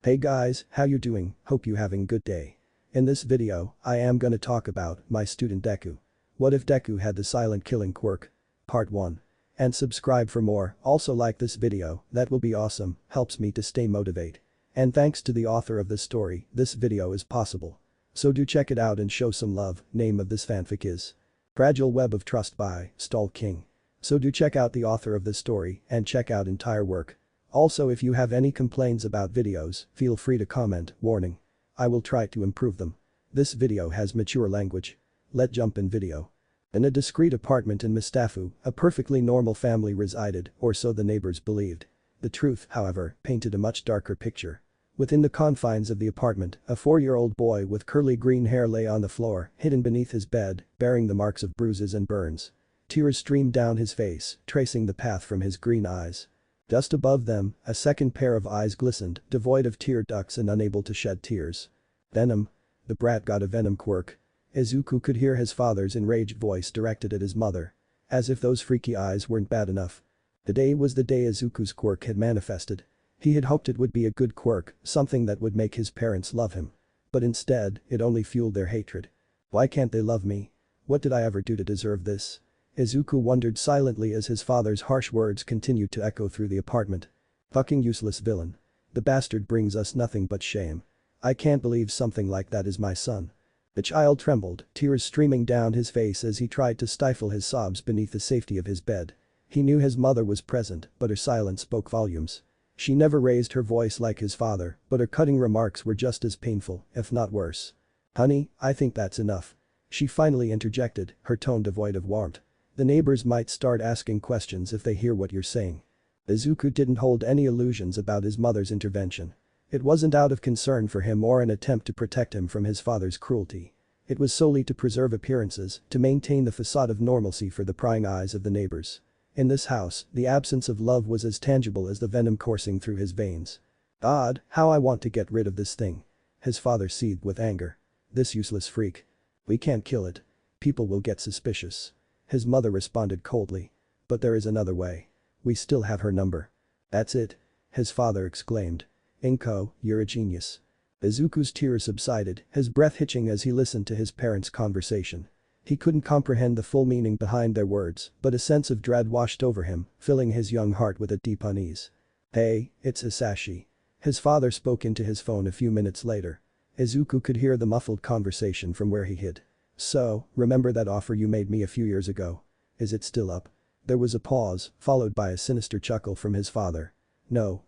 Hey guys, how you doing? Hope you having good day. In this video, I am gonna talk about my student Deku. What if Deku had the silent killing quirk? Part 1. And subscribe for more, also like this video, that will be awesome, helps me to stay motivated. And thanks to the author of this story, this video is possible. So do check it out and show some love. Name of this fanfic is Fragile Web of Trust by StallKing. So do check out the author of this story and check out entire work. Also, if you have any complaints about videos, feel free to comment. Warning. I will try to improve them. This video has mature language. Let's jump in video. In a discreet apartment in Mustafu, a perfectly normal family resided, or so the neighbors believed. The truth, however, painted a much darker picture. Within the confines of the apartment, a 4-year-old boy with curly green hair lay on the floor, hidden beneath his bed, bearing the marks of bruises and burns. Tears streamed down his face, tracing the path from his green eyes. Just above them, a second pair of eyes glistened, devoid of tear ducts and unable to shed tears. Venom. The brat got a venom quirk. Izuku could hear his father's enraged voice directed at his mother. As if those freaky eyes weren't bad enough. Today was the day Izuku's quirk had manifested. He had hoped it would be a good quirk, something that would make his parents love him. But instead, it only fueled their hatred. Why can't they love me? What did I ever do to deserve this? Izuku wondered silently as his father's harsh words continued to echo through the apartment. Fucking useless villain. The bastard brings us nothing but shame. I can't believe something like that is my son. The child trembled, tears streaming down his face as he tried to stifle his sobs beneath the safety of his bed. He knew his mother was present, but her silence spoke volumes. She never raised her voice like his father, but her cutting remarks were just as painful, if not worse. Honey, I think that's enough. She finally interjected, her tone devoid of warmth. The neighbors might start asking questions if they hear what you're saying. Izuku didn't hold any illusions about his mother's intervention. It wasn't out of concern for him or an attempt to protect him from his father's cruelty. It was solely to preserve appearances, to maintain the facade of normalcy for the prying eyes of the neighbors. In this house, the absence of love was as tangible as the venom coursing through his veins. God, how I want to get rid of this thing. His father seethed with anger. This useless freak. We can't kill it. People will get suspicious. His mother responded coldly. But there is another way. We still have her number. That's it. His father exclaimed. Inko, you're a genius. Izuku's tears subsided, his breath hitching as he listened to his parents' conversation. He couldn't comprehend the full meaning behind their words, but a sense of dread washed over him, filling his young heart with a deep unease. Hey, it's Hisashi. His father spoke into his phone a few minutes later. Izuku could hear the muffled conversation from where he hid. So, remember that offer you made me a few years ago? Is it still up? There was a pause, followed by a sinister chuckle from his father. No.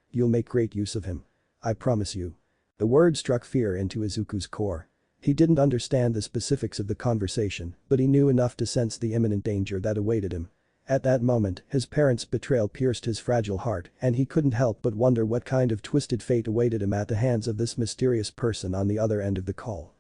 You'll make great use of him. I promise you. The word struck fear into Izuku's core. He didn't understand the specifics of the conversation, but he knew enough to sense the imminent danger that awaited him. At that moment, his parents' betrayal pierced his fragile heart, and he couldn't help but wonder what kind of twisted fate awaited him at the hands of this mysterious person on the other end of the call.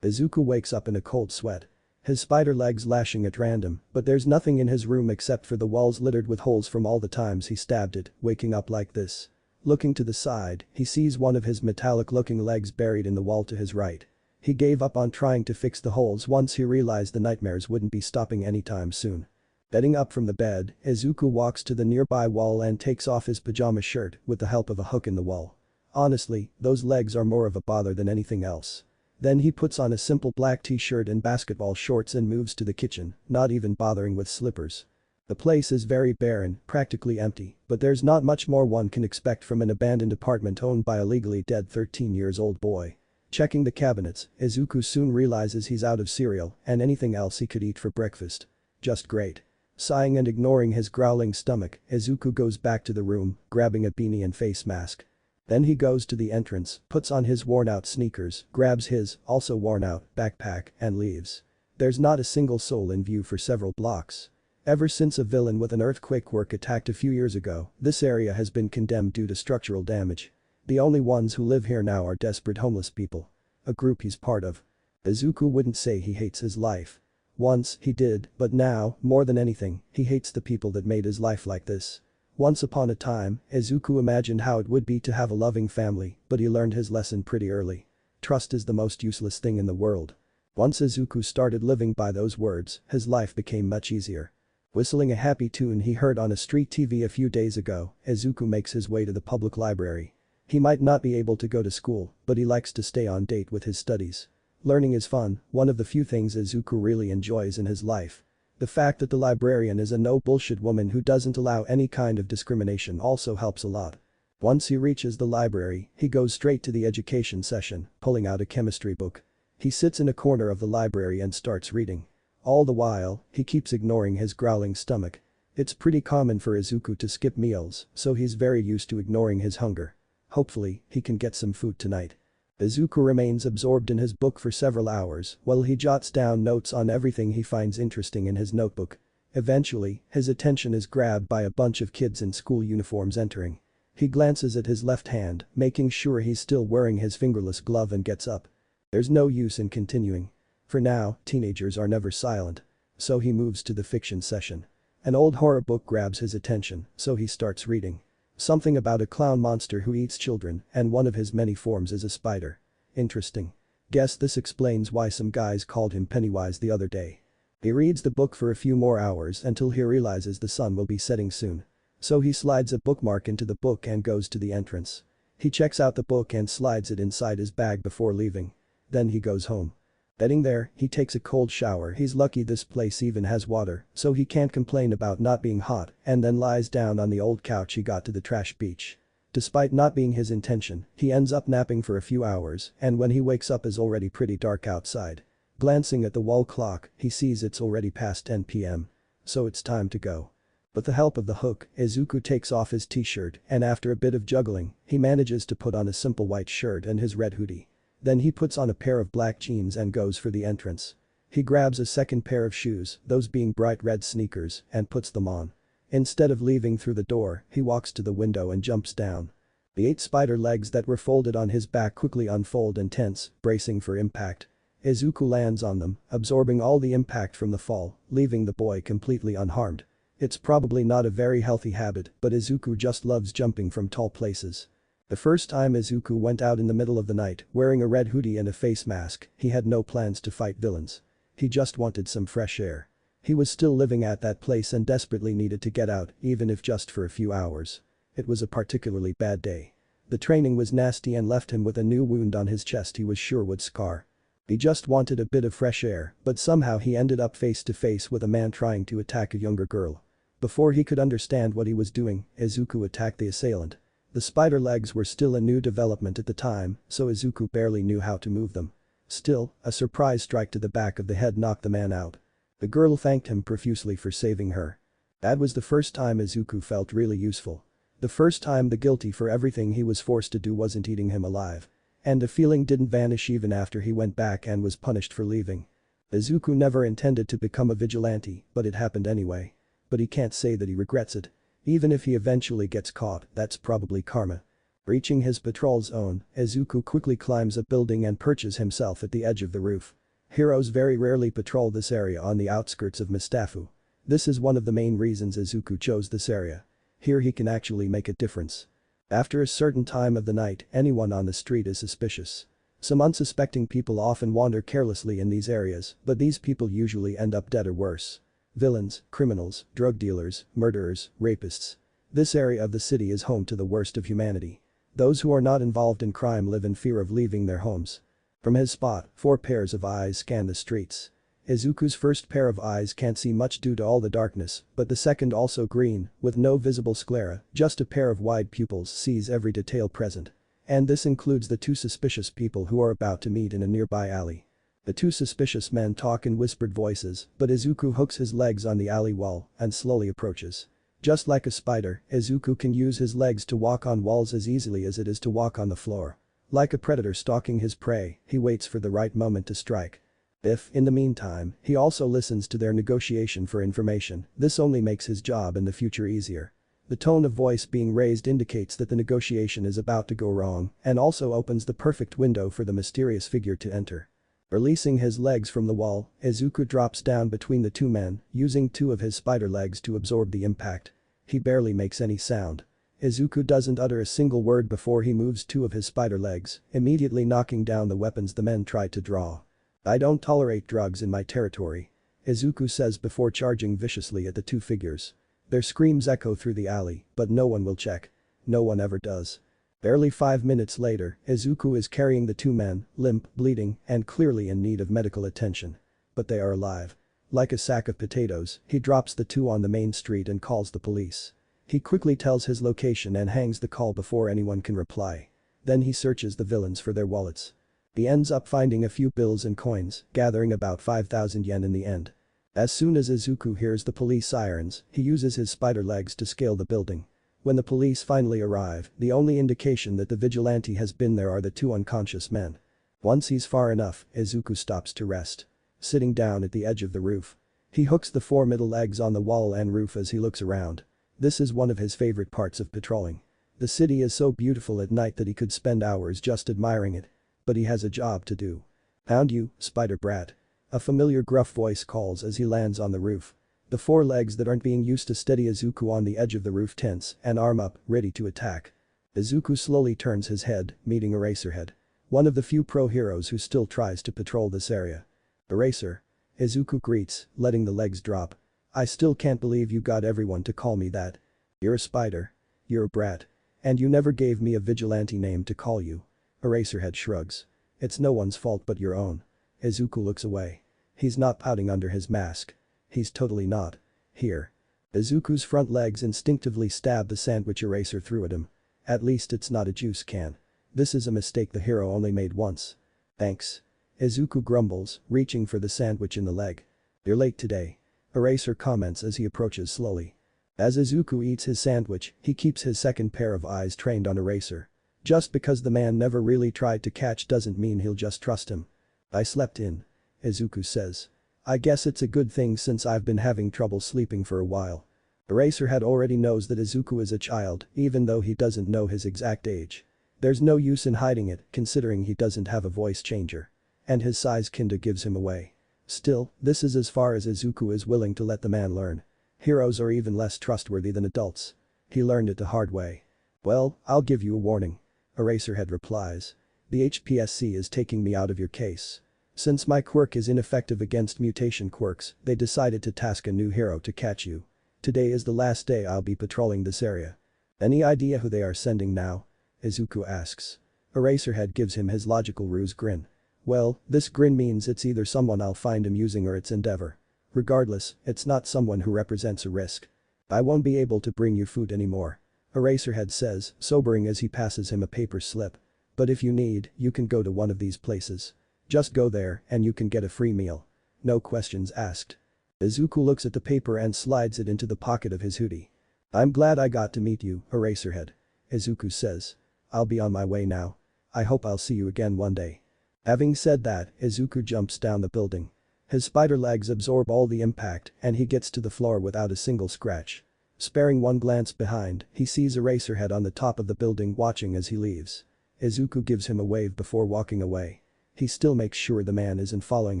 Izuku wakes up in a cold sweat. His spider legs lashing at random, but there's nothing in his room except for the walls littered with holes from all the times he stabbed it, waking up like this. Looking to the side, he sees one of his metallic-looking legs buried in the wall to his right. He gave up on trying to fix the holes once he realized the nightmares wouldn't be stopping anytime soon. Getting up from the bed, Izuku walks to the nearby wall and takes off his pajama shirt with the help of a hook in the wall. Honestly, those legs are more of a bother than anything else. Then he puts on a simple black t-shirt and basketball shorts and moves to the kitchen, not even bothering with slippers. The place is very barren, practically empty, but there's not much more one can expect from an abandoned apartment owned by a legally dead 13-year-old boy. Checking the cabinets, Izuku soon realizes he's out of cereal and anything else he could eat for breakfast. Just great. Sighing and ignoring his growling stomach, Izuku goes back to the room, grabbing a beanie and face mask. Then he goes to the entrance, puts on his worn-out sneakers, grabs his, also worn-out, backpack, and leaves. There's not a single soul in view for several blocks. Ever since a villain with an earthquake quirk attacked a few years ago, this area has been condemned due to structural damage. The only ones who live here now are desperate homeless people. A group he's part of. Izuku wouldn't say he hates his life. Once, he did, but now, more than anything, he hates the people that made his life like this. Once upon a time, Izuku imagined how it would be to have a loving family, but he learned his lesson pretty early. Trust is the most useless thing in the world. Once Izuku started living by those words, his life became much easier. Whistling a happy tune he heard on a street TV a few days ago, Izuku makes his way to the public library. He might not be able to go to school, but he likes to stay on date with his studies. Learning is fun, one of the few things Izuku really enjoys in his life. The fact that the librarian is a no-bullshit woman who doesn't allow any kind of discrimination also helps a lot. Once he reaches the library, he goes straight to the education session, pulling out a chemistry book. He sits in a corner of the library and starts reading. All the while, he keeps ignoring his growling stomach. It's pretty common for Izuku to skip meals, so he's very used to ignoring his hunger. Hopefully, he can get some food tonight. Izuku remains absorbed in his book for several hours while he jots down notes on everything he finds interesting in his notebook. Eventually, his attention is grabbed by a bunch of kids in school uniforms entering. He glances at his left hand, making sure he's still wearing his fingerless glove and gets up. There's no use in continuing. For now, teenagers are never silent. So he moves to the fiction session. An old horror book grabs his attention, so he starts reading. Something about a clown monster who eats children, and one of his many forms is a spider. Interesting. Guess this explains why some guys called him Pennywise the other day. He reads the book for a few more hours until he realizes the sun will be setting soon. So he slides a bookmark into the book and goes to the entrance. He checks out the book and slides it inside his bag before leaving. Then he goes home. Getting there, he takes a cold shower. He's lucky this place even has water, so he can't complain about not being hot, and then lies down on the old couch he got to the trash beach. Despite not being his intention, he ends up napping for a few hours, and when he wakes up is already pretty dark outside. Glancing at the wall clock, he sees it's already past 10 p.m. So it's time to go. With the help of the hook, Izuku takes off his t-shirt, and after a bit of juggling, he manages to put on a simple white shirt and his red hoodie. Then he puts on a pair of black jeans and goes for the entrance. He grabs a second pair of shoes, those being bright red sneakers, and puts them on. Instead of leaving through the door, he walks to the window and jumps down. The 8 spider legs that were folded on his back quickly unfold and tense, bracing for impact. Izuku lands on them, absorbing all the impact from the fall, leaving the boy completely unharmed. It's probably not a very healthy habit, but Izuku just loves jumping from tall places. The first time Izuku went out in the middle of the night, wearing a red hoodie and a face mask, he had no plans to fight villains. He just wanted some fresh air. He was still living at that place and desperately needed to get out, even if just for a few hours. It was a particularly bad day. The training was nasty and left him with a new wound on his chest he was sure would scar. He just wanted a bit of fresh air, but somehow he ended up face to face with a man trying to attack a younger girl. Before he could understand what he was doing, Izuku attacked the assailant. The spider legs were still a new development at the time, so Izuku barely knew how to move them. Still, a surprise strike to the back of the head knocked the man out. The girl thanked him profusely for saving her. That was the first time Izuku felt really useful. The first time the guilty for everything he was forced to do wasn't eating him alive. And the feeling didn't vanish even after he went back and was punished for leaving. Izuku never intended to become a vigilante, but it happened anyway. But he can't say that he regrets it. Even if he eventually gets caught, that's probably karma. Reaching his patrol zone, Izuku quickly climbs a building and perches himself at the edge of the roof. Heroes very rarely patrol this area on the outskirts of Mustafu. This is one of the main reasons Izuku chose this area. Here he can actually make a difference. After a certain time of the night, anyone on the street is suspicious. Some unsuspecting people often wander carelessly in these areas, but these people usually end up dead or worse. Villains, criminals, drug dealers, murderers, rapists. This area of the city is home to the worst of humanity. Those who are not involved in crime live in fear of leaving their homes. From his spot, 4 pairs of eyes scan the streets. Izuku's first pair of eyes can't see much due to all the darkness, but the second, also green, with no visible sclera, just a pair of wide pupils, sees every detail present. And this includes the 2 suspicious people who are about to meet in a nearby alley. The 2 suspicious men talk in whispered voices, but Izuku hooks his legs on the alley wall and slowly approaches. Just like a spider, Izuku can use his legs to walk on walls as easily as it is to walk on the floor. Like a predator stalking his prey, he waits for the right moment to strike. If, in the meantime, he also listens to their negotiation for information, this only makes his job in the future easier. The tone of voice being raised indicates that the negotiation is about to go wrong and also opens the perfect window for the mysterious figure to enter. Releasing his legs from the wall, Izuku drops down between the 2 men, using 2 of his spider legs to absorb the impact. He barely makes any sound. Izuku doesn't utter a single word before he moves 2 of his spider legs, immediately knocking down the weapons the men tried to draw. "I don't tolerate drugs in my territory," Izuku says before charging viciously at the 2 figures. Their screams echo through the alley, but no one will check. No one ever does. Barely 5 minutes later, Izuku is carrying the two men, limp, bleeding, and clearly in need of medical attention. But they are alive. Like a sack of potatoes, he drops the two on the main street and calls the police. He quickly tells his location and hangs the call before anyone can reply. Then he searches the villains for their wallets. He ends up finding a few bills and coins, gathering about 5,000 yen in the end. As soon as Izuku hears the police sirens, he uses his spider legs to scale the building. When the police finally arrive, the only indication that the vigilante has been there are the two unconscious men. Once he's far enough, Izuku stops to rest. Sitting down at the edge of the roof. He hooks the four middle legs on the wall and roof as he looks around. This is one of his favorite parts of patrolling. The city is so beautiful at night that he could spend hours just admiring it. But he has a job to do. "Found you, spider brat." A familiar gruff voice calls as he lands on the roof. The four legs that aren't being used to steady Izuku on the edge of the roof tense and arm up, ready to attack. Izuku slowly turns his head, meeting Eraserhead. One of the few pro heroes who still tries to patrol this area. "Eraser." Izuku greets, letting the legs drop. "I still can't believe you got everyone to call me that. You're a spider. You're a brat. And you never gave me a vigilante name to call you." Eraserhead shrugs. "It's no one's fault but your own." Izuku looks away. He's not pouting under his mask. He's totally not. Here. Izuku's front legs instinctively stab the sandwich Eraser threw at him. At least it's not a juice can. This is a mistake the hero only made once. "Thanks." Izuku grumbles, reaching for the sandwich in the leg. "You're late today." Eraser comments as he approaches slowly. As Izuku eats his sandwich, he keeps his second pair of eyes trained on Eraser. Just because the man never really tried to catch doesn't mean he'll just trust him. "I slept in." Izuku says. "I guess it's a good thing since I've been having trouble sleeping for a while." Eraserhead already knows that Izuku is a child, even though he doesn't know his exact age. There's no use in hiding it, considering he doesn't have a voice changer. And his size kinda gives him away. Still, this is as far as Izuku is willing to let the man learn. Heroes are even less trustworthy than adults. He learned it the hard way. "Well, I'll give you a warning." Eraserhead replies. "The HPSC is taking me out of your case. Since my quirk is ineffective against mutation quirks, they decided to task a new hero to catch you. Today is the last day I'll be patrolling this area." "Any idea who they are sending now?" Izuku asks. Eraserhead gives him his logical ruse grin. "Well, this grin means it's either someone I'll find amusing or it's Endeavor. Regardless, it's not someone who represents a risk. I won't be able to bring you food anymore." Eraserhead says, sobering as he passes him a paper slip. "But if you need, you can go to one of these places. Just go there and you can get a free meal. No questions asked." Izuku looks at the paper and slides it into the pocket of his hoodie. "I'm glad I got to meet you, Eraserhead." Izuku says. "I'll be on my way now. I hope I'll see you again one day." Having said that, Izuku jumps down the building. His spider legs absorb all the impact and he gets to the floor without a single scratch. Sparing one glance behind, he sees Eraserhead on the top of the building watching as he leaves. Izuku gives him a wave before walking away. He still makes sure the man isn't following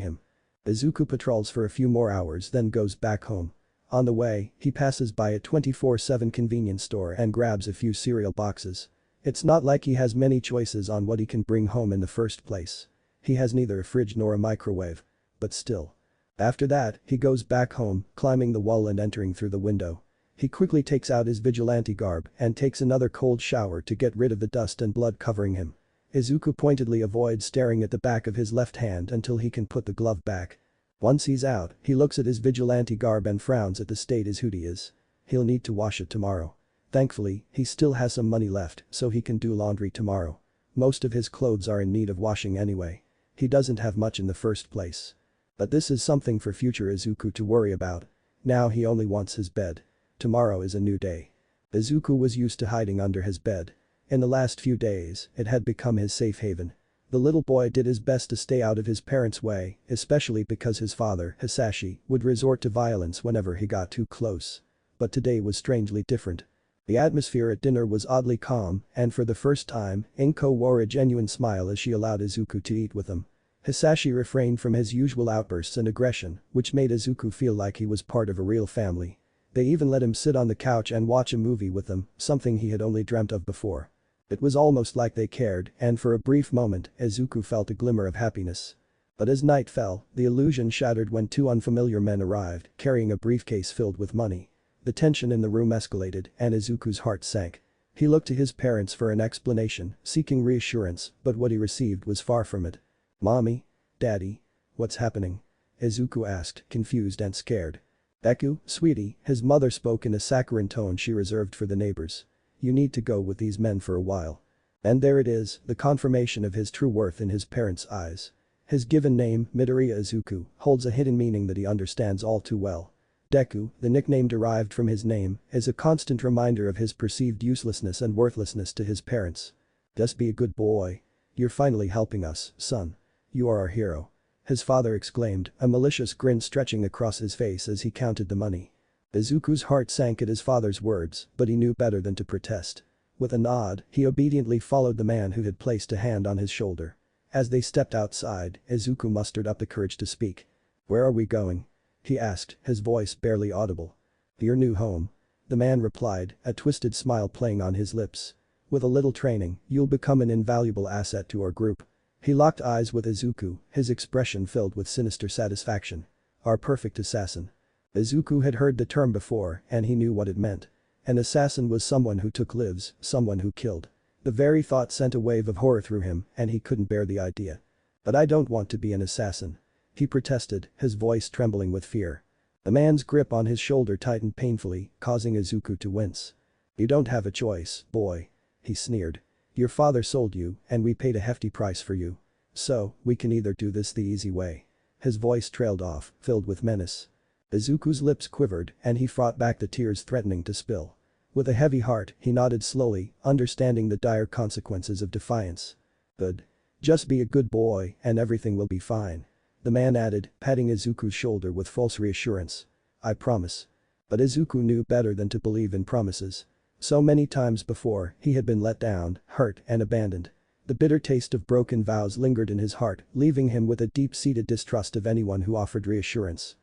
him. Izuku patrols for a few more hours then goes back home. On the way, he passes by a 24/7 convenience store and grabs a few cereal boxes. It's not like he has many choices on what he can bring home in the first place. He has neither a fridge nor a microwave. But still. After that, he goes back home, climbing the wall and entering through the window. He quickly takes out his vigilante garb and takes another cold shower to get rid of the dust and blood covering him. Izuku pointedly avoids staring at the back of his left hand until he can put the glove back. Once he's out, he looks at his vigilante garb and frowns at the state his hoodie is. He'll need to wash it tomorrow. Thankfully, he still has some money left, so he can do laundry tomorrow. Most of his clothes are in need of washing anyway. He doesn't have much in the first place. But this is something for future Izuku to worry about. Now he only wants his bed. Tomorrow is a new day. Izuku was used to hiding under his bed. In the last few days, it had become his safe haven. The little boy did his best to stay out of his parents' way, especially because his father, Hisashi, would resort to violence whenever he got too close. But today was strangely different. The atmosphere at dinner was oddly calm, and for the first time, Inko wore a genuine smile as she allowed Izuku to eat with them. Hisashi refrained from his usual outbursts and aggression, which made Izuku feel like he was part of a real family. They even let him sit on the couch and watch a movie with them, something he had only dreamt of before. It was almost like they cared, and for a brief moment, Izuku felt a glimmer of happiness. But as night fell, the illusion shattered when two unfamiliar men arrived, carrying a briefcase filled with money. The tension in the room escalated, and Izuku's heart sank. He looked to his parents for an explanation, seeking reassurance, but what he received was far from it. "Mommy? Daddy? What's happening?" Izuku asked, confused and scared. "Deku, sweetie," his mother spoke in a saccharine tone she reserved for the neighbors. "You need to go with these men for a while." And there it is, the confirmation of his true worth in his parents' eyes. His given name, Midoriya Izuku, holds a hidden meaning that he understands all too well. Deku, the nickname derived from his name, is a constant reminder of his perceived uselessness and worthlessness to his parents. "Just be a good boy. You're finally helping us, son. You are our hero," his father exclaimed, a malicious grin stretching across his face as he counted the money. Izuku's heart sank at his father's words, but he knew better than to protest. With a nod, he obediently followed the man who had placed a hand on his shoulder. As they stepped outside, Izuku mustered up the courage to speak. "Where are we going?" he asked, his voice barely audible. "Your new home," the man replied, a twisted smile playing on his lips. "With a little training, you'll become an invaluable asset to our group." He locked eyes with Izuku, his expression filled with sinister satisfaction. "Our perfect assassin." Izuku had heard the term before and he knew what it meant. An assassin was someone who took lives, someone who killed. The very thought sent a wave of horror through him and he couldn't bear the idea. "But I don't want to be an assassin," he protested, his voice trembling with fear. The man's grip on his shoulder tightened painfully, causing Izuku to wince. "You don't have a choice, boy," he sneered. "Your father sold you and we paid a hefty price for you. So, we can either do this the easy way." His voice trailed off, filled with menace. Izuku's lips quivered and he fought back the tears threatening to spill. With a heavy heart, he nodded slowly, understanding the dire consequences of defiance. "Good. Just be a good boy and everything will be fine," the man added, patting Izuku's shoulder with false reassurance. "I promise." But Izuku knew better than to believe in promises. So many times before, he had been let down, hurt and abandoned. The bitter taste of broken vows lingered in his heart, leaving him with a deep-seated distrust of anyone who offered reassurance.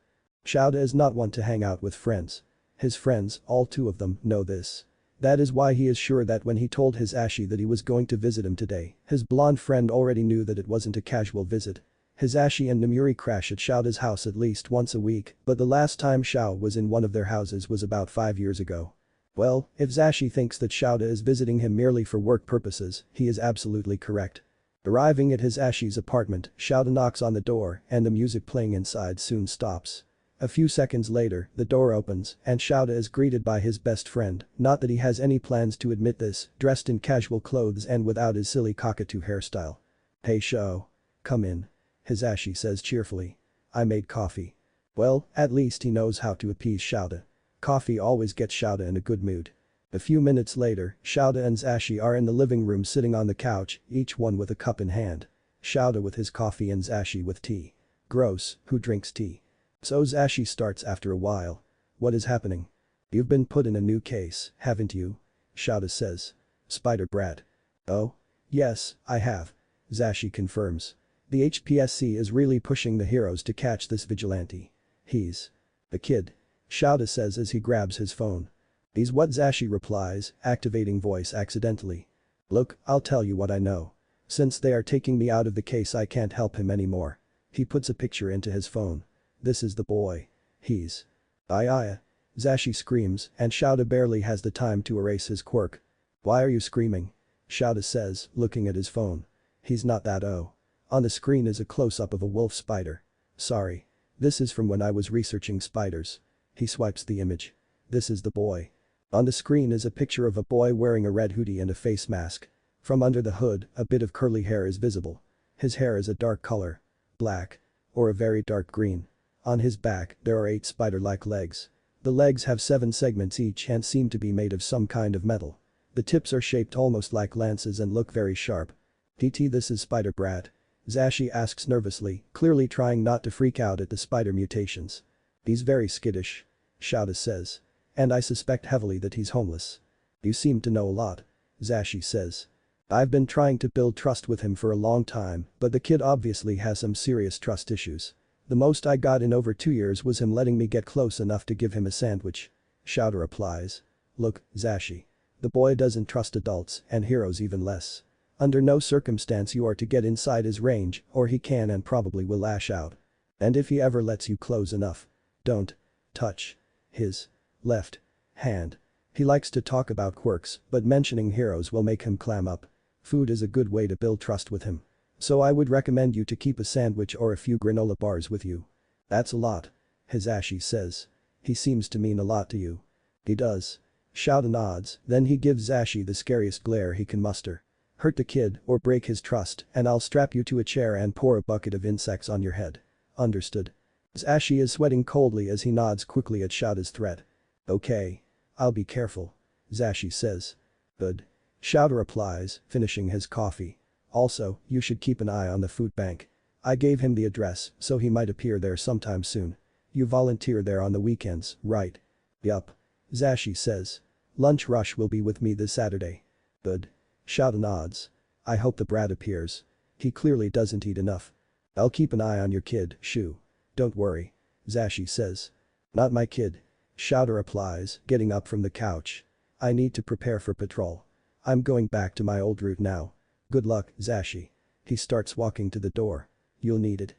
Shouda is not one to hang out with friends. His friends, all two of them, know this. That is why he is sure that when he told his Ashi that he was going to visit him today, his blonde friend already knew that it wasn't a casual visit. His Ashi and Namuri crash at Shouda's house at least once a week, but the last time Shao was in one of their houses was about 5 years ago. Well, if Zashi thinks that Shouda is visiting him merely for work purposes, he is absolutely correct. Arriving at his Ashi's apartment, Shouda knocks on the door and the music playing inside soon stops. A few seconds later, the door opens and Shouda is greeted by his best friend, not that he has any plans to admit this, dressed in casual clothes and without his silly cockatoo hairstyle. "Hey Shao. Come in," his Ashi says cheerfully. "I made coffee." Well, at least he knows how to appease Shouda. Coffee always gets Shouda in a good mood. A few minutes later, Shouda and Zashi are in the living room sitting on the couch, each one with a cup in hand. Shouda with his coffee and Zashi with tea. Gross, who drinks tea? So Zashi starts after a while. "What is happening? You've been put in a new case, haven't you?" Shouda says. "Spider brat." "Oh? Yes, I have," Zashi confirms. "The HPSC is really pushing the heroes to catch this vigilante. He's a kid," Shouda says as he grabs his phone. "He's what?" Zashi replies, activating voice accidentally. "Look, I'll tell you what I know. Since they are taking me out of the case I can't help him anymore." He puts a picture into his phone. "This is the boy. He's..." "Aye. Zashi screams and Shouda barely has the time to erase his quirk. "Why are you screaming?" Shouda says, looking at his phone. "He's not that. Oh." On the screen is a close-up of a wolf spider. "Sorry. This is from when I was researching spiders." He swipes the image. "This is the boy." On the screen is a picture of a boy wearing a red hoodie and a face mask. From under the hood, a bit of curly hair is visible. His hair is a dark color. Black. Or a very dark green. On his back, there are 8 spider-like legs. The legs have 7 segments each and seem to be made of some kind of metal. The tips are shaped almost like lances and look very sharp. "PT, this is Spider Brat?" Zashi asks nervously, clearly trying not to freak out at the spider mutations. "He's very skittish," Shouda says. "And I suspect heavily that he's homeless." "You seem to know a lot," Zashi says. "I've been trying to build trust with him for a long time, but the kid obviously has some serious trust issues. The most I got in over 2 years was him letting me get close enough to give him a sandwich." Shouda replies. "Look, Zashi. The boy doesn't trust adults and heroes even less. Under no circumstance you are to get inside his range or he can and probably will lash out. And if he ever lets you close enough, don't touch his left hand." He likes to talk about quirks, but mentioning heroes will make him clam up. Food is a good way to build trust with him. So I would recommend you to keep a sandwich or a few granola bars with you. That's a lot. Hisashi says. He seems to mean a lot to you. He does. Shouta nods, then he gives Zashi the scariest glare he can muster. Hurt the kid or break his trust and I'll strap you to a chair and pour a bucket of insects on your head. Understood. Zashi is sweating coldly as he nods quickly at Shouta's threat. Okay. I'll be careful. Zashi says. Good. Shouta replies, finishing his coffee. Also, you should keep an eye on the food bank. I gave him the address, so he might appear there sometime soon. You volunteer there on the weekends, right? Yup. Zashi says. Lunch rush will be with me this Saturday. Good. Shouta nods. I hope the brat appears. He clearly doesn't eat enough. I'll keep an eye on your kid, Shu. Don't worry. Zashi says. Not my kid. Shouta replies, getting up from the couch. I need to prepare for patrol. I'm going back to my old route now. Good luck, Zashi. He starts walking to the door. You'll need it.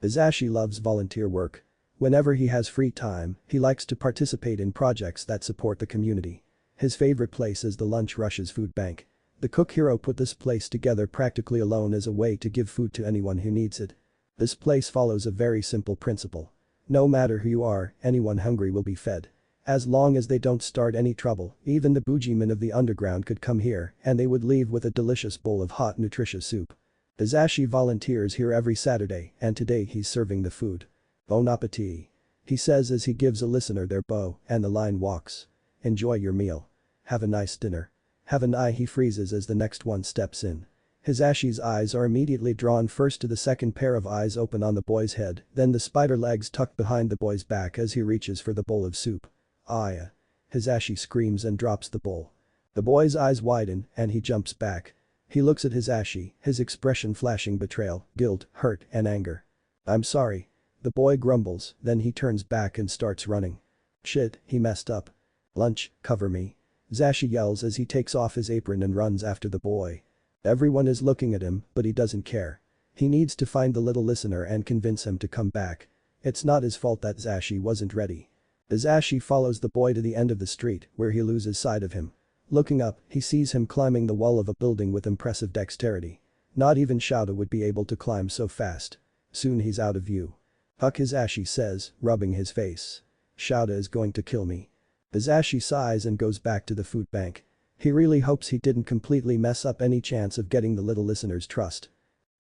Zashi loves volunteer work. Whenever he has free time, he likes to participate in projects that support the community. His favorite place is the Lunch Rush's food bank. The cook hero put this place together practically alone as a way to give food to anyone who needs it. This place follows a very simple principle. No matter who you are, anyone hungry will be fed. As long as they don't start any trouble, even the boogeymen of the underground could come here and they would leave with a delicious bowl of hot nutritious soup. Zashi volunteers here every Saturday and today he's serving the food. Bon appetit. He says as he gives a listener their bow and the line walks. Enjoy your meal. Have a nice dinner. Have an eye he freezes as the next one steps in. Hisashi's eyes are immediately drawn first to the second pair of eyes open on the boy's head, then the spider legs tucked behind the boy's back as he reaches for the bowl of soup. Aya. Hisashi screams and drops the bowl. The boy's eyes widen and he jumps back. He looks at Hisashi, his expression flashing betrayal, guilt, hurt and anger. I'm sorry. The boy grumbles, then he turns back and starts running. Shit, he messed up. Lunch, cover me. Zashi yells as he takes off his apron and runs after the boy. Everyone is looking at him, but he doesn't care. He needs to find the little listener and convince him to come back. It's not his fault that Zashi wasn't ready. Zashi follows the boy to the end of the street, where he loses sight of him. Looking up, he sees him climbing the wall of a building with impressive dexterity. Not even Shouta would be able to climb so fast. Soon he's out of view. Huck, Hisashi says, rubbing his face. Shouta is going to kill me. Hisashi sighs and goes back to the food bank. He really hopes he didn't completely mess up any chance of getting the little listener's trust.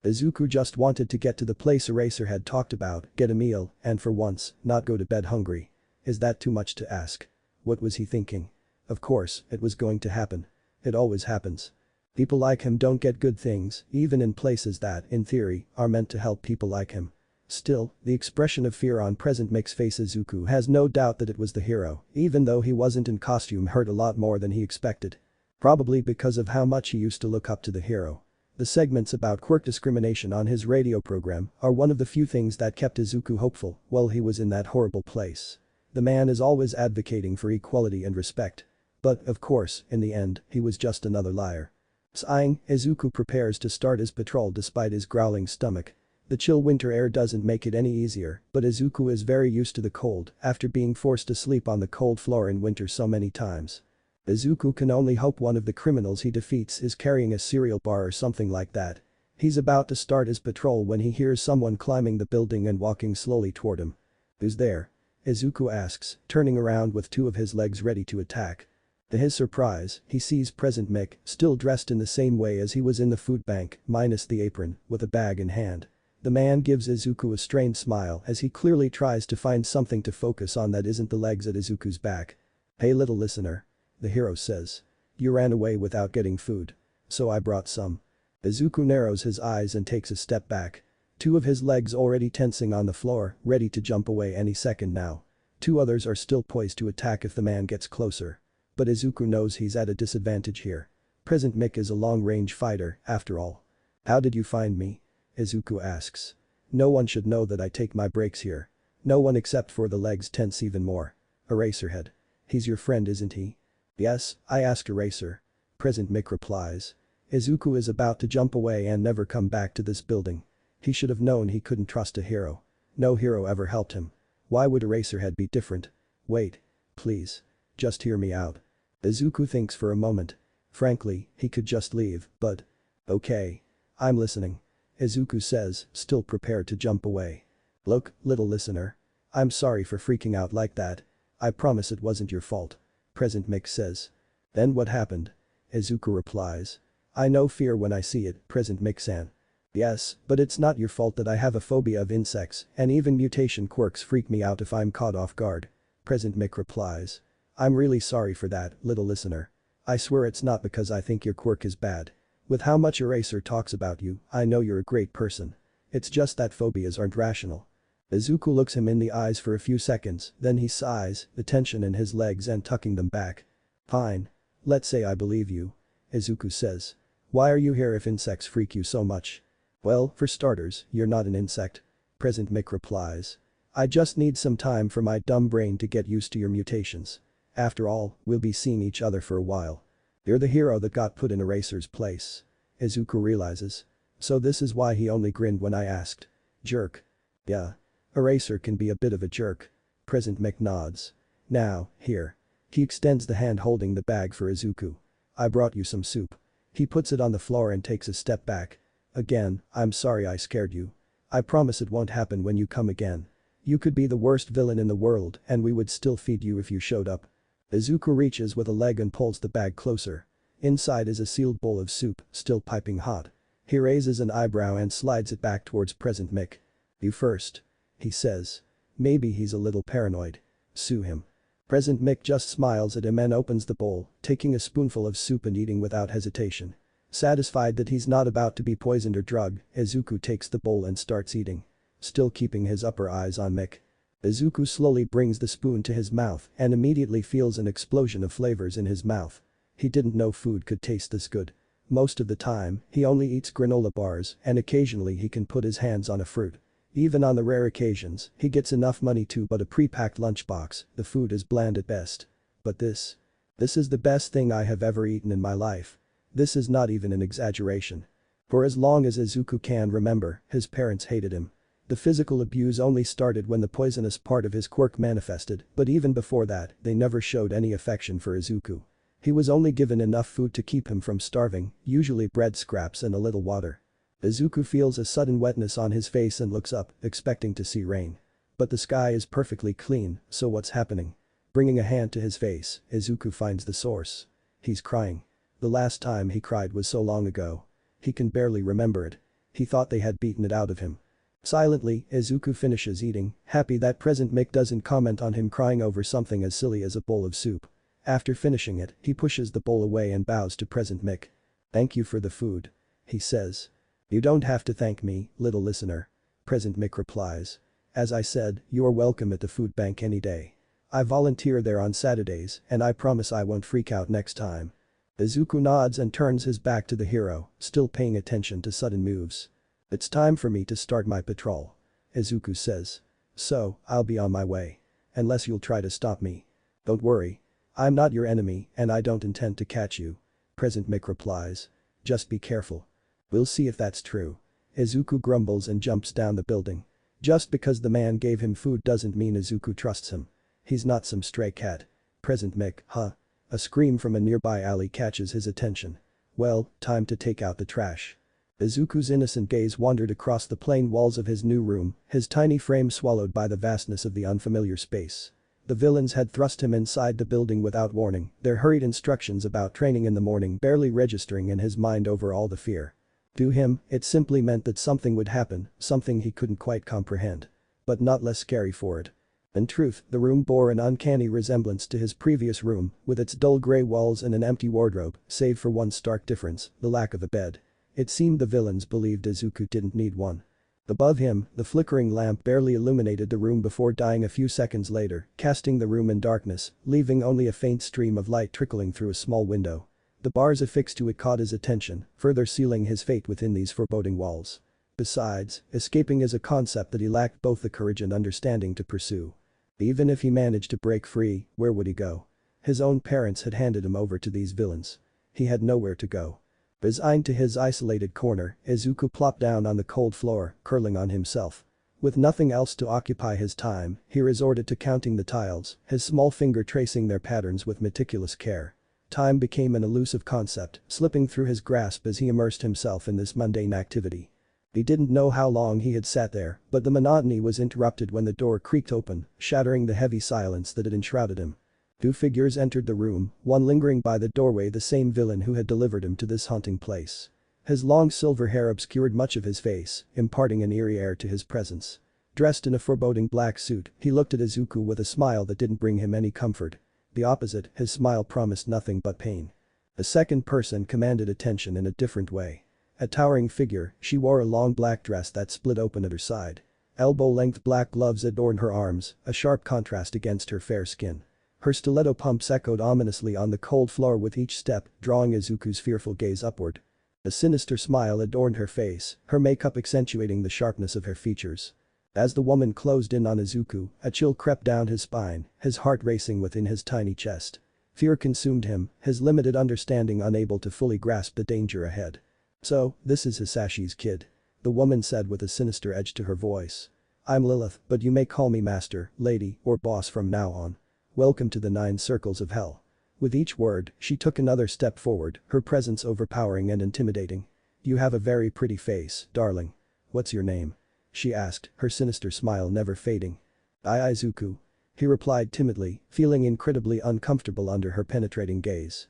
Izuku just wanted to get to the place Eraser had talked about, get a meal, and for once, not go to bed hungry. Is that too much to ask? What was he thinking? Of course, it was going to happen. It always happens. People like him don't get good things, even in places that, in theory, are meant to help people like him. Still, the expression of fear on present Mick's face. Izuku has no doubt that it was the hero, even though he wasn't in costume, hurt a lot more than he expected. Probably because of how much he used to look up to the hero. The segments about quirk discrimination on his radio program are one of the few things that kept Izuku hopeful while he was in that horrible place. The man is always advocating for equality and respect. But, of course, in the end, he was just another liar. Sighing, Izuku prepares to start his patrol despite his growling stomach. The chill winter air doesn't make it any easier, but Izuku is very used to the cold after being forced to sleep on the cold floor in winter so many times. Izuku can only hope one of the criminals he defeats is carrying a cereal bar or something like that. He's about to start his patrol when he hears someone climbing the building and walking slowly toward him. Who's there? Izuku asks, turning around with two of his legs ready to attack. To his surprise, he sees present Mick, still dressed in the same way as he was in the food bank, minus the apron, with a bag in hand. The man gives Izuku a strained smile as he clearly tries to find something to focus on that isn't the legs at Izuku's back. Hey little listener. The hero says. You ran away without getting food. So I brought some. Izuku narrows his eyes and takes a step back. Two of his legs already tensing on the floor, ready to jump away any second now. Two others are still poised to attack if the man gets closer. But Izuku knows he's at a disadvantage here. Present Mick is a long-range fighter, after all. How did you find me? Izuku asks. No one should know that I take my breaks here. No one except for the legs tense even more. Eraserhead. He's your friend, isn't he? Yes, I asked Eraser. Present Mick replies. Izuku is about to jump away and never come back to this building. He should have known he couldn't trust a hero. No hero ever helped him. Why would Eraserhead be different? Wait. Please. Just hear me out. Izuku thinks for a moment. Frankly, he could just leave, but… Okay. I'm listening. Izuku says, still prepared to jump away. Look, little listener. I'm sorry for freaking out like that. I promise it wasn't your fault. Present Mix says. Then what happened? Izuku replies. I know fear when I see it, Present Mix-san. Yes, but it's not your fault that I have a phobia of insects, and even mutation quirks freak me out if I'm caught off guard. Present Mick replies. I'm really sorry for that, little listener. I swear it's not because I think your quirk is bad. With how much Eraser talks about you, I know you're a great person. It's just that phobias aren't rational. Izuku looks him in the eyes for a few seconds, then he sighs, the tension in his legs and tucking them back. Fine. Let's say I believe you. Izuku says. Why are you here if insects freak you so much? Well, for starters, you're not an insect. Present Mick replies. I just need some time for my dumb brain to get used to your mutations. After all, we'll be seeing each other for a while. You're the hero that got put in Eraser's place. Izuku realizes. So this is why he only grinned when I asked. Jerk. Yeah. Eraser can be a bit of a jerk. Present Mick nods. Now, here. He extends the hand holding the bag for Izuku. I brought you some soup. He puts it on the floor and takes a step back. Again, I'm sorry I scared you. I promise it won't happen when you come again. You could be the worst villain in the world and we would still feed you if you showed up. Izuku reaches with a leg and pulls the bag closer. Inside is a sealed bowl of soup, still piping hot. He raises an eyebrow and slides it back towards Present Mick. You first. He says. Maybe he's a little paranoid. Sue him. Present Mick just smiles at him and opens the bowl, taking a spoonful of soup and eating without hesitation. Satisfied that he's not about to be poisoned or drugged, Izuku takes the bowl and starts eating. Still keeping his upper eyes on Mick. Izuku slowly brings the spoon to his mouth and immediately feels an explosion of flavors in his mouth. He didn't know food could taste this good. Most of the time, he only eats granola bars and occasionally he can put his hands on a fruit. Even on the rare occasions, he gets enough money to but a pre-packed lunchbox, the food is bland at best. But this is the best thing I have ever eaten in my life. This is not even an exaggeration. For as long as Izuku can remember, his parents hated him. The physical abuse only started when the poisonous part of his quirk manifested, but even before that, they never showed any affection for Izuku. He was only given enough food to keep him from starving, usually bread scraps and a little water. Izuku feels a sudden wetness on his face and looks up, expecting to see rain. But the sky is perfectly clean, so what's happening? Bringing a hand to his face, Izuku finds the source. He's crying. The last time he cried was so long ago. He can barely remember it. He thought they had beaten it out of him. Silently, Izuku finishes eating, happy that Present Mick doesn't comment on him crying over something as silly as a bowl of soup. After finishing it, he pushes the bowl away and bows to Present Mick. Thank you for the food. He says. You don't have to thank me, little listener. Present Mick replies. As I said, you are welcome at the food bank any day. I volunteer there on Saturdays and I promise I won't freak out next time. Izuku nods and turns his back to the hero, still paying attention to sudden moves. It's time for me to start my patrol. Izuku says. So, I'll be on my way. Unless you'll try to stop me. Don't worry. I'm not your enemy and I don't intend to catch you. Present Mick replies. Just be careful. We'll see if that's true. Izuku grumbles and jumps down the building. Just because the man gave him food doesn't mean Izuku trusts him. He's not some stray cat. Present Mick, huh? A scream from a nearby alley catches his attention. Well, time to take out the trash. Izuku's innocent gaze wandered across the plain walls of his new room, his tiny frame swallowed by the vastness of the unfamiliar space. The villains had thrust him inside the building without warning, their hurried instructions about training in the morning barely registering in his mind over all the fear. To him, it simply meant that something would happen, something he couldn't quite comprehend. But not less scary for it. In truth, the room bore an uncanny resemblance to his previous room, with its dull grey walls and an empty wardrobe, save for one stark difference, the lack of a bed. It seemed the villains believed Izuku didn't need one. Above him, the flickering lamp barely illuminated the room before dying a few seconds later, casting the room in darkness, leaving only a faint stream of light trickling through a small window. The bars affixed to it caught his attention, further sealing his fate within these foreboding walls. Besides, escaping is a concept that he lacked both the courage and understanding to pursue. Even if he managed to break free, where would he go? His own parents had handed him over to these villains. He had nowhere to go. Resigned to his isolated corner, Izuku plopped down on the cold floor, curling on himself. With nothing else to occupy his time, he resorted to counting the tiles, his small finger tracing their patterns with meticulous care. Time became an elusive concept, slipping through his grasp as he immersed himself in this mundane activity. He didn't know how long he had sat there, but the monotony was interrupted when the door creaked open, shattering the heavy silence that had enshrouded him. Two figures entered the room, one lingering by the doorway, the same villain who had delivered him to this haunting place. His long silver hair obscured much of his face, imparting an eerie air to his presence. Dressed in a foreboding black suit, he looked at Izuku with a smile that didn't bring him any comfort. The opposite, his smile promised nothing but pain. The second person commanded attention in a different way. A towering figure, she wore a long black dress that split open at her side. Elbow-length black gloves adorned her arms, a sharp contrast against her fair skin. Her stiletto pumps echoed ominously on the cold floor with each step, drawing Izuku's fearful gaze upward. A sinister smile adorned her face, her makeup accentuating the sharpness of her features. As the woman closed in on Izuku, a chill crept down his spine, his heart racing within his tiny chest. Fear consumed him, his limited understanding unable to fully grasp the danger ahead. "So, this is Hisashi's kid," the woman said with a sinister edge to her voice. "I'm Lilith, but you may call me master, lady, or boss from now on. Welcome to the 9 circles of hell." With each word, she took another step forward, her presence overpowering and intimidating. "You have a very pretty face, darling. What's your name?" she asked, her sinister smile never fading. Izuku," he replied timidly, feeling incredibly uncomfortable under her penetrating gaze.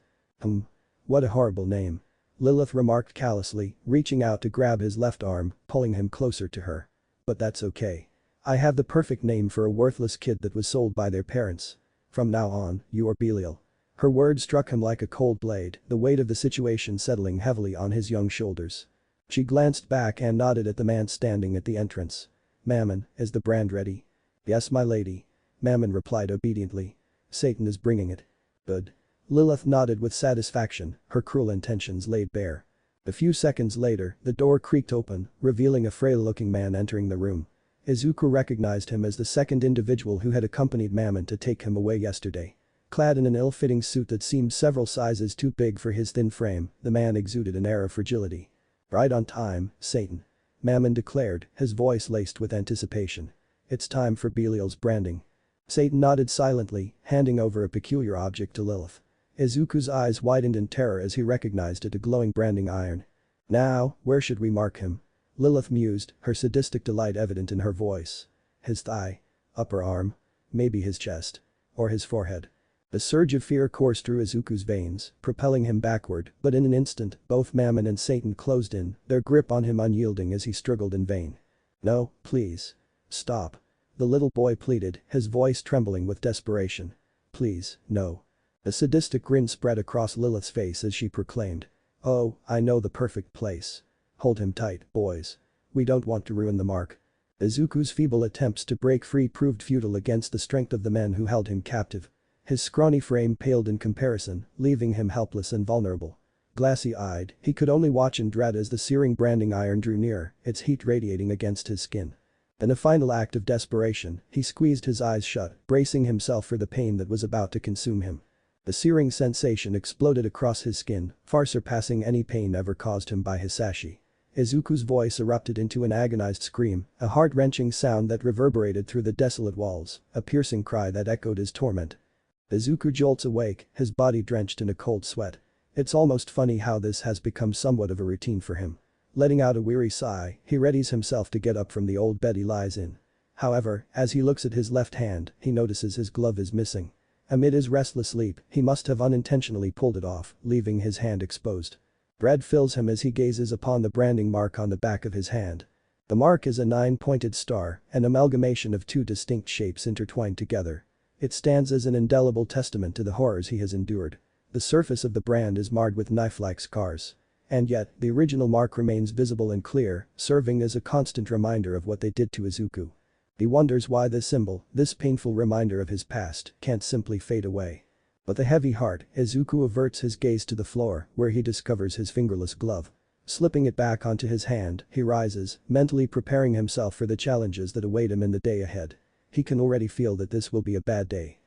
What a horrible name," Lilith remarked callously, reaching out to grab his left arm, pulling him closer to her. "But that's okay. I have the perfect name for a worthless kid that was sold by their parents. From now on, you are Belial." Her words struck him like a cold blade, the weight of the situation settling heavily on his young shoulders. She glanced back and nodded at the man standing at the entrance. "Mammon, is the brand ready?" "Yes, my lady," Mammon replied obediently. "Satan is bringing it." "Good." Lilith nodded with satisfaction, her cruel intentions laid bare. A few seconds later, the door creaked open, revealing a frail-looking man entering the room. Izuku recognized him as the second individual who had accompanied Mammon to take him away yesterday. Clad in an ill-fitting suit that seemed several sizes too big for his thin frame, the man exuded an air of fragility. "Right on time, Satan," Mammon declared, his voice laced with anticipation. "It's time for Belial's branding." Satan nodded silently, handing over a peculiar object to Lilith. Izuku's eyes widened in terror as he recognized it, a glowing branding iron. "Now, where should we mark him?" Lilith mused, her sadistic delight evident in her voice. "His thigh? Upper arm? Maybe his chest? Or his forehead?" A surge of fear coursed through Izuku's veins, propelling him backward, but in an instant, both Mammon and Satan closed in, their grip on him unyielding as he struggled in vain. "No, please. Stop," the little boy pleaded, his voice trembling with desperation. "Please, no." A sadistic grin spread across Lilith's face as she proclaimed. "Oh, I know the perfect place. Hold him tight, boys. We don't want to ruin the mark." Izuku's feeble attempts to break free proved futile against the strength of the men who held him captive. His scrawny frame paled in comparison, leaving him helpless and vulnerable. Glassy-eyed, he could only watch in dread as the searing branding iron drew near, its heat radiating against his skin. In a final act of desperation, he squeezed his eyes shut, bracing himself for the pain that was about to consume him. The searing sensation exploded across his skin, far surpassing any pain ever caused him by Hisashi. Izuku's voice erupted into an agonized scream, a heart-wrenching sound that reverberated through the desolate walls, a piercing cry that echoed his torment. Izuku jolts awake, his body drenched in a cold sweat. It's almost funny how this has become somewhat of a routine for him. Letting out a weary sigh, he readies himself to get up from the old bed he lies in. However, as he looks at his left hand, he notices his glove is missing. Amid his restless sleep, he must have unintentionally pulled it off, leaving his hand exposed. Dread fills him as he gazes upon the branding mark on the back of his hand. The mark is a 9-pointed star, an amalgamation of 2 distinct shapes intertwined together. It stands as an indelible testament to the horrors he has endured. The surface of the brand is marred with knife-like scars. And yet, the original mark remains visible and clear, serving as a constant reminder of what they did to Izuku. He wonders why this symbol, this painful reminder of his past, can't simply fade away. With a heavy heart, Izuku averts his gaze to the floor, where he discovers his fingerless glove. Slipping it back onto his hand, he rises, mentally preparing himself for the challenges that await him in the day ahead. He can already feel that this will be a bad day.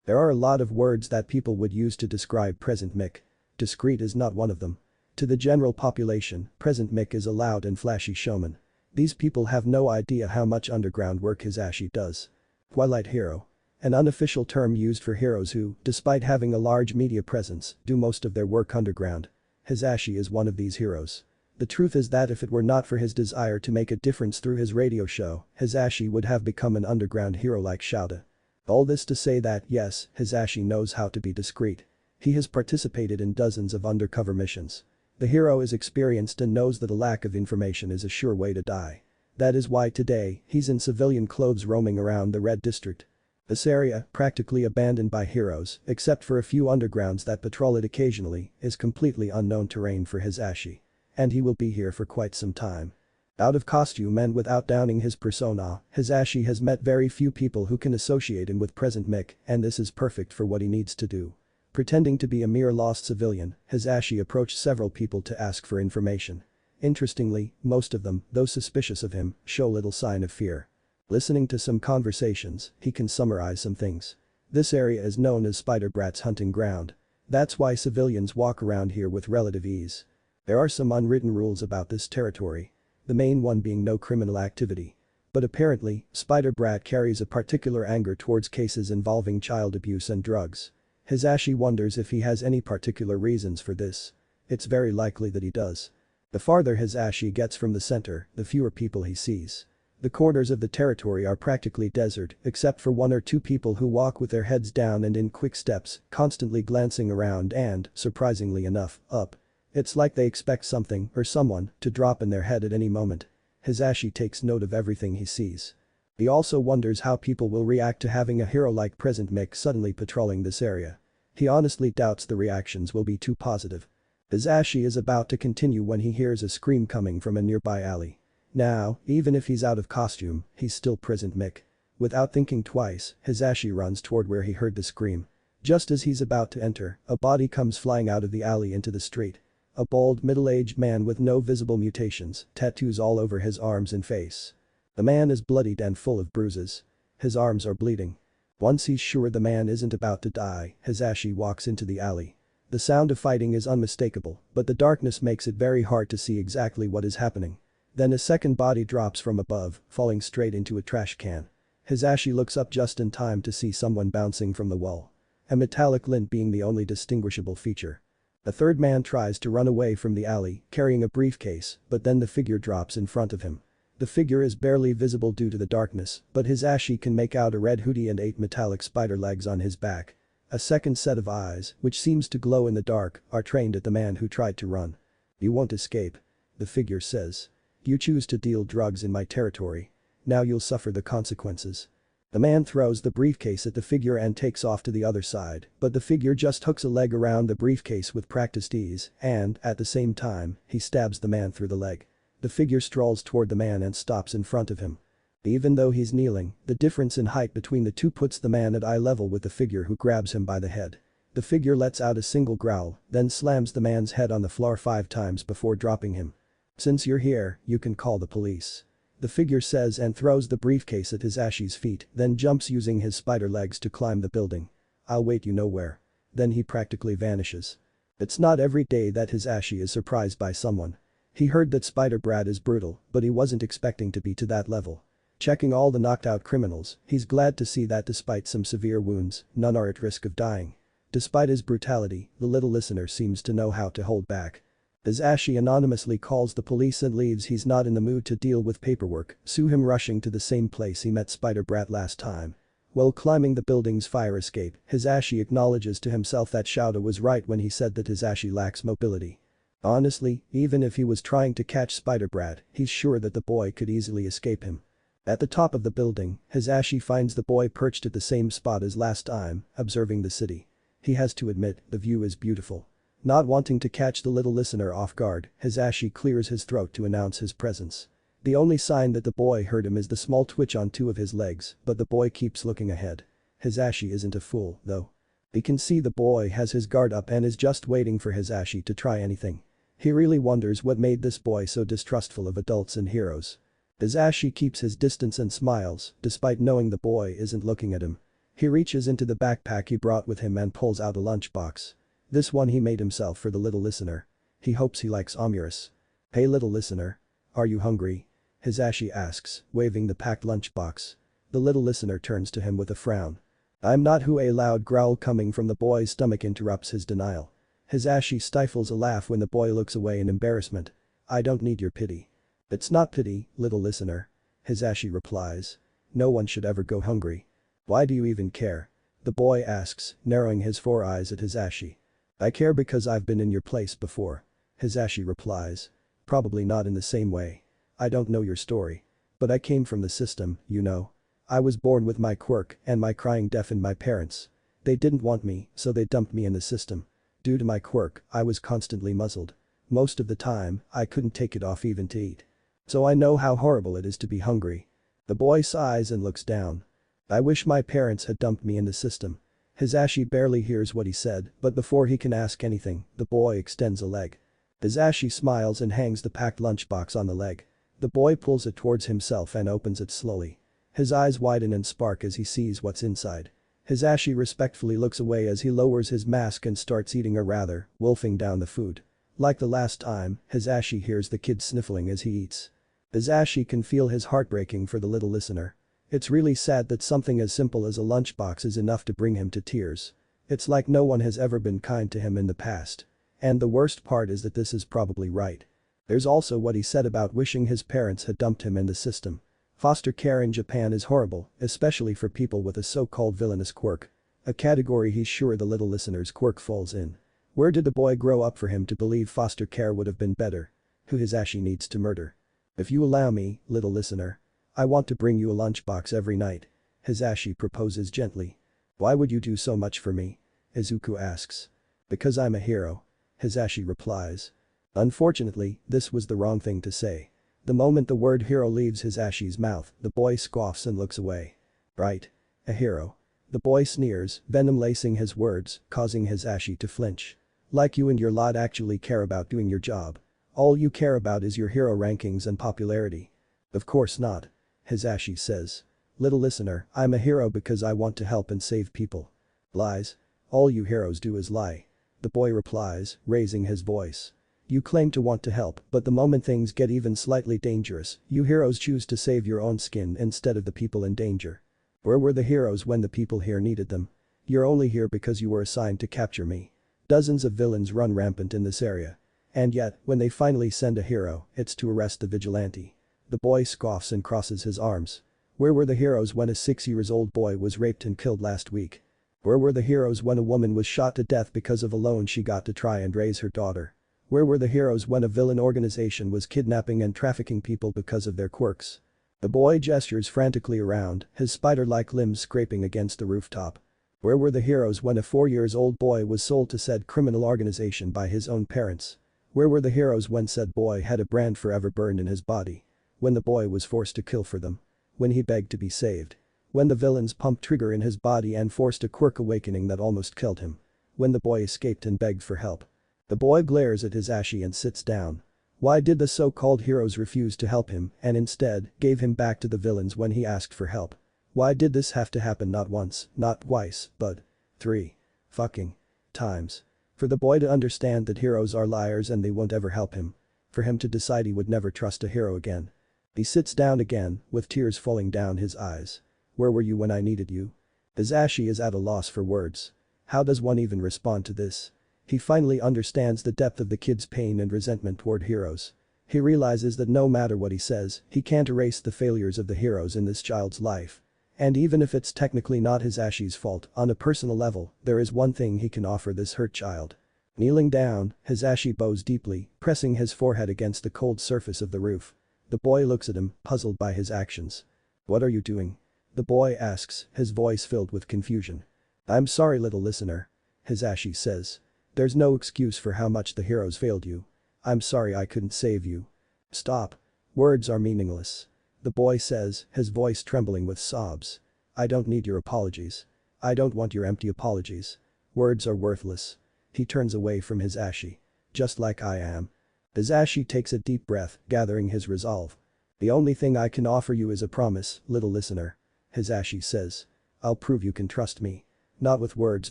There are a lot of words that people would use to describe present Mick. Discreet is not one of them. To the general population, present Mick is a loud and flashy showman. These people have no idea how much underground work Hisashi does. Twilight Hero. an unofficial term used for heroes who, despite having a large media presence, do most of their work underground. Hisashi is one of these heroes. The truth is that if it were not for his desire to make a difference through his radio show, Hisashi would have become an underground hero like Shouta. All this to say that yes, Hisashi knows how to be discreet. He has participated in dozens of undercover missions. The hero is experienced and knows that a lack of information is a sure way to die. That is why today, he's in civilian clothes roaming around the Red District. This area, practically abandoned by heroes, except for a few undergrounds that patrol it occasionally, is completely unknown terrain for Hisashi. And he will be here for quite some time. Out of costume and without downing his persona, Hisashi has met very few people who can associate him with present Mick, and this is perfect for what he needs to do. Pretending to be a mere lost civilian, Hisashi approached several people to ask for information. Interestingly, most of them, though suspicious of him, show little sign of fear. Listening to some conversations, he can summarize some things. This area is known as Spider Brat's hunting ground. That's why civilians walk around here with relative ease. There are some unwritten rules about this territory. The main one being no criminal activity. But apparently, Spider Brat carries a particular anger towards cases involving child abuse and drugs. Hisashi wonders if he has any particular reasons for this. It's very likely that he does. The farther Hisashi gets from the center, the fewer people he sees. The corners of the territory are practically desert, except for one or two people who walk with their heads down and in quick steps, constantly glancing around and, surprisingly enough, up. It's like they expect something or someone to drop in their head at any moment. Hisashi takes note of everything he sees. He also wonders how people will react to having a hero like Present Mick suddenly patrolling this area. He honestly doubts the reactions will be too positive. Hisashi is about to continue when he hears a scream coming from a nearby alley. Now, even if he's out of costume, he's still Present Mick. Without thinking twice, Hisashi runs toward where he heard the scream. Just as he's about to enter, a body comes flying out of the alley into the street. A bald, middle-aged man with no visible mutations, tattoos all over his arms and face. The man is bloodied and full of bruises. His arms are bleeding. Once he's sure the man isn't about to die, Hisashi walks into the alley. The sound of fighting is unmistakable, but the darkness makes it very hard to see exactly what is happening. Then a second body drops from above, falling straight into a trash can. Hisashi looks up just in time to see someone bouncing from the wall. A metallic lint being the only distinguishable feature. A third man tries to run away from the alley, carrying a briefcase, but then the figure drops in front of him. The figure is barely visible due to the darkness, but Hisashi can make out a red hoodie and 8 metallic spider legs on his back. A second set of eyes, which seems to glow in the dark, are trained at the man who tried to run. "You won't escape," the figure says. "You choose to deal drugs in my territory. Now you'll suffer the consequences." The man throws the briefcase at the figure and takes off to the other side, but the figure just hooks a leg around the briefcase with practiced ease and, at the same time, he stabs the man through the leg. The figure strolls toward the man and stops in front of him. Even though he's kneeling, the difference in height between the two puts the man at eye level with the figure who grabs him by the head. The figure lets out a single growl, then slams the man's head on the floor 5 times before dropping him. "Since you're here, you can call the police," the figure says and throws the briefcase at Hisashi's feet, then jumps using his spider legs to climb the building. "I'll wait you nowhere." Then he practically vanishes. It's not every day that Hisashi is surprised by someone. He heard that Spider Brat is brutal, but he wasn't expecting to be to that level. Checking all the knocked out criminals, he's glad to see that despite some severe wounds, none are at risk of dying. Despite his brutality, the little listener seems to know how to hold back. Hisashi anonymously calls the police and leaves. He's not in the mood to deal with paperwork, so him rushing to the same place he met Spider Brat last time. While climbing the building's fire escape, Hisashi acknowledges to himself that Shouta was right when he said that Hisashi lacks mobility. Honestly, even if he was trying to catch Spider Brat, he's sure that the boy could easily escape him. At the top of the building, Hisashi finds the boy perched at the same spot as last time, observing the city. He has to admit, the view is beautiful. Not wanting to catch the little listener off guard, Hisashi clears his throat to announce his presence. The only sign that the boy heard him is the small twitch on 2 of his legs, but the boy keeps looking ahead. Hisashi isn't a fool, though. He can see the boy has his guard up and is just waiting for Hisashi to try anything. He really wonders what made this boy so distrustful of adults and heroes. Hisashi keeps his distance and smiles, despite knowing the boy isn't looking at him. He reaches into the backpack he brought with him and pulls out a lunchbox. This one he made himself for the little listener. He hopes he likes omurice. "Hey little listener. Are you hungry?" Hisashi asks, waving the packed lunchbox. The little listener turns to him with a frown. I'm not who. A loud growl coming from the boy's stomach interrupts his denial. Hisashi stifles a laugh when the boy looks away in embarrassment. I don't need your pity. It's not pity, little listener. Hisashi replies. No one should ever go hungry. Why do you even care? The boy asks, narrowing his four eyes at Hisashi. I care because I've been in your place before. Hisashi replies. Probably not in the same way. I don't know your story. But I came from the system, you know. I was born with my quirk and my crying deafened my parents. They didn't want me, so they dumped me in the system. Due to my quirk, I was constantly muzzled. Most of the time, I couldn't take it off even to eat. So I know how horrible it is to be hungry. The boy sighs and looks down. I wish my parents had dumped me in the system. Hisashi barely hears what he said, but before he can ask anything, the boy extends a leg. Hisashi smiles and hangs the packed lunchbox on the leg. The boy pulls it towards himself and opens it slowly. His eyes widen and spark as he sees what's inside. Hisashi respectfully looks away as he lowers his mask and starts eating or rather, wolfing down the food. Like the last time, Hisashi hears the kid sniffling as he eats. Hisashi can feel his heart breaking for the little listener. It's really sad that something as simple as a lunchbox is enough to bring him to tears. It's like no one has ever been kind to him in the past. And the worst part is that this is probably right. There's also what he said about wishing his parents had dumped him in the system. Foster care in Japan is horrible, especially for people with a so-called villainous quirk. A category he's sure the little listener's quirk falls in. Where did the boy grow up for him to believe foster care would have been better? Who Hisashi needs to murder? If you allow me, little listener. I want to bring you a lunchbox every night. Hisashi proposes gently. Why would you do so much for me? Izuku asks. Because I'm a hero. Hisashi replies. Unfortunately, this was the wrong thing to say. The moment the word hero leaves Hisashi's mouth, the boy scoffs and looks away. Right. A hero. The boy sneers, venom lacing his words, causing Hisashi to flinch. Like you and your lot actually care about doing your job. All you care about is your hero rankings and popularity. Of course not. Hisashi says. Little listener, I'm a hero because I want to help and save people. Lies. All you heroes do is lie. The boy replies, raising his voice. You claim to want to help, but the moment things get even slightly dangerous, you heroes choose to save your own skin instead of the people in danger. Where were the heroes when the people here needed them? You're only here because you were assigned to capture me. Dozens of villains run rampant in this area. And yet, when they finally send a hero, it's to arrest the vigilante. The boy scoffs and crosses his arms. Where were the heroes when a 6-year-old boy was raped and killed last week? Where were the heroes when a woman was shot to death because of a loan she got to try and raise her daughter? Where were the heroes when a villain organization was kidnapping and trafficking people because of their quirks? The boy gestures frantically around, his spider-like limbs scraping against the rooftop. Where were the heroes when a 4-year-old boy was sold to said criminal organization by his own parents? Where were the heroes when said boy had a brand forever burned in his body? When the boy was forced to kill for them? When he begged to be saved? When the villains pumped trigger in his body and forced a quirk awakening that almost killed him? When the boy escaped and begged for help? The boy glares at Hisashi and sits down. Why did the so-called heroes refuse to help him and instead gave him back to the villains when he asked for help? Why did this have to happen not once, not twice, but 3 fucking times? For the boy to understand that heroes are liars and they won't ever help him. For him to decide he would never trust a hero again. He sits down again, with tears falling down his eyes. Where were you when I needed you? Hisashi is at a loss for words. How does one even respond to this? He finally understands the depth of the kid's pain and resentment toward heroes. He realizes that no matter what he says, he can't erase the failures of the heroes in this child's life. And even if it's technically not Hisashi's fault, on a personal level, there is one thing he can offer this hurt child. Kneeling down, Hisashi bows deeply, pressing his forehead against the cold surface of the roof. The boy looks at him, puzzled by his actions. What are you doing? The boy asks, his voice filled with confusion. I'm sorry, little listener. Hisashi says. There's no excuse for how much the heroes failed you. I'm sorry I couldn't save you. Stop. Words are meaningless. The boy says, his voice trembling with sobs. I don't need your apologies. I don't want your empty apologies. Words are worthless. He turns away from Hisashi. Just like I am. Hisashi takes a deep breath, gathering his resolve. The only thing I can offer you is a promise, little listener. Hisashi says. I'll prove you can trust me. Not with words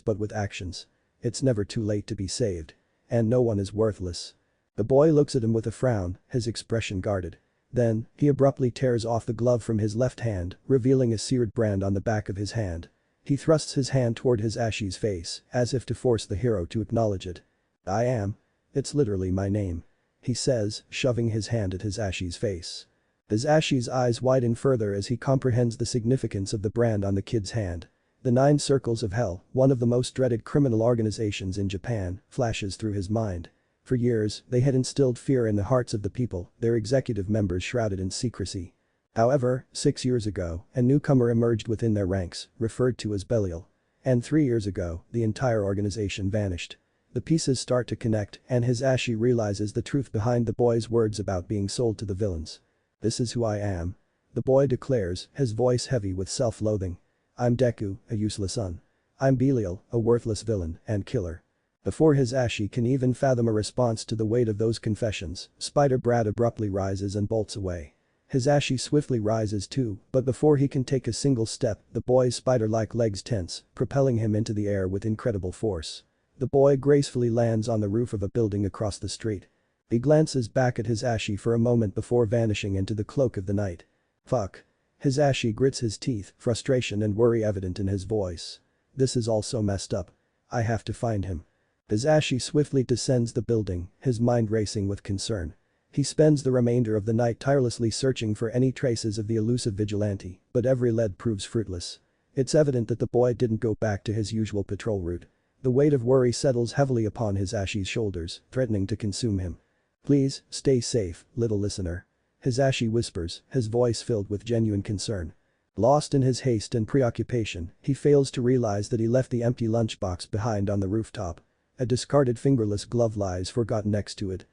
but with actions. It's never too late to be saved. And no one is worthless. The boy looks at him with a frown, his expression guarded. Then, he abruptly tears off the glove from his left hand, revealing a seared brand on the back of his hand. He thrusts his hand toward Hisashi's face, as if to force the hero to acknowledge it. I am. It's literally my name. He says, shoving his hand at Hisashi's face. Hisashi's eyes widen further as he comprehends the significance of the brand on the kid's hand. The 9 Circles of Hell, one of the most dreaded criminal organizations in Japan, flashes through his mind. For years, they had instilled fear in the hearts of the people, their executive members shrouded in secrecy. However, 6 years ago, a newcomer emerged within their ranks, referred to as Belial. And 3 years ago, the entire organization vanished. The pieces start to connect, and Hisashi realizes the truth behind the boy's words about being sold to the villains. This is who I am. The boy declares, his voice heavy with self-loathing. I'm Deku, a useless son. I'm Belial, a worthless villain and killer. Before Hisashi can even fathom a response to the weight of those confessions, Spider Brad abruptly rises and bolts away. Hisashi swiftly rises too, but before he can take a single step, the boy's spider-like legs tense, propelling him into the air with incredible force. The boy gracefully lands on the roof of a building across the street. He glances back at Hisashi for a moment before vanishing into the cloak of the night. Fuck. Hisashi grits his teeth, frustration and worry evident in his voice. This is all so messed up. I have to find him. Hisashi swiftly descends the building, his mind racing with concern. He spends the remainder of the night tirelessly searching for any traces of the elusive vigilante, but every lead proves fruitless. It's evident that the boy didn't go back to his usual patrol route. The weight of worry settles heavily upon Hisashi's shoulders, threatening to consume him. Please, stay safe, little listener. Hisashi whispers, his voice filled with genuine concern. Lost in his haste and preoccupation, he fails to realize that he left the empty lunchbox behind on the rooftop. A discarded fingerless glove lies forgotten next to it.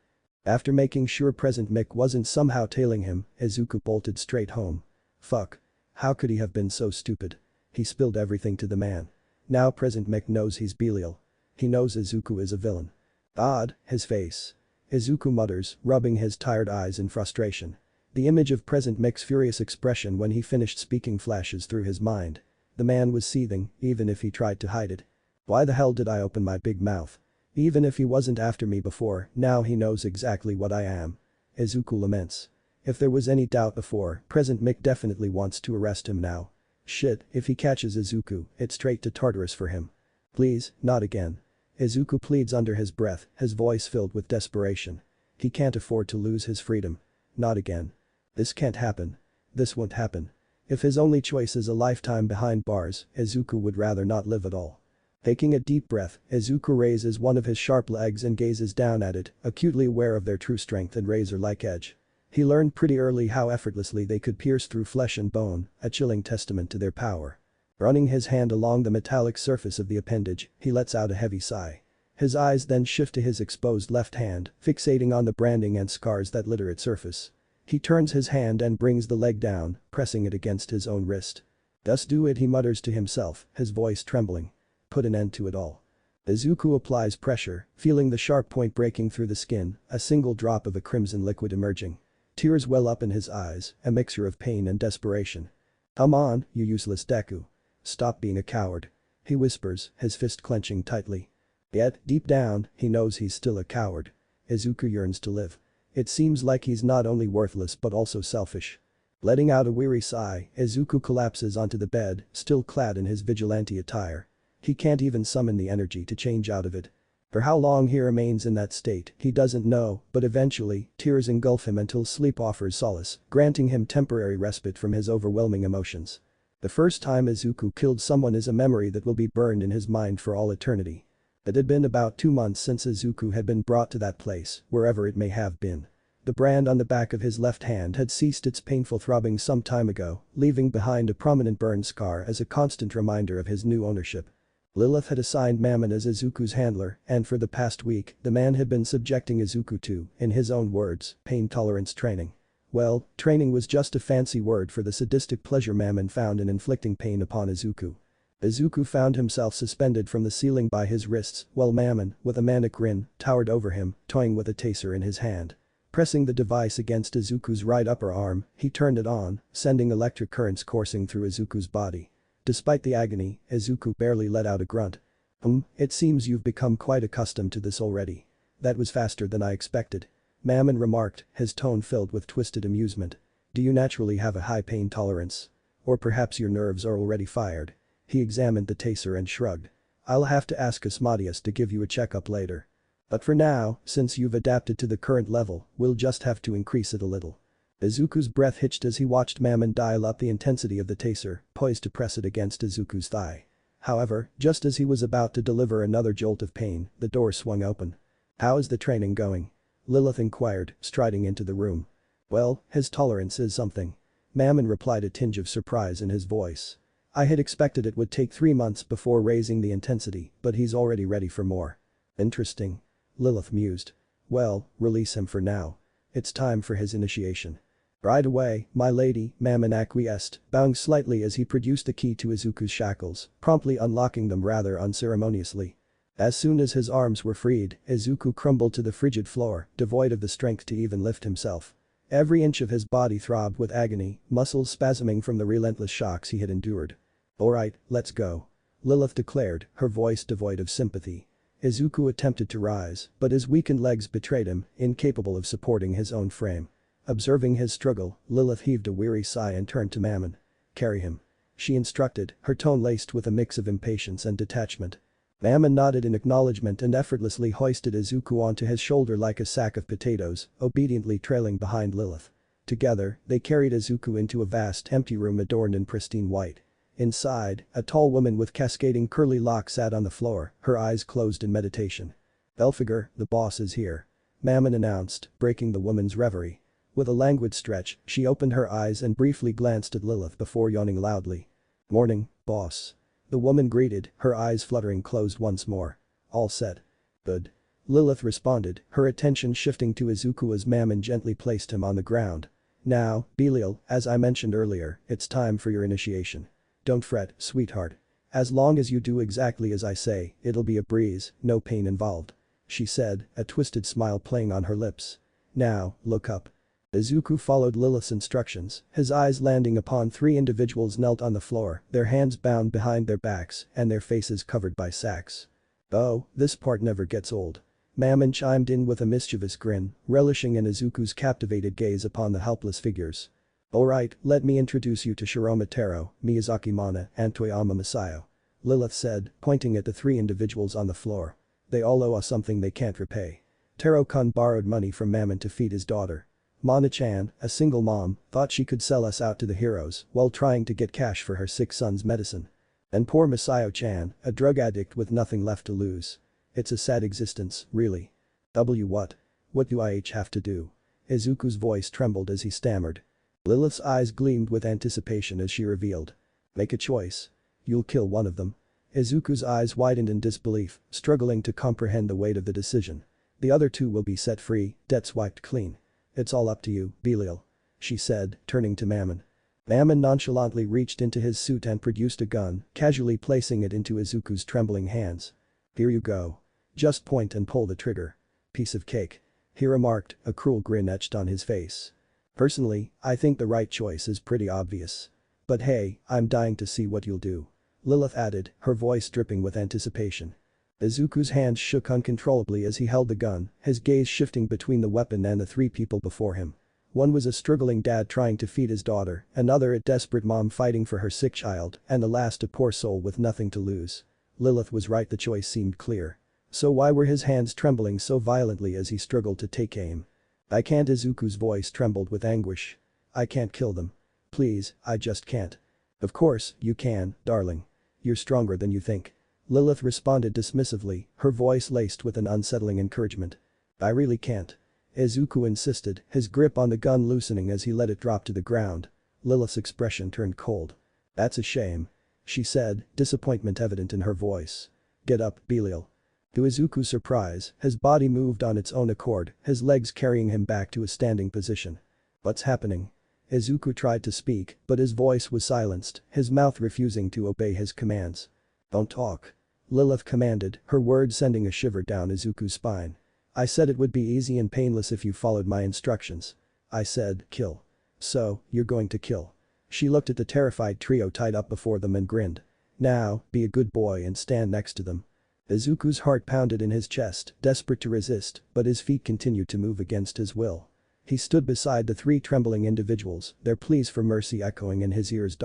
After making sure Present Mick wasn't somehow tailing him, Izuku bolted straight home. Fuck. How could he have been so stupid? He spilled everything to the man. Now Present Mick knows he's Belial. He knows Izuku is a villain. Odd, his face. Izuku mutters, rubbing his tired eyes in frustration. The image of Present Mick's furious expression when he finished speaking flashes through his mind. The man was seething, even if he tried to hide it. Why the hell did I open my big mouth? Even if he wasn't after me before, now he knows exactly what I am. Izuku laments. If there was any doubt before, Present Mick definitely wants to arrest him now. Shit, if he catches Izuku, it's straight to Tartarus for him. Please, not again. Izuku pleads under his breath, his voice filled with desperation. He can't afford to lose his freedom. Not again. This can't happen. This won't happen. If his only choice is a lifetime behind bars, Izuku would rather not live at all. Taking a deep breath, Izuku raises one of his sharp legs and gazes down at it, acutely aware of their true strength and razor-like edge. He learned pretty early how effortlessly they could pierce through flesh and bone, a chilling testament to their power. Running his hand along the metallic surface of the appendage, he lets out a heavy sigh. His eyes then shift to his exposed left hand, fixating on the branding and scars that litter its surface. He turns his hand and brings the leg down, pressing it against his own wrist. "Thus do it," he mutters to himself, his voice trembling. Put an end to it all. Izuku applies pressure, feeling the sharp point breaking through the skin, a single drop of a crimson liquid emerging. Tears well up in his eyes, a mixture of pain and desperation. "Come on, you useless Deku. Stop being a coward," he whispers, his fist clenching tightly. Yet, deep down, he knows he's still a coward. Izuku yearns to live. It seems like he's not only worthless but also selfish. Letting out a weary sigh, Izuku collapses onto the bed, still clad in his vigilante attire. He can't even summon the energy to change out of it. For how long he remains in that state, he doesn't know, but eventually, tears engulf him until sleep offers solace, granting him temporary respite from his overwhelming emotions. The first time Izuku killed someone is a memory that will be burned in his mind for all eternity. It had been about 2 months since Izuku had been brought to that place, wherever it may have been. The brand on the back of his left hand had ceased its painful throbbing some time ago, leaving behind a prominent burn scar as a constant reminder of his new ownership. Lilith had assigned Mammon as Izuku's handler, and for the past week, the man had been subjecting Izuku to, in his own words, pain tolerance training. Well, training was just a fancy word for the sadistic pleasure Mammon found in inflicting pain upon Izuku. Izuku found himself suspended from the ceiling by his wrists, while Mammon, with a manic grin, towered over him, toying with a taser in his hand. Pressing the device against Izuku's right upper arm, he turned it on, sending electric currents coursing through Izuku's body. Despite the agony, Izuku barely let out a grunt. It seems you've become quite accustomed to this already. That was faster than I expected," Mammon remarked, his tone filled with twisted amusement. "Do you naturally have a high pain tolerance? Or perhaps your nerves are already fired?" He examined the taser and shrugged. "I'll have to ask Asmodeus to give you a checkup later. But for now, since you've adapted to the current level, we'll just have to increase it a little." Izuku's breath hitched as he watched Mammon dial up the intensity of the taser, poised to press it against Izuku's thigh. However, just as he was about to deliver another jolt of pain, the door swung open. "How is the training going?" Lilith inquired, striding into the room. "Well, his tolerance is something." Mammon replied, a tinge of surprise in his voice. "I had expected it would take 3 months before raising the intensity, but he's already ready for more." "Interesting." Lilith mused. "Well, release him for now. It's time for his initiation." "Right away, my lady," Mammon acquiesced, bowing slightly as he produced the key to Izuku's shackles, promptly unlocking them rather unceremoniously. As soon as his arms were freed, Izuku crumbled to the frigid floor, devoid of the strength to even lift himself. Every inch of his body throbbed with agony, muscles spasming from the relentless shocks he had endured. "Alright, let's go," Lilith declared, her voice devoid of sympathy. Izuku attempted to rise, but his weakened legs betrayed him, incapable of supporting his own frame. Observing his struggle, Lilith heaved a weary sigh and turned to Mammon. "Carry him," she instructed, her tone laced with a mix of impatience and detachment. Mammon nodded in acknowledgement and effortlessly hoisted Izuku onto his shoulder like a sack of potatoes, obediently trailing behind Lilith. Together, they carried Izuku into a vast empty room adorned in pristine white. Inside, a tall woman with cascading curly locks sat on the floor, her eyes closed in meditation. "Belphegor, the boss is here," Mammon announced, breaking the woman's reverie. With a languid stretch, she opened her eyes and briefly glanced at Lilith before yawning loudly. "Morning, boss." The woman greeted, her eyes fluttering closed once more. "All set." "Good." Lilith responded, her attention shifting to Izuku as Mammon gently placed him on the ground. "Now, Belial, as I mentioned earlier, it's time for your initiation. Don't fret, sweetheart. As long as you do exactly as I say, it'll be a breeze, no pain involved," she said, a twisted smile playing on her lips. "Now, look up." Izuku followed Lilith's instructions, his eyes landing upon 3 individuals knelt on the floor, their hands bound behind their backs and their faces covered by sacks. "Oh, this part never gets old." Mammon chimed in with a mischievous grin, relishing in Izuku's captivated gaze upon the helpless figures. "Alright, let me introduce you to Shiroma Taro, Miyazaki Mana, and Toyama Masayo," Lilith said, pointing at the 3 individuals on the floor. "They all owe us something they can't repay." Taro-kun borrowed money from Mammon to feed his daughter. Mana-chan, a single mom, thought she could sell us out to the heroes while trying to get cash for her sick son's medicine. And poor Masayo-chan, a drug addict with nothing left to lose. It's a sad existence, really. What? What do I have to do?" Izuku's voice trembled as he stammered. Lilith's eyes gleamed with anticipation as she revealed. "Make a choice. You'll kill one of them." Izuku's eyes widened in disbelief, struggling to comprehend the weight of the decision. "The other 2 will be set free, debts wiped clean. It's all up to you, Belial," she said, turning to Mammon. Mammon nonchalantly reached into his suit and produced a gun, casually placing it into Izuku's trembling hands. "Here you go. Just point and pull the trigger. Piece of cake," he remarked, a cruel grin etched on his face. "Personally, I think the right choice is pretty obvious. But hey, I'm dying to see what you'll do," Lilith added, her voice dripping with anticipation. Izuku's hands shook uncontrollably as he held the gun, his gaze shifting between the weapon and the 3 people before him. One was a struggling dad trying to feed his daughter, another a desperate mom fighting for her sick child, and the last a poor soul with nothing to lose. Lilith was right, the choice seemed clear. So why were his hands trembling so violently as he struggled to take aim? "I can't." Izuku's voice trembled with anguish. "I can't kill them. Please, I just can't." "Of course, you can, darling. You're stronger than you think," Lilith responded dismissively, her voice laced with an unsettling encouragement. "I really can't." Izuku insisted, his grip on the gun loosening as he let it drop to the ground. Lilith's expression turned cold. "That's a shame," she said, disappointment evident in her voice. "Get up, Belial." To Izuku's surprise, his body moved on its own accord, his legs carrying him back to a standing position. "What's happening?" Izuku tried to speak, but his voice was silenced, his mouth refusing to obey his commands. "Don't talk," Lilith commanded, her words sending a shiver down Izuku's spine. "I said it would be easy and painless if you followed my instructions. I said, kill. So, you're going to kill." She looked at the terrified trio tied up before them and grinned. "Now, be a good boy and stand next to them." Izuku's heart pounded in his chest, desperate to resist, but his feet continued to move against his will. He stood beside the 3 trembling individuals, their pleas for mercy echoing in his ears.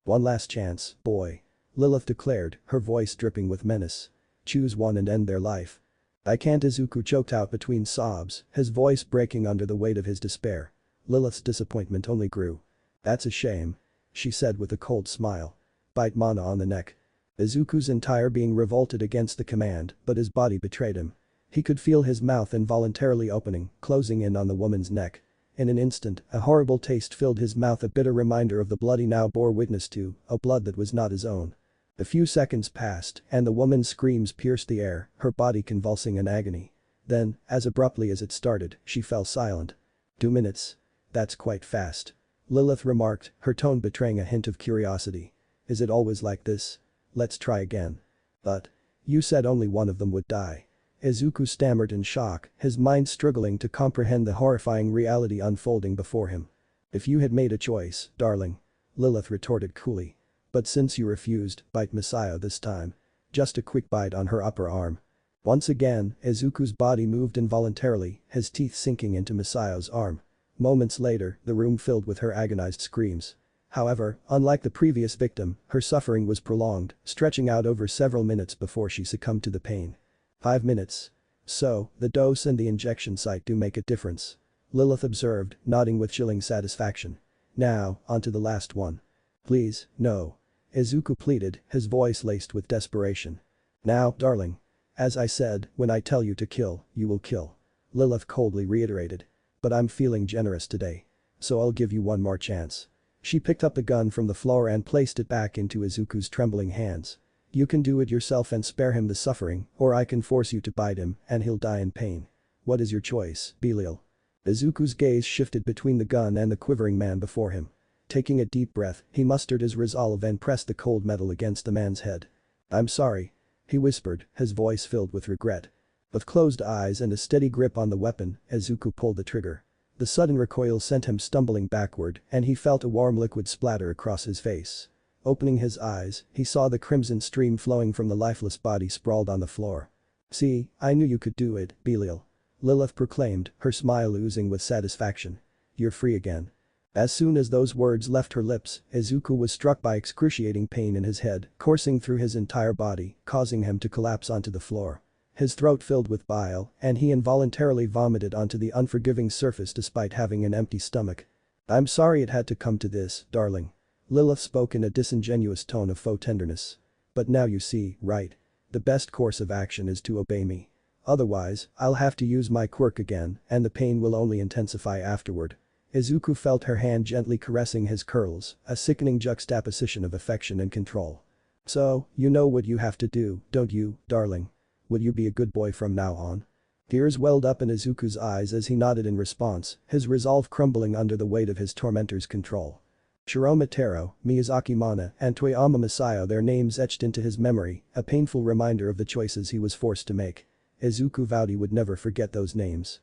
"One last chance, boy." Lilith declared, her voice dripping with menace. Choose one and end their life. I can't, Izuku choked out between sobs, his voice breaking under the weight of his despair. Lilith's disappointment only grew. That's a shame. She said with a cold smile. Bite Mana on the neck. Izuku's entire being revolted against the command, but his body betrayed him. He could feel his mouth involuntarily opening, closing in on the woman's neck. In an instant, a horrible taste filled his mouth, a bitter reminder of the blood he now bore witness to, a blood that was not his own. A few seconds passed, and the woman's screams pierced the air, her body convulsing in agony. Then, as abruptly as it started, she fell silent. 2 minutes. That's quite fast. Lilith remarked, her tone betraying a hint of curiosity. Is it always like this? Let's try again. But. You said only one of them would die. Izuku stammered in shock, his mind struggling to comprehend the horrifying reality unfolding before him. If you had made a choice, darling. Lilith retorted coolly. But since you refused, bite Messiah this time. Just a quick bite on her upper arm. Once again, Izuku's body moved involuntarily, his teeth sinking into Messiah's arm. Moments later, the room filled with her agonized screams. However, unlike the previous victim, her suffering was prolonged, stretching out over several minutes before she succumbed to the pain. 5 minutes. So, the dose and the injection site do make a difference. Lilith observed, nodding with chilling satisfaction. Now, onto the last one. Please, no. Izuku pleaded, his voice laced with desperation. Now, darling. As I said, when I tell you to kill, you will kill. Lilith coldly reiterated. But I'm feeling generous today. So I'll give you one more chance. She picked up the gun from the floor and placed it back into Izuku's trembling hands. You can do it yourself and spare him the suffering, or I can force you to bite him and he'll die in pain. What is your choice, Belial? Izuku's gaze shifted between the gun and the quivering man before him. Taking a deep breath, he mustered his resolve and pressed the cold metal against the man's head. I'm sorry. He whispered, his voice filled with regret. With closed eyes and a steady grip on the weapon, Izuku pulled the trigger. The sudden recoil sent him stumbling backward and he felt a warm liquid splatter across his face. Opening his eyes, he saw the crimson stream flowing from the lifeless body sprawled on the floor. See, I knew you could do it, Belial. Lilith proclaimed, her smile oozing with satisfaction. You're free again. As soon as those words left her lips, Izuku was struck by excruciating pain in his head, coursing through his entire body, causing him to collapse onto the floor. His throat filled with bile, and he involuntarily vomited onto the unforgiving surface despite having an empty stomach. I'm sorry it had to come to this, darling. Lilith spoke in a disingenuous tone of faux tenderness. But now you see, right? The best course of action is to obey me. Otherwise, I'll have to use my quirk again, and the pain will only intensify afterward. Izuku felt her hand gently caressing his curls, a sickening juxtaposition of affection and control. So, you know what you have to do, don't you, darling? Will you be a good boy from now on? Tears welled up in Izuku's eyes as he nodded in response, his resolve crumbling under the weight of his tormentor's control. Shiroma Taro, Miyazaki Mana, and Toyama Masayo, their names etched into his memory, a painful reminder of the choices he was forced to make. Izuku vowed he would never forget those names.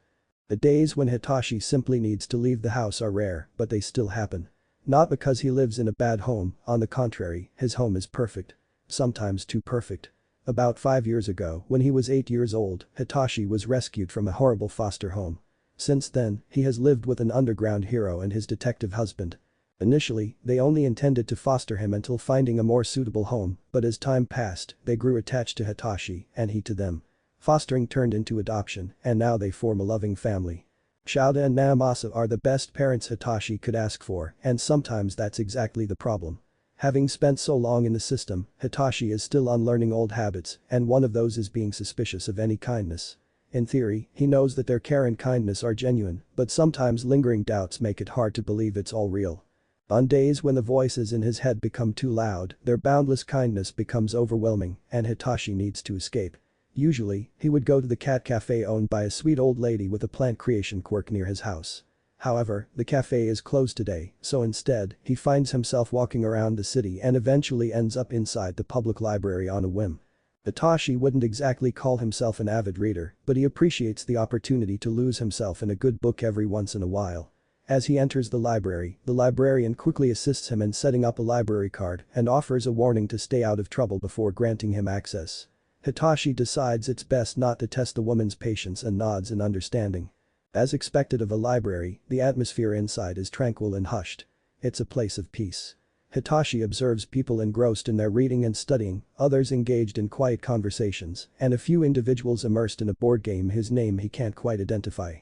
The days when Hitachi simply needs to leave the house are rare, but they still happen. Not because he lives in a bad home, on the contrary, his home is perfect. Sometimes too perfect. About 5 years ago, when he was 8 years old, Hitachi was rescued from a horrible foster home. Since then, he has lived with an underground hero and his detective husband. Initially, they only intended to foster him until finding a more suitable home, but as time passed, they grew attached to Hitachi, and he to them. Fostering turned into adoption, and now they form a loving family. Shouda and Naomasa are the best parents Hitachi could ask for, and sometimes that's exactly the problem. Having spent so long in the system, Hitachi is still unlearning old habits, and one of those is being suspicious of any kindness. In theory, he knows that their care and kindness are genuine, but sometimes lingering doubts make it hard to believe it's all real. On days when the voices in his head become too loud, their boundless kindness becomes overwhelming, and Hitachi needs to escape. Usually, he would go to the cat cafe owned by a sweet old lady with a plant creation quirk near his house. However, the cafe is closed today, so instead, he finds himself walking around the city and eventually ends up inside the public library on a whim. Hitachi wouldn't exactly call himself an avid reader, but he appreciates the opportunity to lose himself in a good book every once in a while. As he enters the library, the librarian quickly assists him in setting up a library card and offers a warning to stay out of trouble before granting him access. Hitachi decides it's best not to test the woman's patience and nods in understanding. As expected of a library, the atmosphere inside is tranquil and hushed. It's a place of peace. Hitachi observes people engrossed in their reading and studying, others engaged in quiet conversations, and a few individuals immersed in a board game whose name he can't quite identify.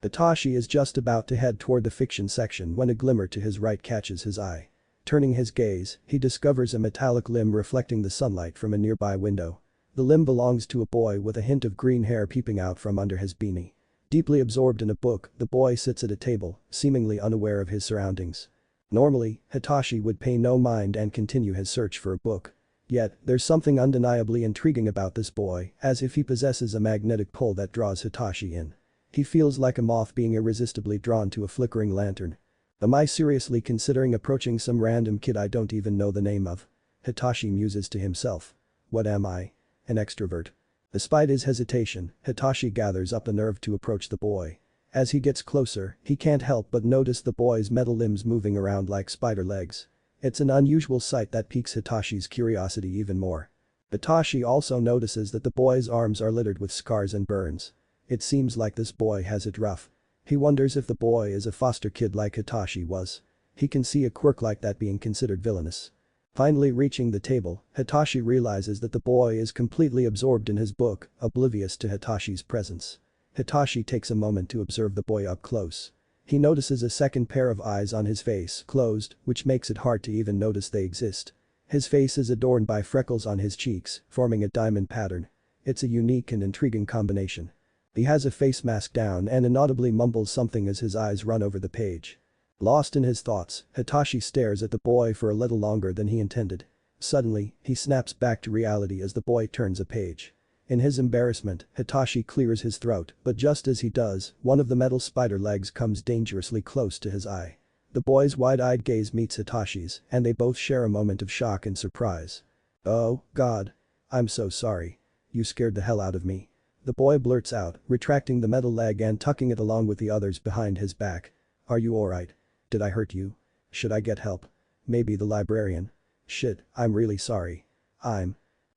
Hitachi is just about to head toward the fiction section when a glimmer to his right catches his eye. Turning his gaze, he discovers a metallic limb reflecting the sunlight from a nearby window. The limb belongs to a boy with a hint of green hair peeping out from under his beanie. Deeply absorbed in a book, the boy sits at a table, seemingly unaware of his surroundings. Normally, Hitachi would pay no mind and continue his search for a book. Yet, there's something undeniably intriguing about this boy, as if he possesses a magnetic pull that draws Hitachi in. He feels like a moth being irresistibly drawn to a flickering lantern. Am I seriously considering approaching some random kid I don't even know the name of? Hitachi muses to himself. What am I? An extrovert. Despite his hesitation, Hitachi gathers up the nerve to approach the boy. As he gets closer, he can't help but notice the boy's metal limbs moving around like spider legs. It's an unusual sight that piques Hitachi's curiosity even more. Hitachi also notices that the boy's arms are littered with scars and burns. It seems like this boy has it rough. He wonders if the boy is a foster kid like Hitachi was. He can see a quirk like that being considered villainous. Finally reaching the table, Hitachi realizes that the boy is completely absorbed in his book, oblivious to Hitachi's presence. Hitachi takes a moment to observe the boy up close. He notices a second pair of eyes on his face, closed, which makes it hard to even notice they exist. His face is adorned by freckles on his cheeks, forming a diamond pattern. It's a unique and intriguing combination. He has a face mask down and inaudibly mumbles something as his eyes run over the page. Lost in his thoughts, Hitachi stares at the boy for a little longer than he intended. Suddenly, he snaps back to reality as the boy turns a page. In his embarrassment, Hitachi clears his throat, but just as he does, one of the metal spider legs comes dangerously close to his eye. The boy's wide-eyed gaze meets Hitachi's, and they both share a moment of shock and surprise. "Oh, God. I'm so sorry. You scared the hell out of me." The boy blurts out, retracting the metal leg and tucking it along with the others behind his back. "Are you alright? Did I hurt you? Should I get help? Maybe the librarian? Shit, I'm really sorry.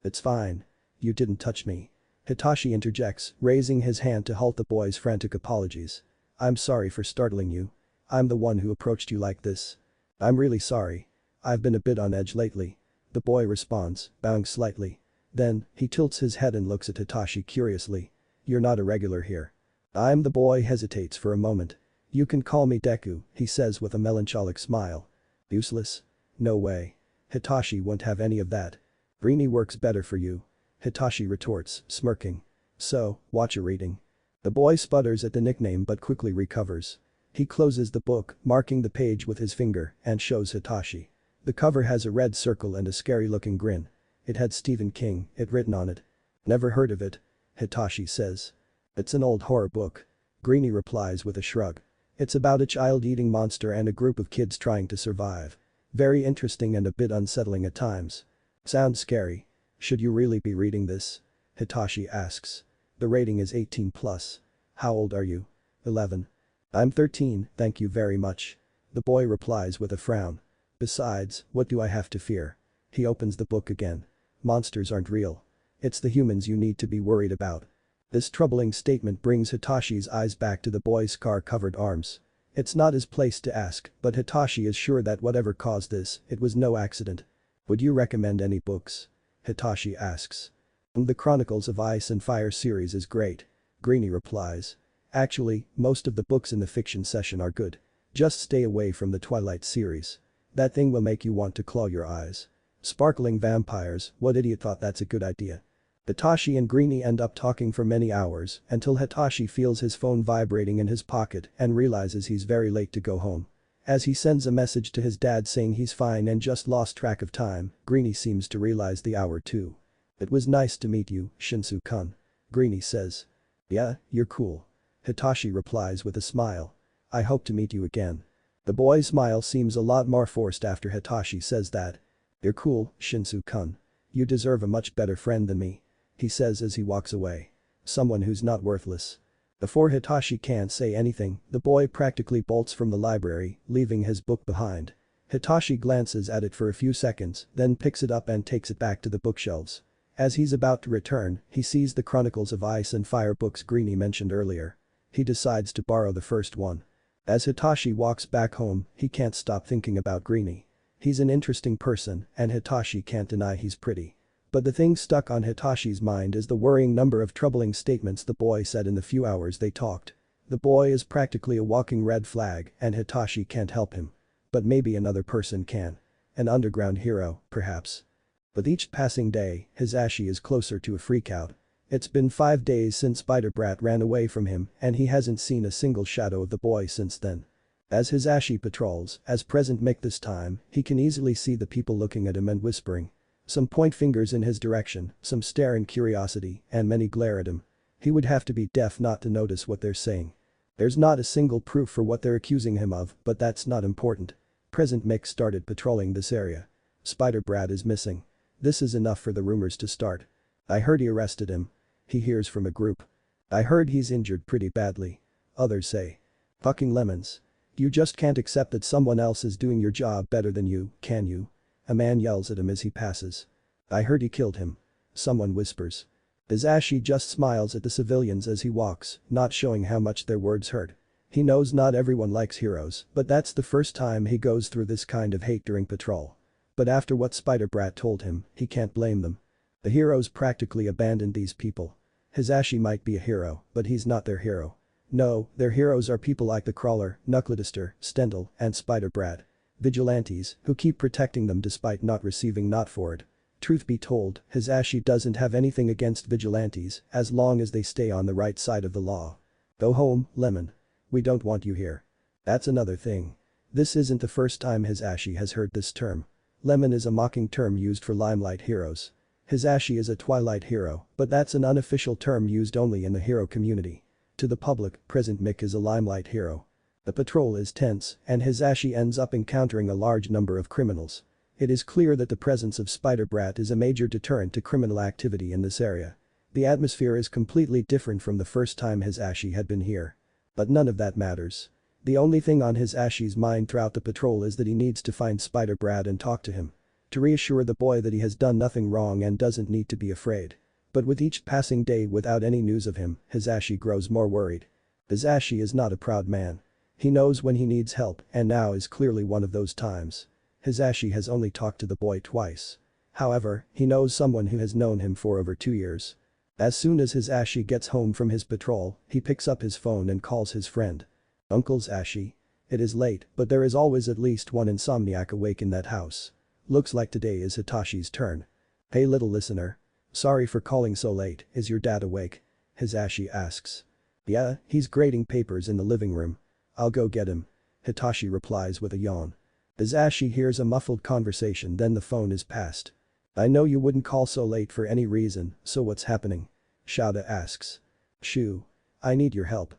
It's fine. You didn't touch me." Hitachi interjects, raising his hand to halt the boy's frantic apologies. "I'm sorry for startling you. I'm the one who approached you like this. I'm really sorry. I've been a bit on edge lately." The boy responds, bowing slightly. Then, he tilts his head and looks at Hitachi curiously. "You're not a regular here." The boy hesitates for a moment. "You can call me Deku," he says with a melancholic smile. "Useless? No way. Hitachi won't have any of that. Greenie works better for you." Hitachi retorts, smirking. "So, what you reading?" The boy sputters at the nickname but quickly recovers. He closes the book, marking the page with his finger, and shows Hitachi. The cover has a red circle and a scary-looking grin. It had Stephen King written on it. "Never heard of it," Hitachi says. "It's an old horror book." Greenie replies with a shrug. "It's about a child-eating monster and a group of kids trying to survive. Very interesting and a bit unsettling at times." "Sounds scary. Should you really be reading this?" Hitachi asks. "The rating is 18+. How old are you?" 11. "I'm 13, thank you very much." The boy replies with a frown. "Besides, what do I have to fear?" He opens the book again. "Monsters aren't real. It's the humans you need to be worried about." This troubling statement brings Hitachi's eyes back to the boy's scar-covered arms. It's not his place to ask, but Hitachi is sure that whatever caused this, it was no accident. "Would you recommend any books?" Hitachi asks. "The Chronicles of Ice and Fire series is great," Greenie replies. "Actually, most of the books in the fiction session are good. Just stay away from the Twilight series. That thing will make you want to claw your eyes. Sparkling vampires, what idiot thought that's a good idea?" Hitachi and Greenie end up talking for many hours until Hitachi feels his phone vibrating in his pocket and realizes he's very late to go home. As he sends a message to his dad saying he's fine and just lost track of time, Greenie seems to realize the hour too. "It was nice to meet you, Shinsu-kun," Greenie says. "Yeah, you're cool," Hitachi replies with a smile. "I hope to meet you again." The boy's smile seems a lot more forced after Hitachi says that. "You're cool, Shinsu-kun. You deserve a much better friend than me," he says as he walks away. "Someone who's not worthless." Before Hitachi can say anything, the boy practically bolts from the library, leaving his book behind. Hitachi glances at it for a few seconds, then picks it up and takes it back to the bookshelves. As he's about to return, he sees the Chronicles of Ice and Fire books Greenie mentioned earlier. He decides to borrow the first one. As Hitachi walks back home, he can't stop thinking about Greenie. He's an interesting person and Hitachi can't deny he's pretty. But the thing stuck on Hitashi's mind is the worrying number of troubling statements the boy said in the few hours they talked. The boy is practically a walking red flag and Hitachi can't help him. But maybe another person can. An underground hero, perhaps. With each passing day, Hisashi is closer to a freakout. It's been 5 days since Spider Brat ran away from him and he hasn't seen a single shadow of the boy since then. As Hisashi patrols, as Present Mick this time, he can easily see the people looking at him and whispering. Some point fingers in his direction, some stare in curiosity, and many glare at him. He would have to be deaf not to notice what they're saying. There's not a single proof for what they're accusing him of, but that's not important. Present Mick started patrolling this area. Spider Brat is missing. This is enough for the rumors to start. I heard he arrested him. He hears from a group. I heard he's injured pretty badly. Others say. Fucking lemons. You just can't accept that someone else is doing your job better than you, can you? A man yells at him as he passes. I heard he killed him. Someone whispers. Hisashi just smiles at the civilians as he walks, not showing how much their words hurt. He knows not everyone likes heroes, but that's the first time he goes through this kind of hate during patrol. But after what Spider Brat told him, he can't blame them. The heroes practically abandoned these people. Hisashi might be a hero, but he's not their hero. No, their heroes are people like the Crawler, Knuckledister, Stendhal, and Spider Brat. Vigilantes, who keep protecting them despite not receiving naught for it. Truth be told, Hisashi doesn't have anything against vigilantes as long as they stay on the right side of the law. Go home, Lemon. We don't want you here. That's another thing. This isn't the first time Hisashi has heard this term. Lemon is a mocking term used for limelight heroes. Hisashi is a twilight hero, but that's an unofficial term used only in the hero community. To the public, Present Mick is a limelight hero. The patrol is tense, and Hisashi ends up encountering a large number of criminals. It is clear that the presence of Spider Brat is a major deterrent to criminal activity in this area. The atmosphere is completely different from the first time Hisashi had been here. But none of that matters. The only thing on Hisashi's mind throughout the patrol is that he needs to find Spider Brat and talk to him. To reassure the boy that he has done nothing wrong and doesn't need to be afraid. But with each passing day without any news of him, Hisashi grows more worried. Hisashi is not a proud man. He knows when he needs help and now is clearly one of those times. Hisashi has only talked to the boy twice. However, he knows someone who has known him for over 2 years. As soon as Hisashi gets home from his patrol, he picks up his phone and calls his friend. Uncle Hisashi. It is late, but there is always at least one insomniac awake in that house. Looks like today is Hitashi's turn. Hey little listener. Sorry for calling so late, is your dad awake? Hisashi asks. Yeah, he's grading papers in the living room. I'll go get him. Hitachi replies with a yawn. Hisashi hears a muffled conversation, then the phone is passed. I know you wouldn't call so late for any reason, so what's happening? Shada asks. Shoo. I need your help.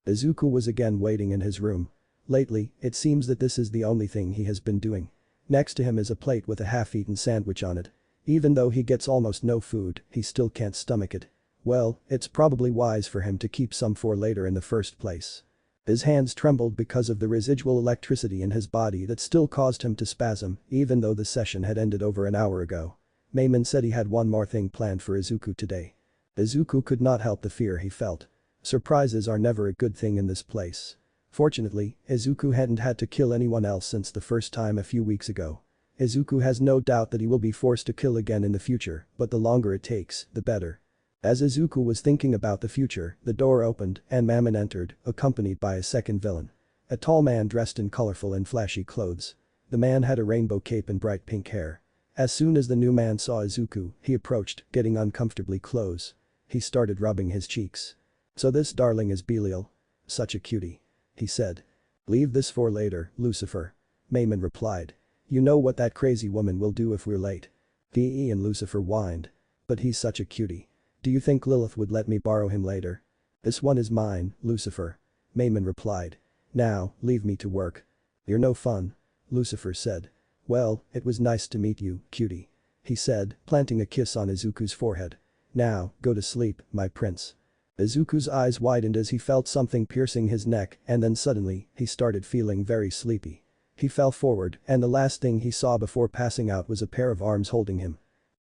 Izuku was again waiting in his room. Lately, it seems that this is the only thing he has been doing. Next to him is a plate with a half-eaten sandwich on it. Even though he gets almost no food, he still can't stomach it. Well, it's probably wise for him to keep some for later in the first place. His hands trembled because of the residual electricity in his body that still caused him to spasm, even though the session had ended over an hour ago. Mayman said he had one more thing planned for Izuku today. Izuku could not help the fear he felt. Surprises are never a good thing in this place. Fortunately, Izuku hadn't had to kill anyone else since the first time a few weeks ago. Izuku has no doubt that he will be forced to kill again in the future, but the longer it takes, the better. As Izuku was thinking about the future, the door opened and Mammon entered, accompanied by a second villain. A tall man dressed in colorful and flashy clothes. The man had a rainbow cape and bright pink hair. As soon as the new man saw Izuku, he approached, getting uncomfortably close. He started rubbing his cheeks. So this darling is Belial. Such a cutie. He said. Leave this for later, Lucifer. Mammon replied. You know what that crazy woman will do if we're late. V.E. and Lucifer whined. But he's such a cutie. Do you think Lilith would let me borrow him later? This one is mine, Lucifer. Mammon replied. Now, leave me to work. You're no fun. Lucifer said. Well, it was nice to meet you, cutie. He said, planting a kiss on Izuku's forehead. Now, go to sleep, my prince. Izuku's eyes widened as he felt something piercing his neck and then suddenly, he started feeling very sleepy. He fell forward and the last thing he saw before passing out was a pair of arms holding him.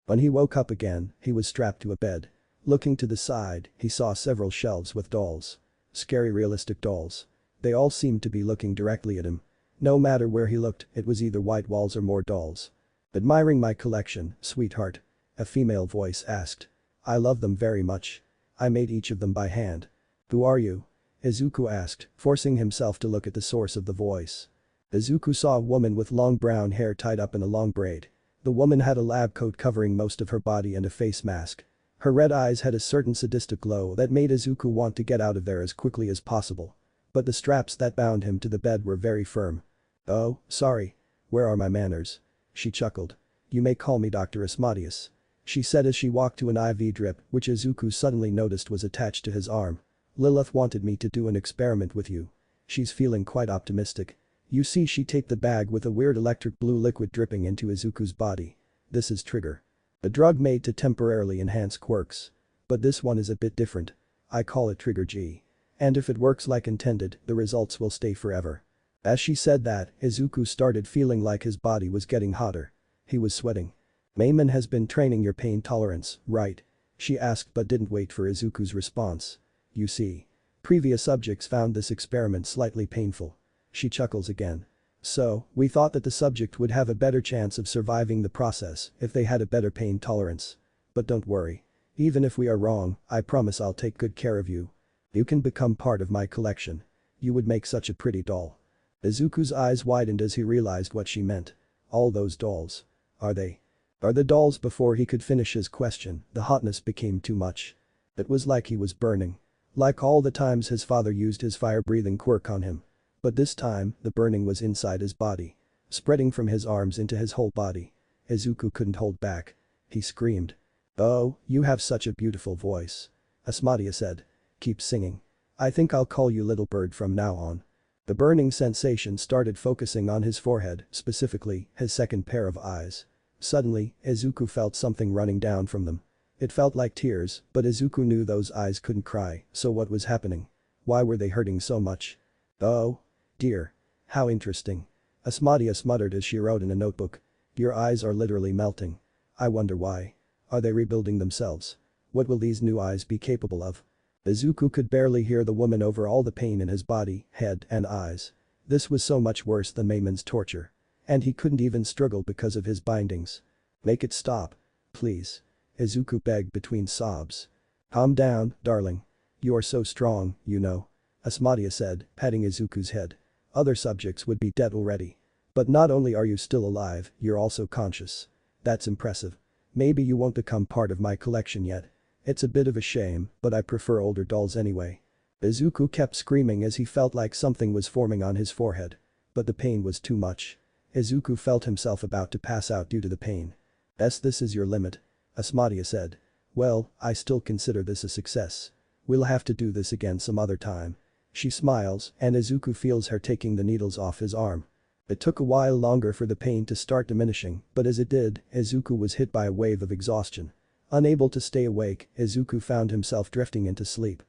When he woke up again, he was strapped to a bed. Looking to the side, he saw several shelves with dolls. Scary realistic dolls. They all seemed to be looking directly at him. No matter where he looked, it was either white walls or more dolls. Admiring my collection, sweetheart? A female voice asked. I love them very much. I made each of them by hand. Who are you? Izuku asked, forcing himself to look at the source of the voice. Izuku saw a woman with long brown hair tied up in a long braid. The woman had a lab coat covering most of her body and a face mask. Her red eyes had a certain sadistic glow that made Izuku want to get out of there as quickly as possible. But the straps that bound him to the bed were very firm. Oh, sorry. Where are my manners? She chuckled. You may call me Dr. Asmodeus. She said as she walked to an IV drip which Izuku suddenly noticed was attached to his arm. Lilith wanted me to do an experiment with you. She's feeling quite optimistic. You see, she taped the bag with a weird electric blue liquid dripping into Izuku's body. This is Trigger. A drug made to temporarily enhance quirks. But this one is a bit different. I call it Trigger G. And if it works like intended, the results will stay forever. As she said that, Izuku started feeling like his body was getting hotter. He was sweating. Mayman has been training your pain tolerance, right? She asked but didn't wait for Izuku's response. You see. Previous subjects found this experiment slightly painful. She chuckles again. So, we thought that the subject would have a better chance of surviving the process if they had a better pain tolerance. But don't worry. Even if we are wrong, I promise I'll take good care of you. You can become part of my collection. You would make such a pretty doll. Izuku's eyes widened as he realized what she meant. All those dolls. Are they? Are the dolls? Before he could finish his question, the hotness became too much. It was like he was burning. Like all the times his father used his fire-breathing quirk on him. But this time, the burning was inside his body. Spreading from his arms into his whole body. Izuku couldn't hold back. He screamed. Oh, you have such a beautiful voice. Asmodeus said. Keep singing. I think I'll call you Little Bird from now on. The burning sensation started focusing on his forehead, specifically, his second pair of eyes. Suddenly, Izuku felt something running down from them. It felt like tears, but Izuku knew those eyes couldn't cry, so what was happening? Why were they hurting so much? Oh. Dear. How interesting. Asmodeus muttered as she wrote in a notebook. Your eyes are literally melting. I wonder why. Are they rebuilding themselves? What will these new eyes be capable of? Izuku could barely hear the woman over all the pain in his body, head, and eyes. This was so much worse than Mayman's torture. And he couldn't even struggle because of his bindings. Make it stop. Please. Izuku begged between sobs. Calm down, darling. You are so strong, you know. Asmodeus said, patting Izuku's head. Other subjects would be dead already. But not only are you still alive, you're also conscious. That's impressive. Maybe you won't become part of my collection yet. It's a bit of a shame, but I prefer older dolls anyway. Izuku kept screaming as he felt like something was forming on his forehead. But the pain was too much. Izuku felt himself about to pass out due to the pain. This is your limit. Asmodeus said. Well, I still consider this a success. We'll have to do this again some other time. She smiles, and Izuku feels her taking the needles off his arm. It took a while longer for the pain to start diminishing, but as it did, Izuku was hit by a wave of exhaustion. Unable to stay awake, Izuku found himself drifting into sleep.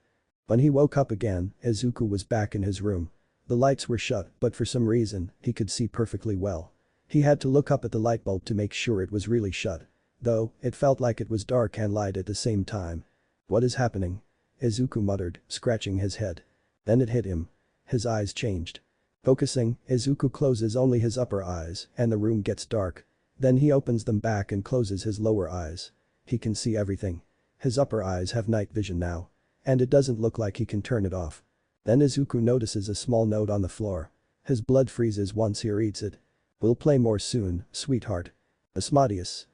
When he woke up again, Izuku was back in his room. The lights were shut, but for some reason, he could see perfectly well. He had to look up at the light bulb to make sure it was really shut. Though, it felt like it was dark and light at the same time. What is happening? Izuku muttered, scratching his head. Then it hit him. His eyes changed. Focusing, Izuku closes only his upper eyes, and the room gets dark. Then he opens them back and closes his lower eyes. He can see everything. His upper eyes have night vision now. And it doesn't look like he can turn it off. Then Izuku notices a small note on the floor. His blood freezes once he reads it. We'll play more soon, sweetheart. Asmodeus.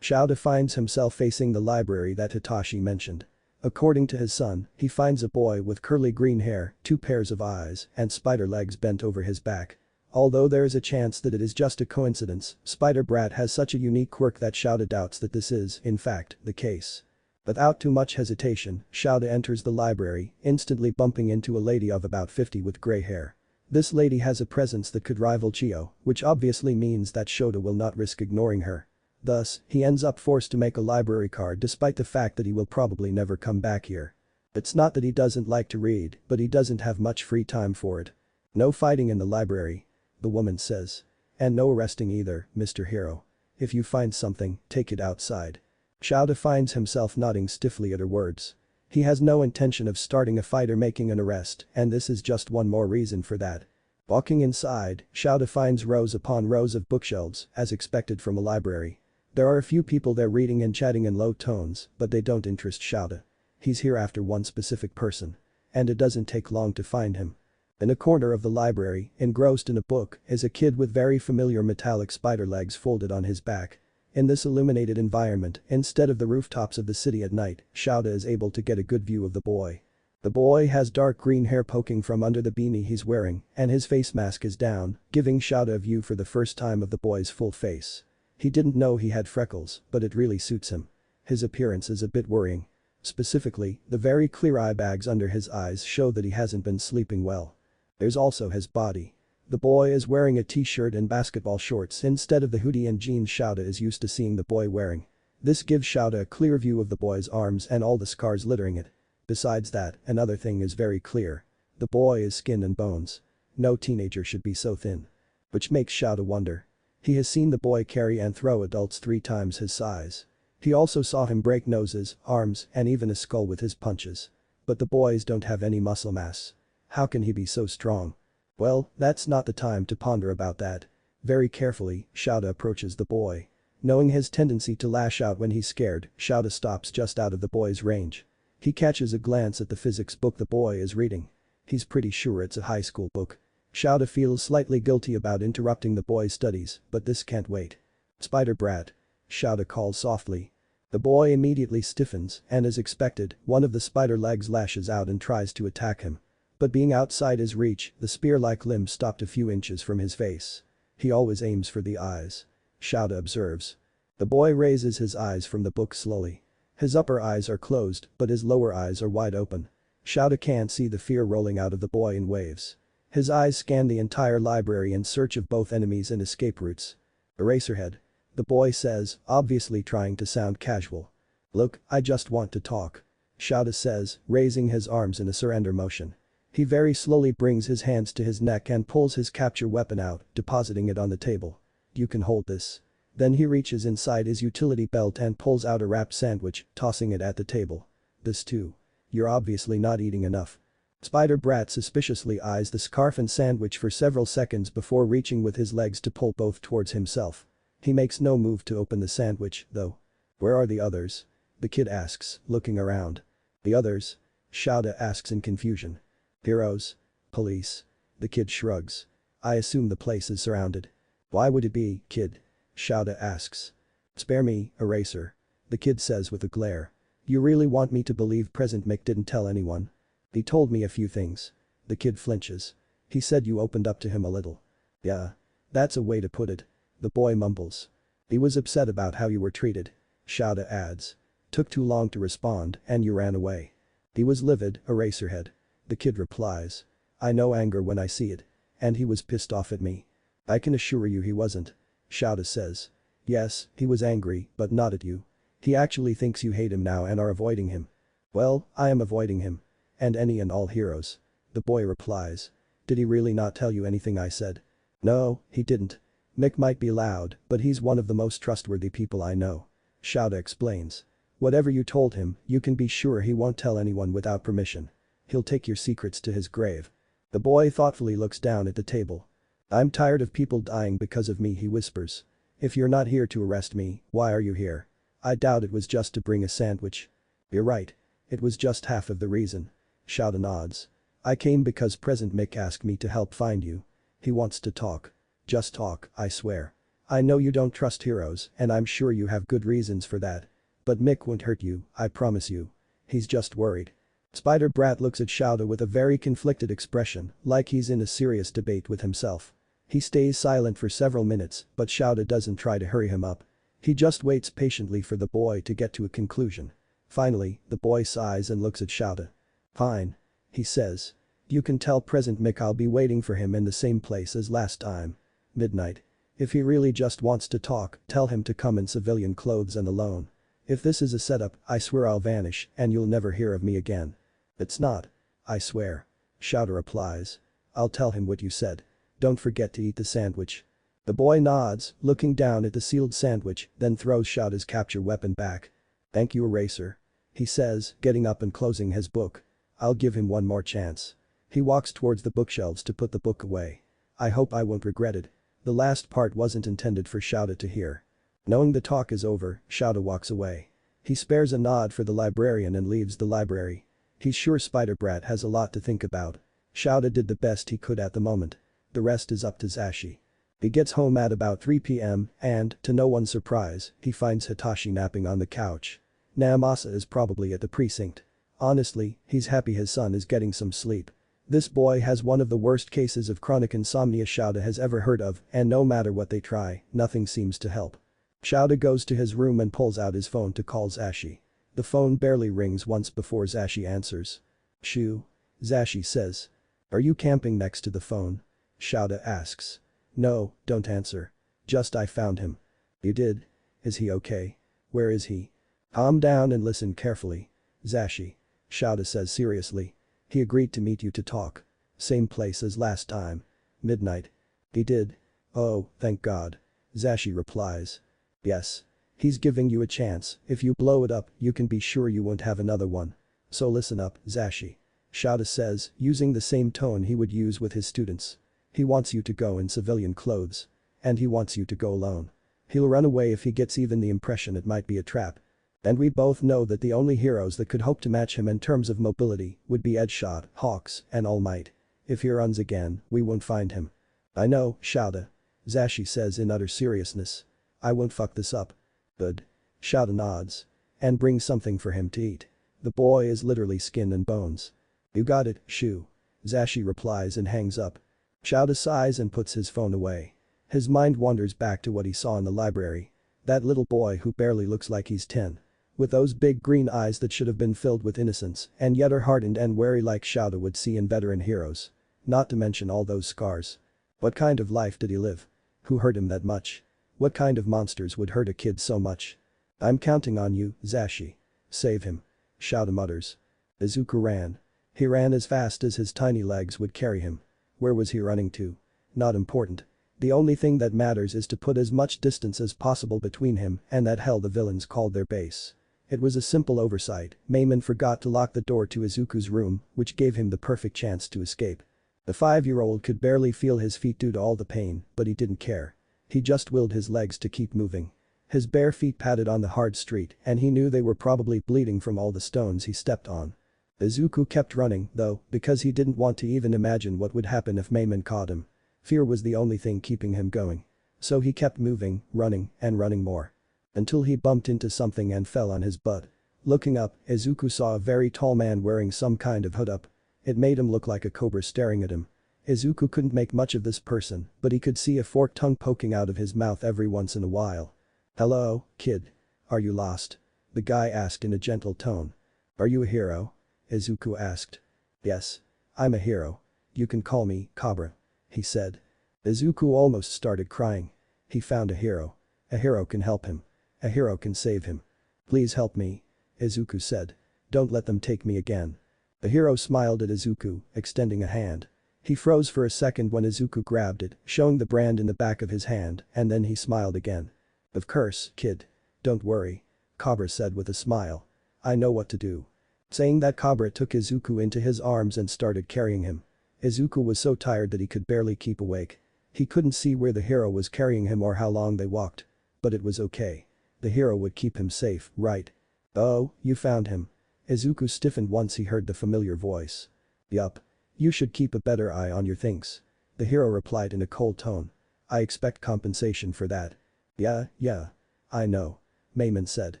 Shouda finds himself facing the library that Hitachi mentioned. According to his son, he finds a boy with curly green hair, 2 pairs of eyes, and spider legs bent over his back. Although there is a chance that it is just a coincidence, Spider Brat has such a unique quirk that Shouda doubts that this is, in fact, the case. Without too much hesitation, Shouda enters the library, instantly bumping into a lady of about 50 with grey hair. This lady has a presence that could rival Chio, which obviously means that Shouda will not risk ignoring her. Thus, he ends up forced to make a library card despite the fact that he will probably never come back here. It's not that he doesn't like to read, but he doesn't have much free time for it. No fighting in the library. The woman says. And no arresting either, Mr. Hero. If you find something, take it outside. Shouda finds himself nodding stiffly at her words. He has no intention of starting a fight or making an arrest, and this is just one more reason for that. Walking inside, Shouta finds rows upon rows of bookshelves, as expected from a library. There are a few people there reading and chatting in low tones, but they don't interest Shouta. He's here after one specific person. And it doesn't take long to find him. In a corner of the library, engrossed in a book, is a kid with very familiar metallic spider legs folded on his back. In this illuminated environment, instead of the rooftops of the city at night, Shouta is able to get a good view of the boy. The boy has dark green hair poking from under the beanie he's wearing, and his face mask is down, giving Shouta a view for the first time of the boy's full face. He didn't know he had freckles, but it really suits him. His appearance is a bit worrying. Specifically, the very clear eye bags under his eyes show that he hasn't been sleeping well. There's also his body. The boy is wearing a t-shirt and basketball shorts instead of the hoodie and jeans Shouta is used to seeing the boy wearing. This gives Shouta a clear view of the boy's arms and all the scars littering it. Besides that, another thing is very clear. The boy is skin and bones. No teenager should be so thin. Which makes Shouta wonder. He has seen the boy carry and throw adults 3 times his size. He also saw him break noses, arms, and even a skull with his punches. But the boys don't have any muscle mass. How can he be so strong? Well, that's not the time to ponder about that. Very carefully, Shouta approaches the boy. Knowing his tendency to lash out when he's scared, Shouta stops just out of the boy's range. He catches a glance at the physics book the boy is reading. He's pretty sure it's a high school book. Shouta feels slightly guilty about interrupting the boy's studies, but this can't wait. "Spider brat," Shouta calls softly. The boy immediately stiffens, and as expected, one of the spider legs lashes out and tries to attack him. But being outside his reach, the spear-like limb stopped a few inches from his face. He always aims for the eyes. Shouta observes. The boy raises his eyes from the book slowly. His upper eyes are closed, but his lower eyes are wide open. Shouta can't see the fear rolling out of the boy in waves. His eyes scan the entire library in search of both enemies and escape routes. "Eraserhead," the boy says, obviously trying to sound casual. "Look, I just want to talk," Shouta says, raising his arms in a surrender motion. He very slowly brings his hands to his neck and pulls his capture weapon out, depositing it on the table. "You can hold this." Then he reaches inside his utility belt and pulls out a wrapped sandwich, tossing it at the table. "This too. You're obviously not eating enough." Spider Brat suspiciously eyes the scarf and sandwich for several seconds before reaching with his legs to pull both towards himself. He makes no move to open the sandwich, though. "Where are the others?" the kid asks, looking around. "The others?" Shouta asks in confusion. "Heroes? Police?" The kid shrugs. "I assume the place is surrounded." "Why would it be, kid?" Shouta asks. "Spare me, Eraser," the kid says with a glare. "You really want me to believe President Mick didn't tell anyone?" "He told me a few things." The kid flinches. "He said you opened up to him a little." "Yeah. That's a way to put it," the boy mumbles. "He was upset about how you were treated," Shouta adds. "Took too long to respond and you ran away." "He was livid, Eraserhead," the kid replies. "I know anger when I see it. And he was pissed off at me." "I can assure you he wasn't," Shouta says. "Yes, he was angry, but not at you. He actually thinks you hate him now and are avoiding him." "Well, I am avoiding him. And any and all heroes," the boy replies. "Did he really not tell you anything I said?" "No, he didn't. Mick might be loud, but he's one of the most trustworthy people I know," Shouta explains. "Whatever you told him, you can be sure he won't tell anyone without permission. He'll take your secrets to his grave." The boy thoughtfully looks down at the table. "I'm tired of people dying because of me," he whispers. "If you're not here to arrest me, why are you here?" "I doubt it was just to bring a sandwich." "You're right. It was just half of the reason." Shouta nods. "I came because President Mick asked me to help find you. He wants to talk." "Just talk, I swear. I know you don't trust heroes and I'm sure you have good reasons for that. But Mick won't hurt you, I promise you. He's just worried." Spider Brat looks at Shouta with a very conflicted expression, like he's in a serious debate with himself. He stays silent for several minutes, but Shouta doesn't try to hurry him up. He just waits patiently for the boy to get to a conclusion. Finally, the boy sighs and looks at Shouta. "Fine," he says. "You can tell President Mick I'll be waiting for him in the same place as last time. Midnight. If he really just wants to talk, tell him to come in civilian clothes and alone. If this is a setup, I swear I'll vanish and you'll never hear of me again." "It's not. I swear," Shouta replies. "I'll tell him what you said. Don't forget to eat the sandwich." The boy nods, looking down at the sealed sandwich, then throws Shouta's capture weapon back. "Thank you, Eraser," he says, getting up and closing his book. "I'll give him one more chance." He walks towards the bookshelves to put the book away. I hope I won't regret it. The last part wasn't intended for Shouta to hear. Knowing the talk is over, Shouta walks away. He spares a nod for the librarian and leaves the library. He's sure Spider Brat has a lot to think about. Shouta did the best he could at the moment. The rest is up to Zashi. He gets home at about 3 p.m. and, to no one's surprise, he finds Hitachi napping on the couch. Namasa is probably at the precinct. Honestly, he's happy his son is getting some sleep. This boy has one of the worst cases of chronic insomnia Shouta has ever heard of, and no matter what they try, nothing seems to help. Shouta goes to his room and pulls out his phone to call Zashi. The phone barely rings once before Zashi answers. "Shoo?" Zashi says. "Are you camping next to the phone?" Shouta asks. "No, don't answer. Just I found him." "You did? Is he okay? Where is he?" "Calm down and listen carefully. Zashi." Shouta says seriously. "He agreed to meet you to talk. Same place as last time. Midnight." "He did? Oh, thank God." Zashi replies. "Yes. He's giving you a chance. If you blow it up, you can be sure you won't have another one. So listen up, Zashi." Shouta says, using the same tone he would use with his students. "He wants you to go in civilian clothes. And he wants you to go alone. He'll run away if he gets even the impression it might be a trap. And we both know that the only heroes that could hope to match him in terms of mobility would be Edgeshot, Hawks, and All Might. If he runs again, we won't find him." "I know, Shouta." Zashi says in utter seriousness. "I won't fuck this up." "Good." Shouta nods. "And bring something for him to eat. The boy is literally skin and bones." "You got it, Shoo." Zashi replies and hangs up. Shouta sighs and puts his phone away. His mind wanders back to what he saw in the library. That little boy who barely looks like he's 10. With those big green eyes that should have been filled with innocence and yet are hardened and wary like Shouta would see in veteran heroes. Not to mention all those scars. What kind of life did he live? Who hurt him that much? What kind of monsters would hurt a kid so much? "I'm counting on you, Zashi. Save him." Shouta mutters. Izuku ran. He ran as fast as his tiny legs would carry him. Where was he running to? Not important. The only thing that matters is to put as much distance as possible between him and that hell the villains called their base. It was a simple oversight. Mayman forgot to lock the door to Izuku's room, which gave him the perfect chance to escape. The 5-year-old could barely feel his feet due to all the pain, but he didn't care. He just willed his legs to keep moving. His bare feet padded on the hard street and he knew they were probably bleeding from all the stones he stepped on. Izuku kept running, though, because he didn't want to even imagine what would happen if Mayman caught him. Fear was the only thing keeping him going. So he kept moving, running, and running more. Until he bumped into something and fell on his butt. Looking up, Izuku saw a very tall man wearing some kind of hood up. It made him look like a cobra staring at him. Izuku couldn't make much of this person, but he could see a forked tongue poking out of his mouth every once in a while. "Hello, kid. Are you lost?" the guy asked in a gentle tone. "Are you a hero?" Izuku asked. "Yes. I'm a hero. You can call me Cobra," he said. Izuku almost started crying. He found a hero. A hero can help him. A hero can save him. "Please help me," Izuku said. "Don't let them take me again." The hero smiled at Izuku, extending a hand. He froze for a second when Izuku grabbed it, showing the brand in the back of his hand, and then he smiled again. "Of course, kid. Don't worry," Cobra said with a smile. "I know what to do." Saying that, Cobra took Izuku into his arms and started carrying him. Izuku was so tired that he could barely keep awake. He couldn't see where the hero was carrying him or how long they walked. But it was okay. The hero would keep him safe, right? "Oh, you found him." Izuku stiffened once he heard the familiar voice. "Yup. You should keep a better eye on your things." The hero replied in a cold tone. "I expect compensation for that." Yeah. I know." Mayman said.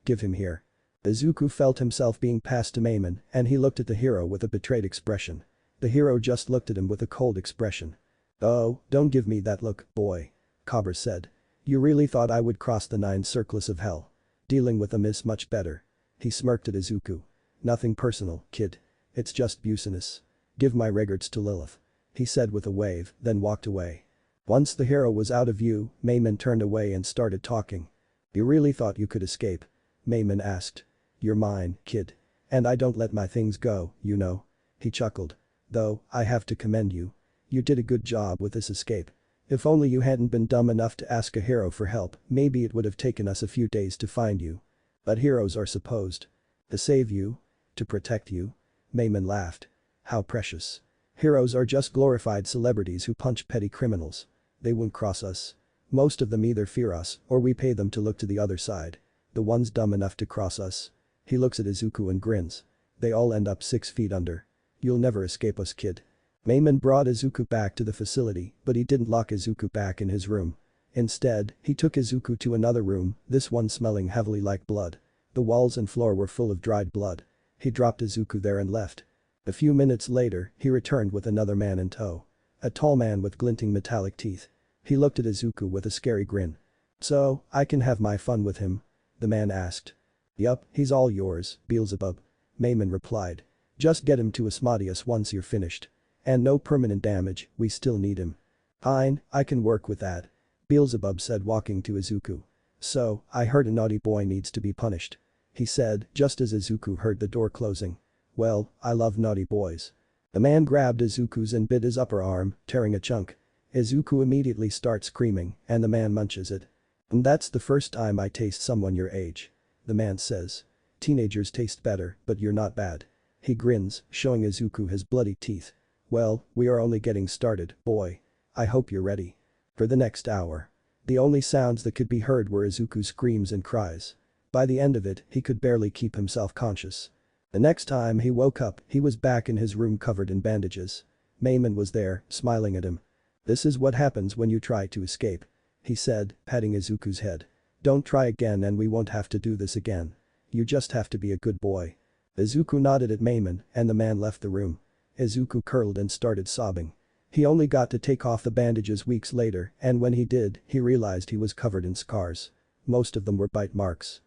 "Give him here." Izuku felt himself being passed to Mayman and he looked at the hero with a betrayed expression. The hero just looked at him with a cold expression. "Oh, don't give me that look, boy," Cobra said. "You really thought I would cross the 9 circles of hell? Dealing with them is much better." He smirked at Izuku. "Nothing personal, kid. It's just business. Give my regards to Lilith," he said with a wave, then walked away. Once the hero was out of view, Mayman turned away and started talking. "You really thought you could escape?" Mayman asked. "You're mine, kid. And I don't let my things go, you know." He chuckled. "Though, I have to commend you. You did a good job with this escape. If only you hadn't been dumb enough to ask a hero for help, maybe it would have taken us a few days to find you. But heroes are supposed to save you? To protect you?" Mayman laughed. "How precious." Heroes are just glorified celebrities who punch petty criminals. They won't cross us. Most of them either fear us or we pay them to look to the other side. The ones dumb enough to cross us. He looks at Izuku and grins. They all end up 6 feet under. You'll never escape us, kid. Mayman brought Izuku back to the facility, but he didn't lock Izuku back in his room. Instead, he took Izuku to another room, this one smelling heavily like blood. The walls and floor were full of dried blood. He dropped Izuku there and left. A few minutes later, he returned with another man in tow. A tall man with glinting metallic teeth. He looked at Izuku with a scary grin. "So, I can have my fun with him?" the man asked. "Yup, he's all yours, Beelzebub," Mayman replied. "Just get him to Asmodeus once you're finished. And no permanent damage, we still need him." "Fine, I can work with that," Beelzebub said, walking to Izuku. "So, I heard a naughty boy needs to be punished," he said just as Izuku heard the door closing. "Well, I love naughty boys." The man grabbed Izuku's and bit his upper arm, tearing a chunk. Izuku immediately starts screaming and the man munches it. "And that's the first time I taste someone your age," the man says. "Teenagers taste better, but you're not bad." He grins, showing Izuku his bloody teeth. "Well, we are only getting started, boy. I hope you're ready." For the next hour. The only sounds that could be heard were Izuku's screams and cries. By the end of it, he could barely keep himself conscious. The next time he woke up, he was back in his room covered in bandages. Mayman was there, smiling at him. "This is what happens when you try to escape," he said, patting Izuku's head. "Don't try again and we won't have to do this again. You just have to be a good boy." Izuku nodded at Mayman and the man left the room. Izuku curled and started sobbing. He only got to take off the bandages weeks later and when he did, he realized he was covered in scars. Most of them were bite marks.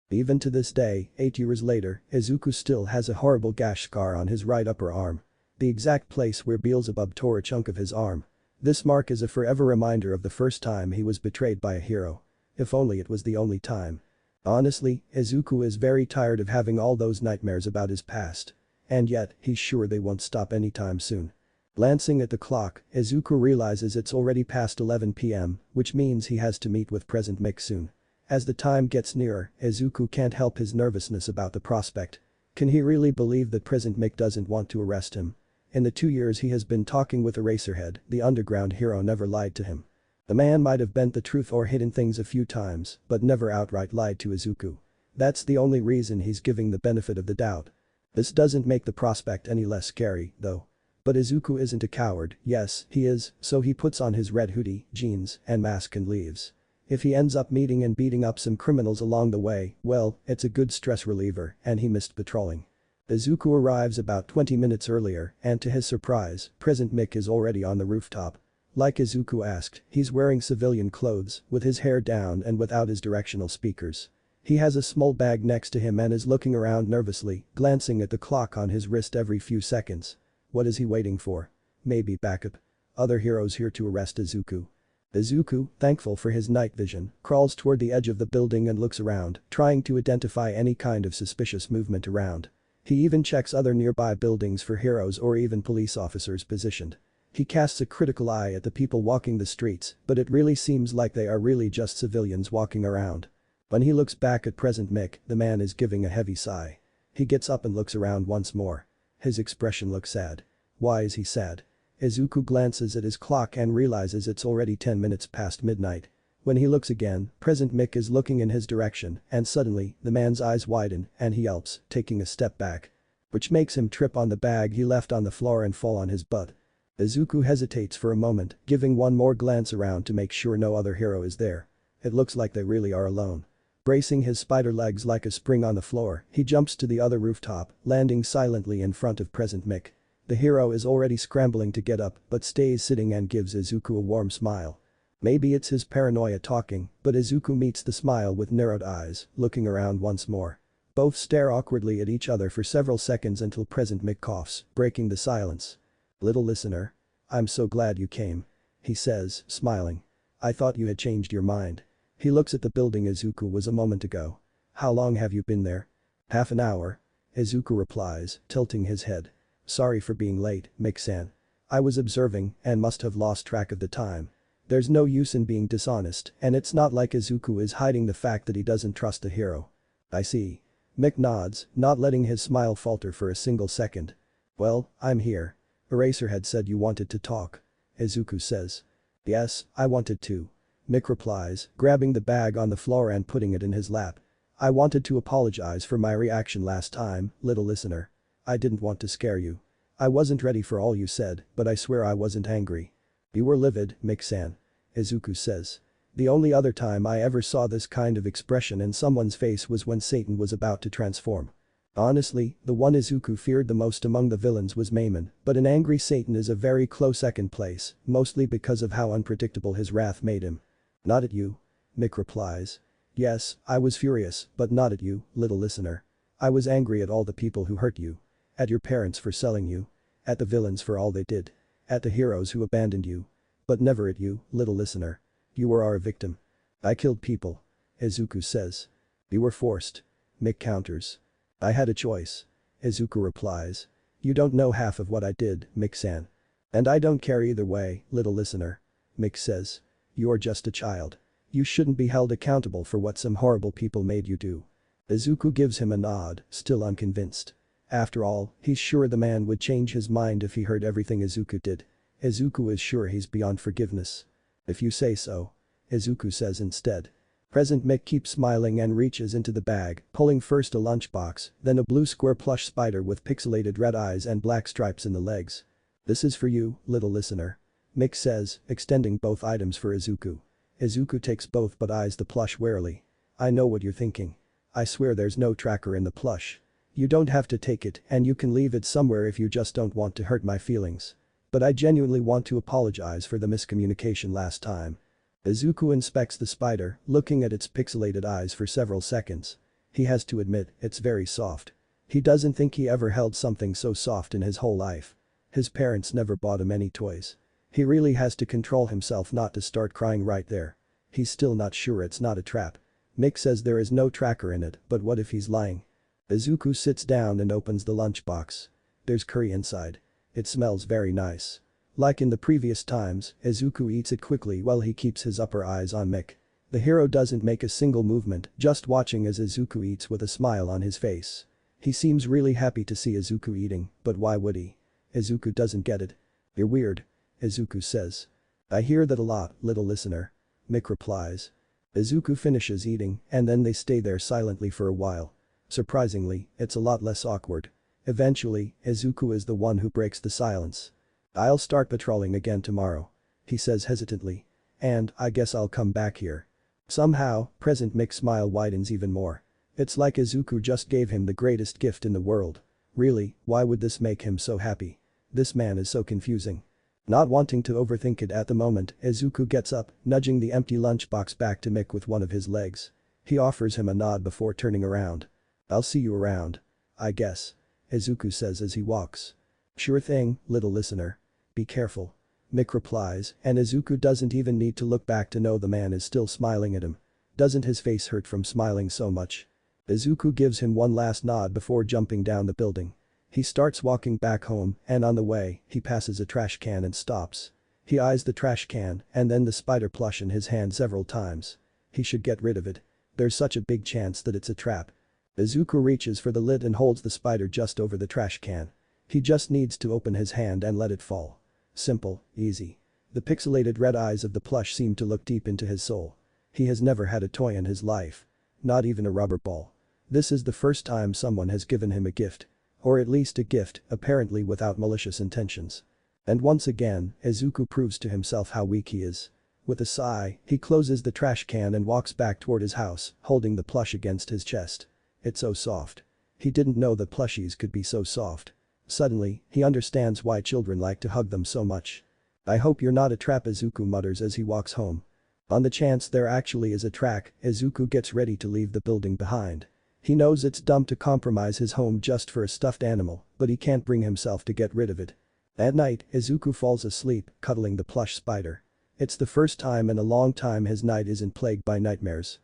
Even to this day, 8 years later, Izuku still has a horrible gash scar on his right upper arm. The exact place where Beelzebub tore a chunk of his arm. This mark is a forever reminder of the first time he was betrayed by a hero. If only it was the only time. Honestly, Izuku is very tired of having all those nightmares about his past. And yet, he's sure they won't stop anytime soon. Glancing at the clock, Izuku realizes it's already past 11 p.m., which means he has to meet with President Mick soon. As the time gets nearer, Izuku can't help his nervousness about the prospect. Can he really believe that President Mick doesn't want to arrest him? In the 2 years he has been talking with Eraserhead, the underground hero never lied to him. The man might have bent the truth or hidden things a few times, but never outright lied to Izuku. That's the only reason he's giving the benefit of the doubt. This doesn't make the prospect any less scary, though. But Izuku isn't a coward, yes, he is, so he puts on his red hoodie, jeans, and mask and leaves. If he ends up meeting and beating up some criminals along the way, well, it's a good stress reliever and he missed patrolling. Izuku arrives about 20 minutes earlier and to his surprise, President Mick is already on the rooftop. Like Izuku asked, he's wearing civilian clothes, with his hair down and without his directional speakers. He has a small bag next to him and is looking around nervously, glancing at the clock on his wrist every few seconds. What is he waiting for? Maybe backup. Other heroes here to arrest Izuku. Izuku, thankful for his night vision, crawls toward the edge of the building and looks around, trying to identify any kind of suspicious movement around. He even checks other nearby buildings for heroes or even police officers positioned. He casts a critical eye at the people walking the streets, but it really seems like they are really just civilians walking around. When he looks back at President Mick, the man is giving a heavy sigh. He gets up and looks around once more. His expression looks sad. Why is he sad? Izuku glances at his clock and realizes it's already 10 minutes past midnight. When he looks again, President Mick is looking in his direction and suddenly, the man's eyes widen and he yelps, taking a step back. Which makes him trip on the bag he left on the floor and fall on his butt. Izuku hesitates for a moment, giving one more glance around to make sure no other hero is there. It looks like they really are alone. Bracing his spider legs like a spring on the floor, he jumps to the other rooftop, landing silently in front of President Mick. The hero is already scrambling to get up but stays sitting and gives Izuku a warm smile. Maybe it's his paranoia talking, but Izuku meets the smile with narrowed eyes, looking around once more. Both stare awkwardly at each other for several seconds until President Mick coughs, breaking the silence. "Little listener. I'm so glad you came," he says, smiling. "I thought you had changed your mind." He looks at the building Izuku was a moment ago. "How long have you been there?" "Half an hour." Izuku replies, tilting his head. "Sorry for being late, Mick-san. I was observing and must have lost track of the time. There's no use in being dishonest and it's not like Izuku is hiding the fact that he doesn't trust the hero." "I see." Mick nods, not letting his smile falter for a single second. "Well, I'm here." Eraserhead said you wanted to talk. Izuku says. Yes, I wanted to. Mick replies, grabbing the bag on the floor and putting it in his lap. I wanted to apologize for my reaction last time, little listener. I didn't want to scare you. I wasn't ready for all you said, but I swear I wasn't angry. You were livid, Mick-san. Izuku says. The only other time I ever saw this kind of expression in someone's face was when Satan was about to transform. Honestly, the one Izuku feared the most among the villains was Maimon, but an angry Satan is a very close second place, mostly because of how unpredictable his wrath made him. Not at you. Mick replies. Yes, I was furious, but not at you, little listener. I was angry at all the people who hurt you. At your parents for selling you. At the villains for all they did. At the heroes who abandoned you. But never at you, little listener. You were our victim. I killed people. Izuku says. You were forced. Mick counters. I had a choice. Izuku replies. You don't know half of what I did, Mick-san. And I don't care either way, little listener. Mick says. You're just a child. You shouldn't be held accountable for what some horrible people made you do. Izuku gives him a nod, still unconvinced. After all, he's sure the man would change his mind if he heard everything Izuku did. Izuku is sure he's beyond forgiveness. If you say so. Izuku says instead. Present Mick keeps smiling and reaches into the bag, pulling first a lunchbox, then a blue square plush spider with pixelated red eyes and black stripes in the legs. This is for you, little listener. Mick says, extending both items for Izuku. Izuku takes both but eyes the plush warily. I know what you're thinking. I swear there's no tracker in the plush. You don't have to take it and you can leave it somewhere if you just don't want to hurt my feelings. But I genuinely want to apologize for the miscommunication last time. Izuku inspects the spider, looking at its pixelated eyes for several seconds. He has to admit, it's very soft. He doesn't think he ever held something so soft in his whole life. His parents never bought him any toys. He really has to control himself not to start crying right there. He's still not sure it's not a trap. Mick says there is no tracker in it, but what if he's lying? Izuku sits down and opens the lunchbox. There's curry inside. It smells very nice. Like in the previous times, Izuku eats it quickly while he keeps his upper eyes on Mick. The hero doesn't make a single movement, just watching as Izuku eats with a smile on his face. He seems really happy to see Izuku eating, but why would he? Izuku doesn't get it. You're weird. Izuku says. I hear that a lot, little listener. Mick replies. Izuku finishes eating and then they stay there silently for a while. Surprisingly, it's a lot less awkward. Eventually, Izuku is the one who breaks the silence. I'll start patrolling again tomorrow. He says hesitantly. And, I guess I'll come back here. Somehow, present Mick's smile widens even more. It's like Izuku just gave him the greatest gift in the world. Really, why would this make him so happy? This man is so confusing. Not wanting to overthink it at the moment, Izuku gets up, nudging the empty lunchbox back to Mick with one of his legs. He offers him a nod before turning around. I'll see you around. I guess. Izuku says as he walks. Sure thing, little listener. Be careful. Mick replies, and Izuku doesn't even need to look back to know the man is still smiling at him. Doesn't his face hurt from smiling so much? Izuku gives him one last nod before jumping down the building. He starts walking back home and on the way, he passes a trash can and stops. He eyes the trash can and then the spider plush in his hand several times. He should get rid of it. There's such a big chance that it's a trap. Izuku reaches for the lid and holds the spider just over the trash can. He just needs to open his hand and let it fall. Simple, easy. The pixelated red eyes of the plush seem to look deep into his soul. He has never had a toy in his life. Not even a rubber ball. This is the first time someone has given him a gift. Or at least a gift, apparently without malicious intentions. And once again, Izuku proves to himself how weak he is. With a sigh, he closes the trash can and walks back toward his house, holding the plush against his chest. It's so soft. He didn't know that plushies could be so soft. Suddenly, he understands why children like to hug them so much. I hope you're not a trap, Izuku mutters as he walks home. On the chance there actually is a track, Izuku gets ready to leave the building behind. He knows it's dumb to compromise his home just for a stuffed animal, but he can't bring himself to get rid of it. At night, Izuku falls asleep, cuddling the plush spider. It's the first time in a long time his night isn't plagued by nightmares.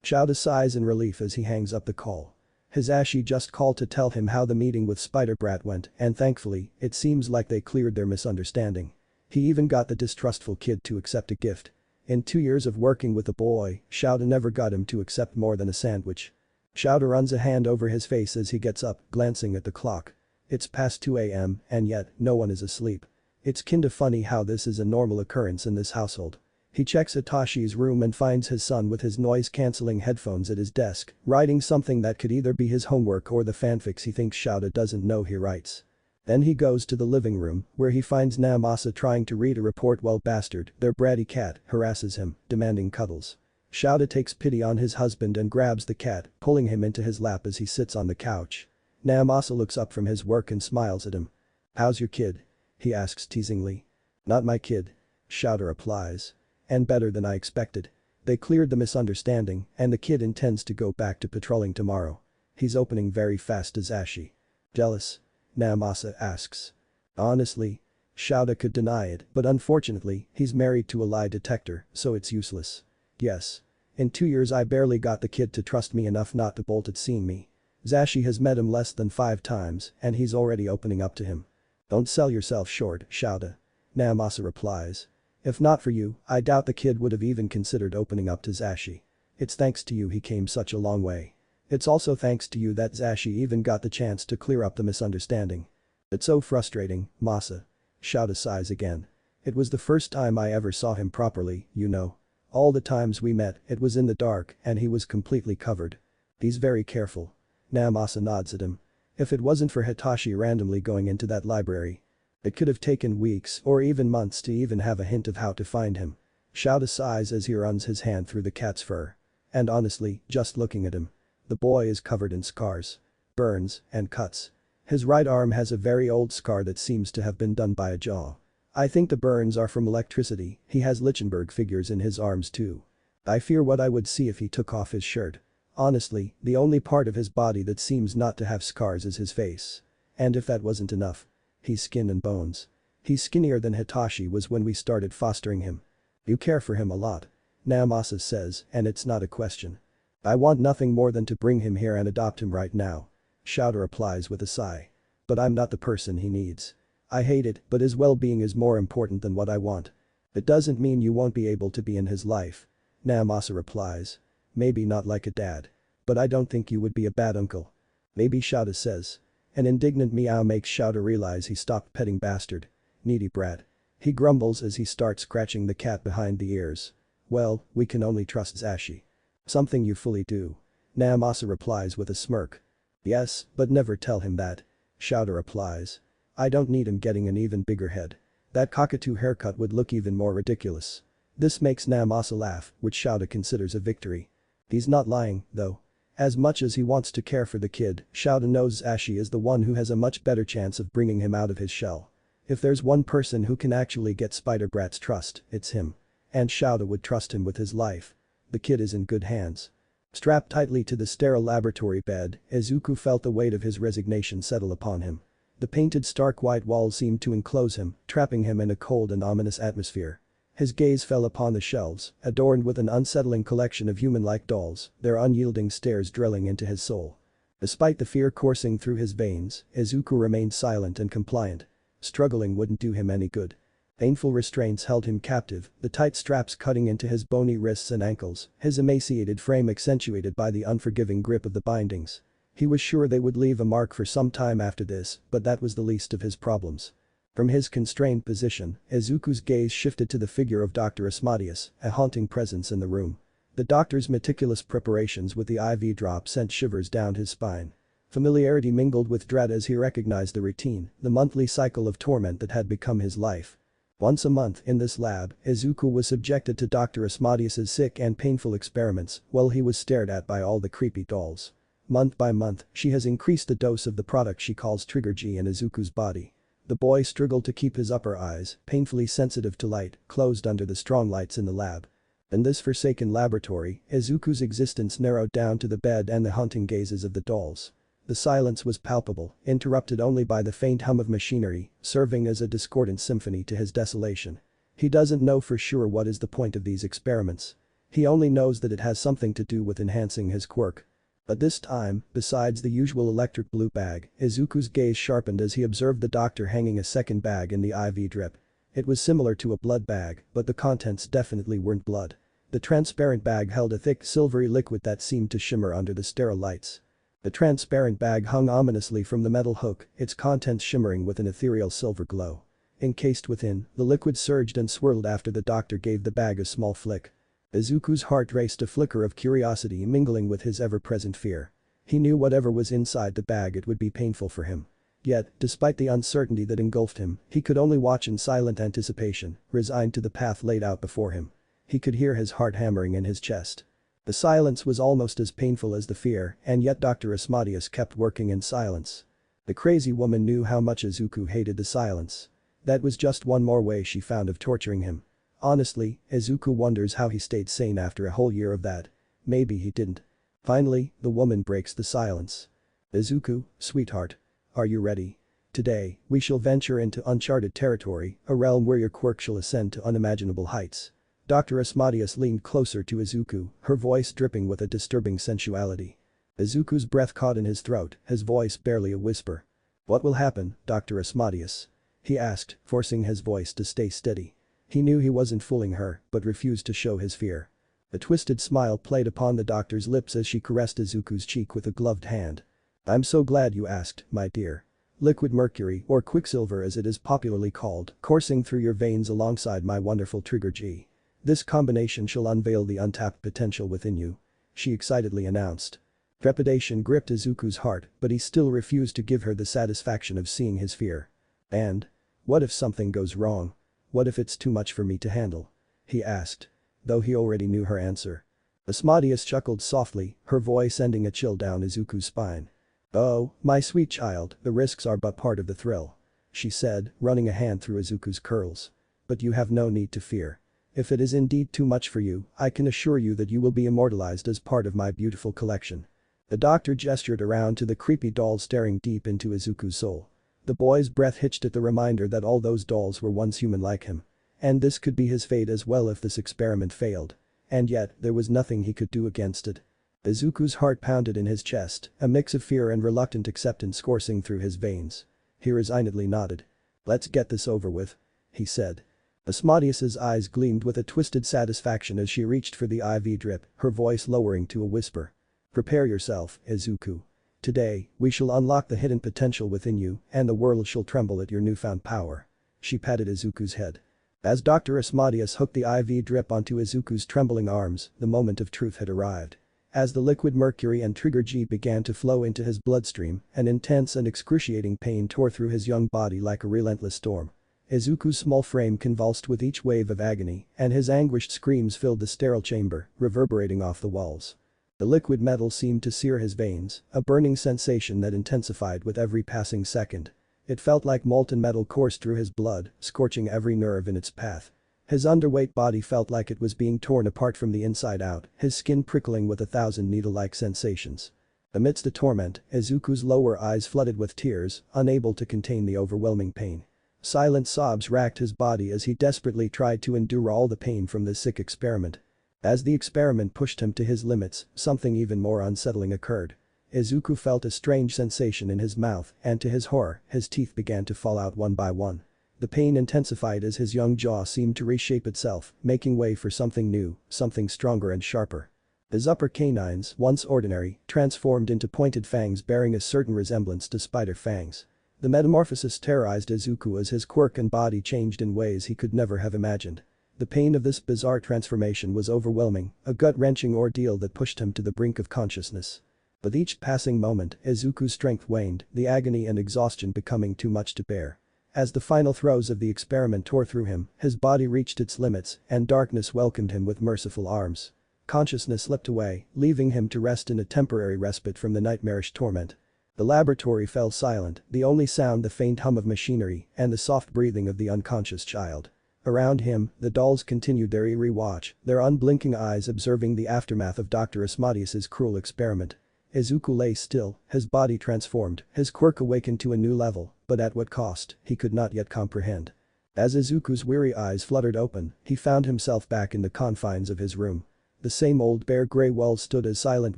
Shouta sighs in relief as he hangs up the call. His Ashi just called to tell him how the meeting with Spider Brat went and thankfully, it seems like they cleared their misunderstanding. He even got the distrustful kid to accept a gift. In 2 years of working with the boy, Shouta never got him to accept more than a sandwich. Shouta runs a hand over his face as he gets up, glancing at the clock. It's past 2 a.m. and yet, no one is asleep. It's kinda funny how this is a normal occurrence in this household. He checks Hitashi's room and finds his son with his noise-cancelling headphones at his desk, writing something that could either be his homework or the fanfics he thinks Shouta doesn't know he writes. Then he goes to the living room, where he finds Naomasa trying to read a report while Bastard, their bratty cat, harasses him, demanding cuddles. Shouta takes pity on his husband and grabs the cat, pulling him into his lap as he sits on the couch. Naomasa looks up from his work and smiles at him. "How's your kid?" he asks teasingly. "Not my kid," Shouta replies. "And better than I expected. They cleared the misunderstanding and the kid intends to go back to patrolling tomorrow. He's opening very fast as Ashi." "Jealous?" Naomasa asks. Honestly, Shouta could deny it, but unfortunately, he's married to a lie detector, so it's useless. "Yes. In 2 years I barely got the kid to trust me enough not to bolt at seeing me. Zashi has met him less than 5 times and he's already opening up to him." "Don't sell yourself short, Shouta," Naomasa replies. "If not for you, I doubt the kid would have even considered opening up to Zashi. It's thanks to you he came such a long way. It's also thanks to you that Zashi even got the chance to clear up the misunderstanding. It's so frustrating, Masa." Shouta sighs again. "It was the first time I ever saw him properly, you know. All the times we met, it was in the dark and he was completely covered. He's very careful." Naomasa nods at him. "If it wasn't for Hitachi randomly going into that library. It could have taken weeks or even months to even have a hint of how to find him." Shouta sighs as he runs his hand through the cat's fur. And honestly, just looking at him. The boy is covered in scars. Burns and cuts. His right arm has a very old scar that seems to have been done by a jaw. I think the burns are from electricity. He has Lichtenberg figures in his arms too. I fear what I would see if he took off his shirt. Honestly, the only part of his body that seems not to have scars is his face. And if that wasn't enough. He's skin and bones. He's skinnier than Hitachi was when we started fostering him. You care for him a lot. Naomasa says, and it's not a question. I want nothing more than to bring him here and adopt him right now. Shouta replies with a sigh. But I'm not the person he needs. I hate it, but his well-being is more important than what I want. It doesn't mean you won't be able to be in his life. Naomasa replies. Maybe not like a dad. But I don't think you would be a bad uncle. Maybe, Shouta says. An indignant meow makes Shouta realize he stopped petting Bastard. Needy brat. He grumbles as he starts scratching the cat behind the ears. Well, we can only trust Zashi. Something you fully do. Naomasa replies with a smirk. Yes, but never tell him that. Shouta replies. I don't need him getting an even bigger head. That cockatoo haircut would look even more ridiculous. This makes Naomasa laugh, which Shouta considers a victory. He's not lying, though. As much as he wants to care for the kid, Shouta knows Zashi is the one who has a much better chance of bringing him out of his shell. If there's one person who can actually get Spider Brat's trust, it's him. And Shouta would trust him with his life. The kid is in good hands. Strapped tightly to the sterile laboratory bed, Izuku felt the weight of his resignation settle upon him. The painted stark white walls seemed to enclose him, trapping him in a cold and ominous atmosphere. His gaze fell upon the shelves, adorned with an unsettling collection of human-like dolls, their unyielding stares drilling into his soul. Despite the fear coursing through his veins, Izuku remained silent and compliant. Struggling wouldn't do him any good. Painful restraints held him captive, the tight straps cutting into his bony wrists and ankles, his emaciated frame accentuated by the unforgiving grip of the bindings. He was sure they would leave a mark for some time after this, but that was the least of his problems. From his constrained position, Izuku's gaze shifted to the figure of Dr. Asmodeus, a haunting presence in the room. The doctor's meticulous preparations with the IV drop sent shivers down his spine. Familiarity mingled with dread as he recognized the routine, the monthly cycle of torment that had become his life. Once a month, in this lab, Izuku was subjected to Dr. Asmodeus's sick and painful experiments while he was stared at by all the creepy dolls. Month by month, she has increased the dose of the product she calls Trigger G in Izuku's body. The boy struggled to keep his upper eyes, painfully sensitive to light, closed under the strong lights in the lab. In this forsaken laboratory, Izuku's existence narrowed down to the bed and the haunting gazes of the dolls. The silence was palpable, interrupted only by the faint hum of machinery, serving as a discordant symphony to his desolation. He doesn't know for sure what is the point of these experiments. He only knows that it has something to do with enhancing his quirk. But this time, besides the usual electric blue bag, Izuku's gaze sharpened as he observed the doctor hanging a second bag in the IV drip. It was similar to a blood bag, but the contents definitely weren't blood. The transparent bag held a thick silvery liquid that seemed to shimmer under the sterile lights. The transparent bag hung ominously from the metal hook, its contents shimmering with an ethereal silver glow. Encased within, the liquid surged and swirled after the doctor gave the bag a small flick. Izuku's heart raced, a flicker of curiosity mingling with his ever-present fear. He knew whatever was inside the bag, it would be painful for him. Yet, despite the uncertainty that engulfed him, he could only watch in silent anticipation, resigned to the path laid out before him. He could hear his heart hammering in his chest. The silence was almost as painful as the fear, and yet Dr. Asmodeus kept working in silence. The crazy woman knew how much Izuku hated the silence. That was just one more way she found of torturing him. Honestly, Izuku wonders how he stayed sane after a whole year of that. Maybe he didn't. Finally, the woman breaks the silence. "Izuku, sweetheart. Are you ready? Today, we shall venture into uncharted territory, a realm where your quirk shall ascend to unimaginable heights." Dr. Asmodeus leaned closer to Izuku, her voice dripping with a disturbing sensuality. Izuku's breath caught in his throat, his voice barely a whisper. "What will happen, Dr. Asmodeus?" he asked, forcing his voice to stay steady. He knew he wasn't fooling her, but refused to show his fear. A twisted smile played upon the doctor's lips as she caressed Izuku's cheek with a gloved hand. "I'm so glad you asked, my dear. Liquid mercury, or quicksilver as it is popularly called, coursing through your veins alongside my wonderful trigger G. This combination shall unveil the untapped potential within you," she excitedly announced. Trepidation gripped Izuku's heart, but he still refused to give her the satisfaction of seeing his fear. "And? What if something goes wrong? What if it's too much for me to handle?" he asked. Though he already knew her answer. Asmodeus chuckled softly, her voice sending a chill down Izuku's spine. "Oh, my sweet child, the risks are but part of the thrill," she said, running a hand through Izuku's curls. "But you have no need to fear. If it is indeed too much for you, I can assure you that you will be immortalized as part of my beautiful collection." The doctor gestured around to the creepy dolls staring deep into Izuku's soul. The boy's breath hitched at the reminder that all those dolls were once human like him. And this could be his fate as well if this experiment failed. And yet, there was nothing he could do against it. Izuku's heart pounded in his chest, a mix of fear and reluctant acceptance coursing through his veins. He resignedly nodded. "Let's get this over with," he said. Asmodeus's eyes gleamed with a twisted satisfaction as she reached for the IV drip, her voice lowering to a whisper. "Prepare yourself, Izuku. Today, we shall unlock the hidden potential within you, and the world shall tremble at your newfound power." She patted Izuku's head. As Dr. Asmodeus hooked the IV drip onto Izuku's trembling arms, the moment of truth had arrived. As the liquid mercury and trigger G began to flow into his bloodstream, an intense and excruciating pain tore through his young body like a relentless storm. Izuku's small frame convulsed with each wave of agony, and his anguished screams filled the sterile chamber, reverberating off the walls. The liquid metal seemed to sear his veins, a burning sensation that intensified with every passing second. It felt like molten metal coursed through his blood, scorching every nerve in its path. His underweight body felt like it was being torn apart from the inside out, his skin prickling with 1,000 needle-like sensations. Amidst the torment, Izuku's lower eyes flooded with tears, unable to contain the overwhelming pain. Silent sobs racked his body as he desperately tried to endure all the pain from this sick experiment. As the experiment pushed him to his limits, something even more unsettling occurred. Izuku felt a strange sensation in his mouth, and to his horror, his teeth began to fall out one by one. The pain intensified as his young jaw seemed to reshape itself, making way for something new, something stronger and sharper. His upper canines, once ordinary, transformed into pointed fangs bearing a certain resemblance to spider fangs. The metamorphosis terrorized Izuku as his quirk and body changed in ways he could never have imagined. The pain of this bizarre transformation was overwhelming, a gut-wrenching ordeal that pushed him to the brink of consciousness. With each passing moment, Izuku's strength waned, the agony and exhaustion becoming too much to bear. As the final throes of the experiment tore through him, his body reached its limits, and darkness welcomed him with merciful arms. Consciousness slipped away, leaving him to rest in a temporary respite from the nightmarish torment. The laboratory fell silent, the only sound the faint hum of machinery and the soft breathing of the unconscious child. Around him, the dolls continued their eerie watch, their unblinking eyes observing the aftermath of Dr. Asmodeus's cruel experiment. Izuku lay still, his body transformed, his quirk awakened to a new level, but at what cost, he could not yet comprehend. As Izuku's weary eyes fluttered open, he found himself back in the confines of his room. The same old bare gray walls stood as silent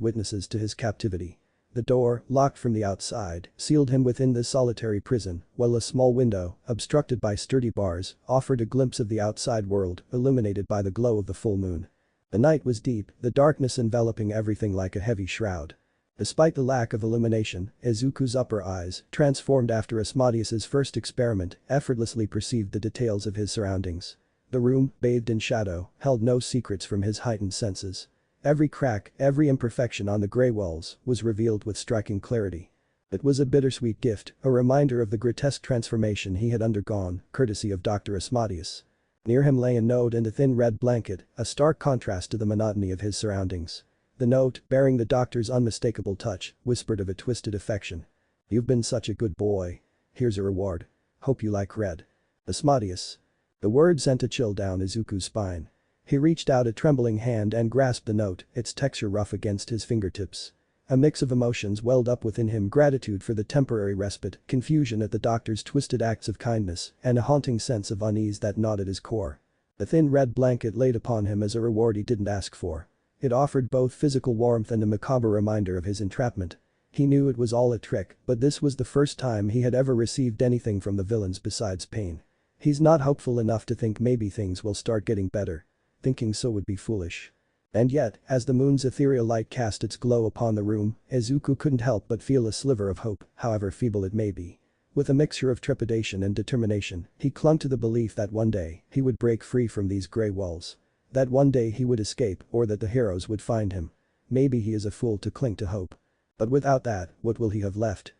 witnesses to his captivity. The door, locked from the outside, sealed him within this solitary prison, while a small window, obstructed by sturdy bars, offered a glimpse of the outside world, illuminated by the glow of the full moon. The night was deep, the darkness enveloping everything like a heavy shroud. Despite the lack of illumination, Izuku's upper eyes, transformed after Asmodeus's first experiment, effortlessly perceived the details of his surroundings. The room, bathed in shadow, held no secrets from his heightened senses. Every crack, every imperfection on the grey walls was revealed with striking clarity. It was a bittersweet gift, a reminder of the grotesque transformation he had undergone, courtesy of Dr. Asmodeus. Near him lay a note in a thin red blanket, a stark contrast to the monotony of his surroundings. The note, bearing the doctor's unmistakable touch, whispered of a twisted affection. "You've been such a good boy. Here's a reward. Hope you like red. Asmodeus." The word sent a chill down Izuku's spine. He reached out a trembling hand and grasped the note, its texture rough against his fingertips. A mix of emotions welled up within him, gratitude for the temporary respite, confusion at the doctor's twisted acts of kindness, and a haunting sense of unease that gnawed at his core. The thin red blanket laid upon him as a reward he didn't ask for. It offered both physical warmth and a macabre reminder of his entrapment. He knew it was all a trick, but this was the first time he had ever received anything from the villains besides pain. He's not hopeful enough to think maybe things will start getting better. Thinking so would be foolish. And yet, as the moon's ethereal light cast its glow upon the room, Izuku couldn't help but feel a sliver of hope, however feeble it may be. With a mixture of trepidation and determination, he clung to the belief that one day, he would break free from these grey walls. That one day he would escape, or that the heroes would find him. Maybe he is a fool to cling to hope. But without that, what will he have left?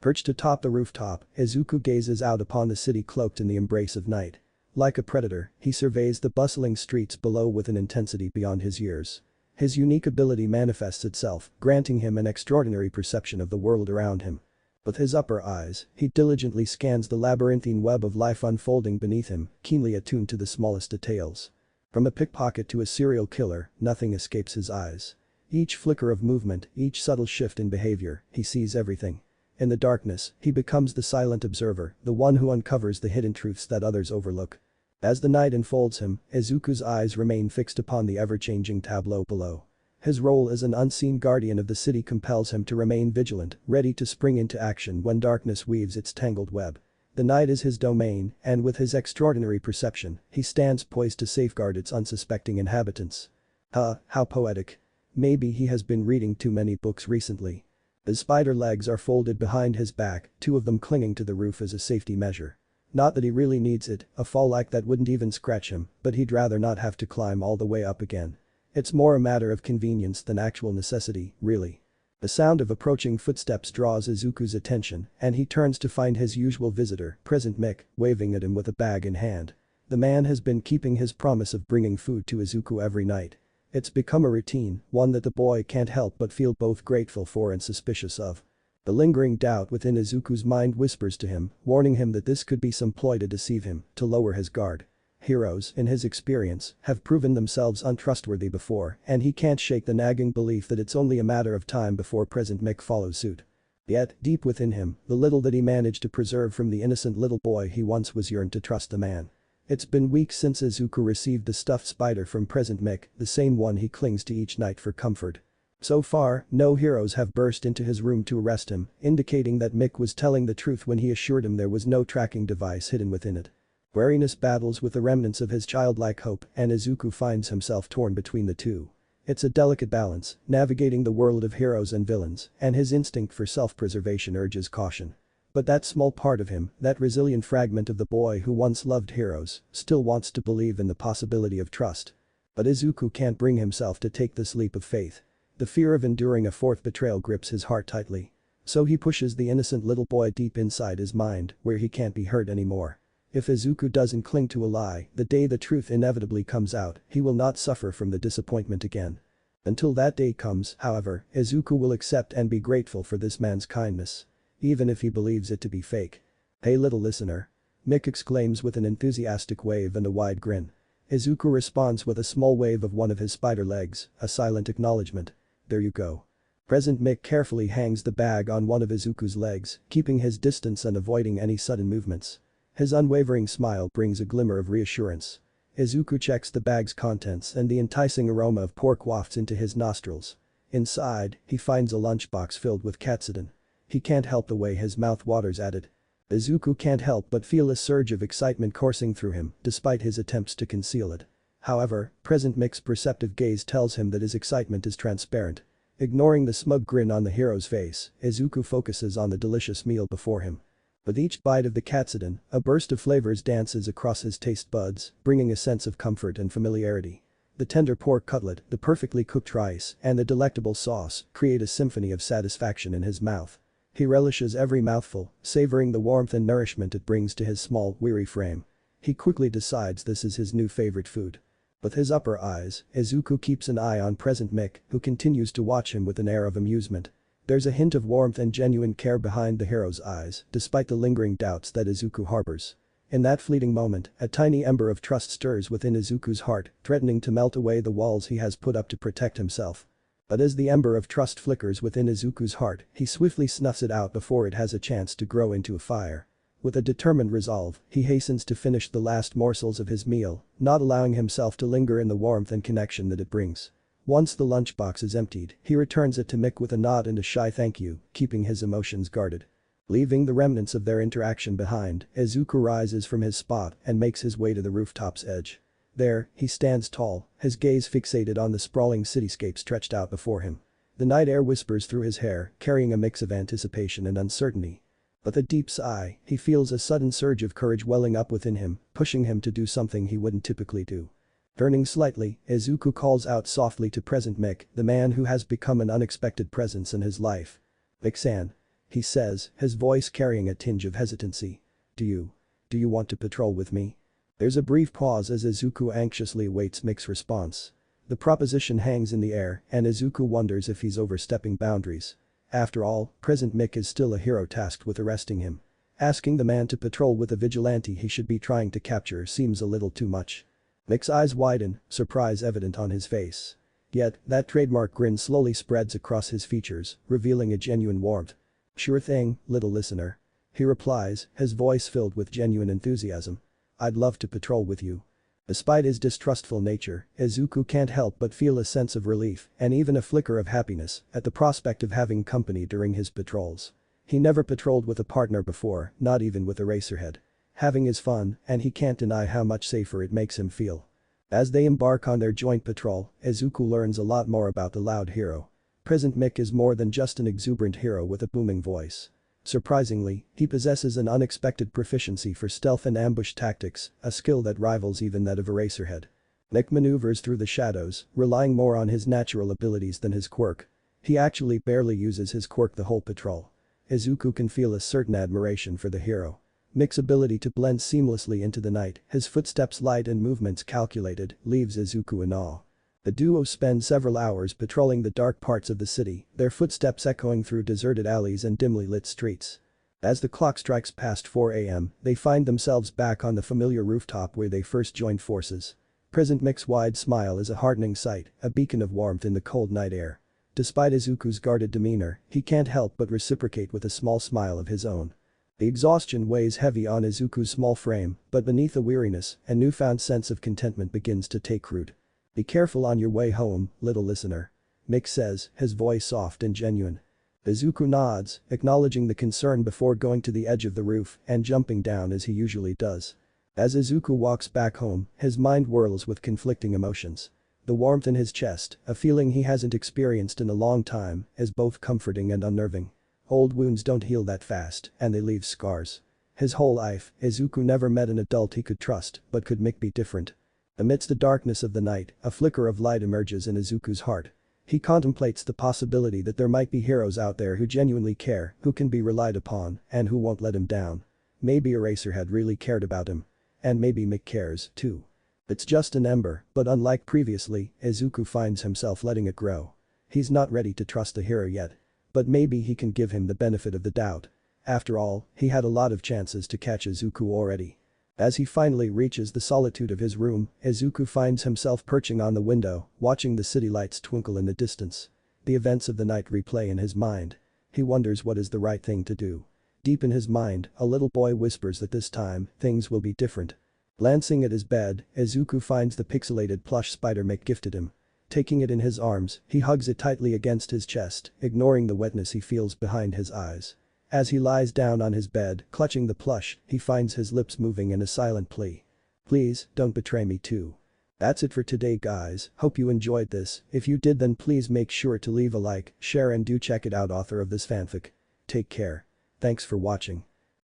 Perched atop the rooftop, Izuku gazes out upon the city cloaked in the embrace of night. Like a predator, he surveys the bustling streets below with an intensity beyond his years. His unique ability manifests itself, granting him an extraordinary perception of the world around him. With his upper eyes, he diligently scans the labyrinthine web of life unfolding beneath him, keenly attuned to the smallest details. From a pickpocket to a serial killer, nothing escapes his eyes. Each flicker of movement, each subtle shift in behavior, he sees everything. In the darkness, he becomes the silent observer, the one who uncovers the hidden truths that others overlook. As the night enfolds him, Izuku's eyes remain fixed upon the ever-changing tableau below. His role as an unseen guardian of the city compels him to remain vigilant, ready to spring into action when darkness weaves its tangled web. The night is his domain, and with his extraordinary perception, he stands poised to safeguard its unsuspecting inhabitants. How poetic. Maybe he has been reading too many books recently. His spider legs are folded behind his back, two of them clinging to the roof as a safety measure. Not that he really needs it, a fall like that wouldn't even scratch him, but he'd rather not have to climb all the way up again. It's more a matter of convenience than actual necessity, really. The sound of approaching footsteps draws Izuku's attention, and he turns to find his usual visitor, Present Mick, waving at him with a bag in hand. The man has been keeping his promise of bringing food to Izuku every night. It's become a routine, one that the boy can't help but feel both grateful for and suspicious of. The lingering doubt within Izuku's mind whispers to him, warning him that this could be some ploy to deceive him, to lower his guard. Heroes, in his experience, have proven themselves untrustworthy before, and he can't shake the nagging belief that it's only a matter of time before Present Mick follows suit. Yet, deep within him, the little that he managed to preserve from the innocent little boy he once was yearned to trust the man. It's been weeks since Izuku received the stuffed spider from Present Mick, the same one he clings to each night for comfort. So far, no heroes have burst into his room to arrest him, indicating that Mick was telling the truth when he assured him there was no tracking device hidden within it. Wariness battles with the remnants of his childlike hope, and Izuku finds himself torn between the two. It's a delicate balance, navigating the world of heroes and villains, and his instinct for self-preservation urges caution. But that small part of him, that resilient fragment of the boy who once loved heroes, still wants to believe in the possibility of trust. But Izuku can't bring himself to take this leap of faith. The fear of enduring a fourth betrayal grips his heart tightly. So he pushes the innocent little boy deep inside his mind, where he can't be hurt anymore. If Izuku doesn't cling to a lie, the day the truth inevitably comes out, he will not suffer from the disappointment again. Until that day comes, however, Izuku will accept and be grateful for this man's kindness. Even if he believes it to be fake. "Hey little listener." Mick exclaims with an enthusiastic wave and a wide grin. Izuku responds with a small wave of one of his spider legs, a silent acknowledgement. "There you go." Present Mick carefully hangs the bag on one of Izuku's legs, keeping his distance and avoiding any sudden movements. His unwavering smile brings a glimmer of reassurance. Izuku checks the bag's contents and the enticing aroma of pork wafts into his nostrils. Inside, he finds a lunchbox filled with katsudon. He can't help the way his mouth waters at it. Izuku can't help but feel a surge of excitement coursing through him, despite his attempts to conceal it. However, Present Mick's perceptive gaze tells him that his excitement is transparent. Ignoring the smug grin on the hero's face, Izuku focuses on the delicious meal before him. With each bite of the katsudon, a burst of flavors dances across his taste buds, bringing a sense of comfort and familiarity. The tender pork cutlet, the perfectly cooked rice, and the delectable sauce create a symphony of satisfaction in his mouth. He relishes every mouthful, savoring the warmth and nourishment it brings to his small, weary frame. He quickly decides this is his new favorite food. With his upper eyes, Izuku keeps an eye on present Mick, who continues to watch him with an air of amusement. There's a hint of warmth and genuine care behind the hero's eyes, despite the lingering doubts that Izuku harbors. In that fleeting moment, a tiny ember of trust stirs within Izuku's heart, threatening to melt away the walls he has put up to protect himself. But as the ember of trust flickers within Izuku's heart, he swiftly snuffs it out before it has a chance to grow into a fire. With a determined resolve, he hastens to finish the last morsels of his meal, not allowing himself to linger in the warmth and connection that it brings. Once the lunchbox is emptied, he returns it to Mick with a nod and a shy thank you, keeping his emotions guarded. Leaving the remnants of their interaction behind, Izuku rises from his spot and makes his way to the rooftop's edge. There, he stands tall, his gaze fixated on the sprawling cityscape stretched out before him. The night air whispers through his hair, carrying a mix of anticipation and uncertainty. With a deep sigh, he feels a sudden surge of courage welling up within him, pushing him to do something he wouldn't typically do. Turning slightly, Izuku calls out softly to present Mick, the man who has become an unexpected presence in his life. "Mick-san," he says, his voice carrying a tinge of hesitancy. Do you want to patrol with me?" There's a brief pause as Izuku anxiously awaits Mick's response. The proposition hangs in the air, and Izuku wonders if he's overstepping boundaries. After all, present Mick is still a hero tasked with arresting him. Asking the man to patrol with a vigilante he should be trying to capture seems a little too much. Mick's eyes widen, surprise evident on his face. Yet, that trademark grin slowly spreads across his features, revealing a genuine warmth. "Sure thing, little listener," he replies, his voice filled with genuine enthusiasm. "I'd love to patrol with you." Despite his distrustful nature, Izuku can't help but feel a sense of relief and even a flicker of happiness at the prospect of having company during his patrols. He never patrolled with a partner before, not even with Eraserhead. Having is fun, and he can't deny how much safer it makes him feel. As they embark on their joint patrol, Izuku learns a lot more about the loud hero. Present Mick is more than just an exuberant hero with a booming voice. Surprisingly, he possesses an unexpected proficiency for stealth and ambush tactics, a skill that rivals even that of Eraserhead. Mick maneuvers through the shadows, relying more on his natural abilities than his quirk. He actually barely uses his quirk the whole patrol. Izuku can feel a certain admiration for the hero. Mick's ability to blend seamlessly into the night, his footsteps light and movements calculated, leaves Izuku in awe. The duo spend several hours patrolling the dark parts of the city, their footsteps echoing through deserted alleys and dimly lit streets. As the clock strikes past 4 a.m., they find themselves back on the familiar rooftop where they first joined forces. Present Mick's wide smile is a heartening sight, a beacon of warmth in the cold night air. Despite Izuku's guarded demeanor, he can't help but reciprocate with a small smile of his own. The exhaustion weighs heavy on Izuku's small frame, but beneath the weariness, a newfound sense of contentment begins to take root. "Be careful on your way home, little listener," Mick says, his voice soft and genuine. Izuku nods, acknowledging the concern before going to the edge of the roof and jumping down as he usually does. As Izuku walks back home, his mind whirls with conflicting emotions. The warmth in his chest, a feeling he hasn't experienced in a long time, is both comforting and unnerving. Old wounds don't heal that fast, and they leave scars. His whole life, Izuku never met an adult he could trust, but could Mick be different? Amidst the darkness of the night, a flicker of light emerges in Izuku's heart. He contemplates the possibility that there might be heroes out there who genuinely care, who can be relied upon, and who won't let him down. Maybe Eraserhead really cared about him. And maybe Mick cares, too. It's just an ember, but unlike previously, Izuku finds himself letting it grow. He's not ready to trust the hero yet. But maybe he can give him the benefit of the doubt. After all, he had a lot of chances to catch Izuku already. As he finally reaches the solitude of his room, Izuku finds himself perching on the window, watching the city lights twinkle in the distance. The events of the night replay in his mind. He wonders what is the right thing to do. Deep in his mind, a little boy whispers that this time, things will be different. Glancing at his bed, Izuku finds the pixelated plush spider Mick gifted him. Taking it in his arms, he hugs it tightly against his chest, ignoring the wetness he feels behind his eyes. As he lies down on his bed, clutching the plush, he finds his lips moving in a silent plea. "Please, don't betray me too." That's it for today guys, hope you enjoyed this, if you did then please make sure to leave a like, share and do check it out author of this fanfic. Take care. Thanks for watching.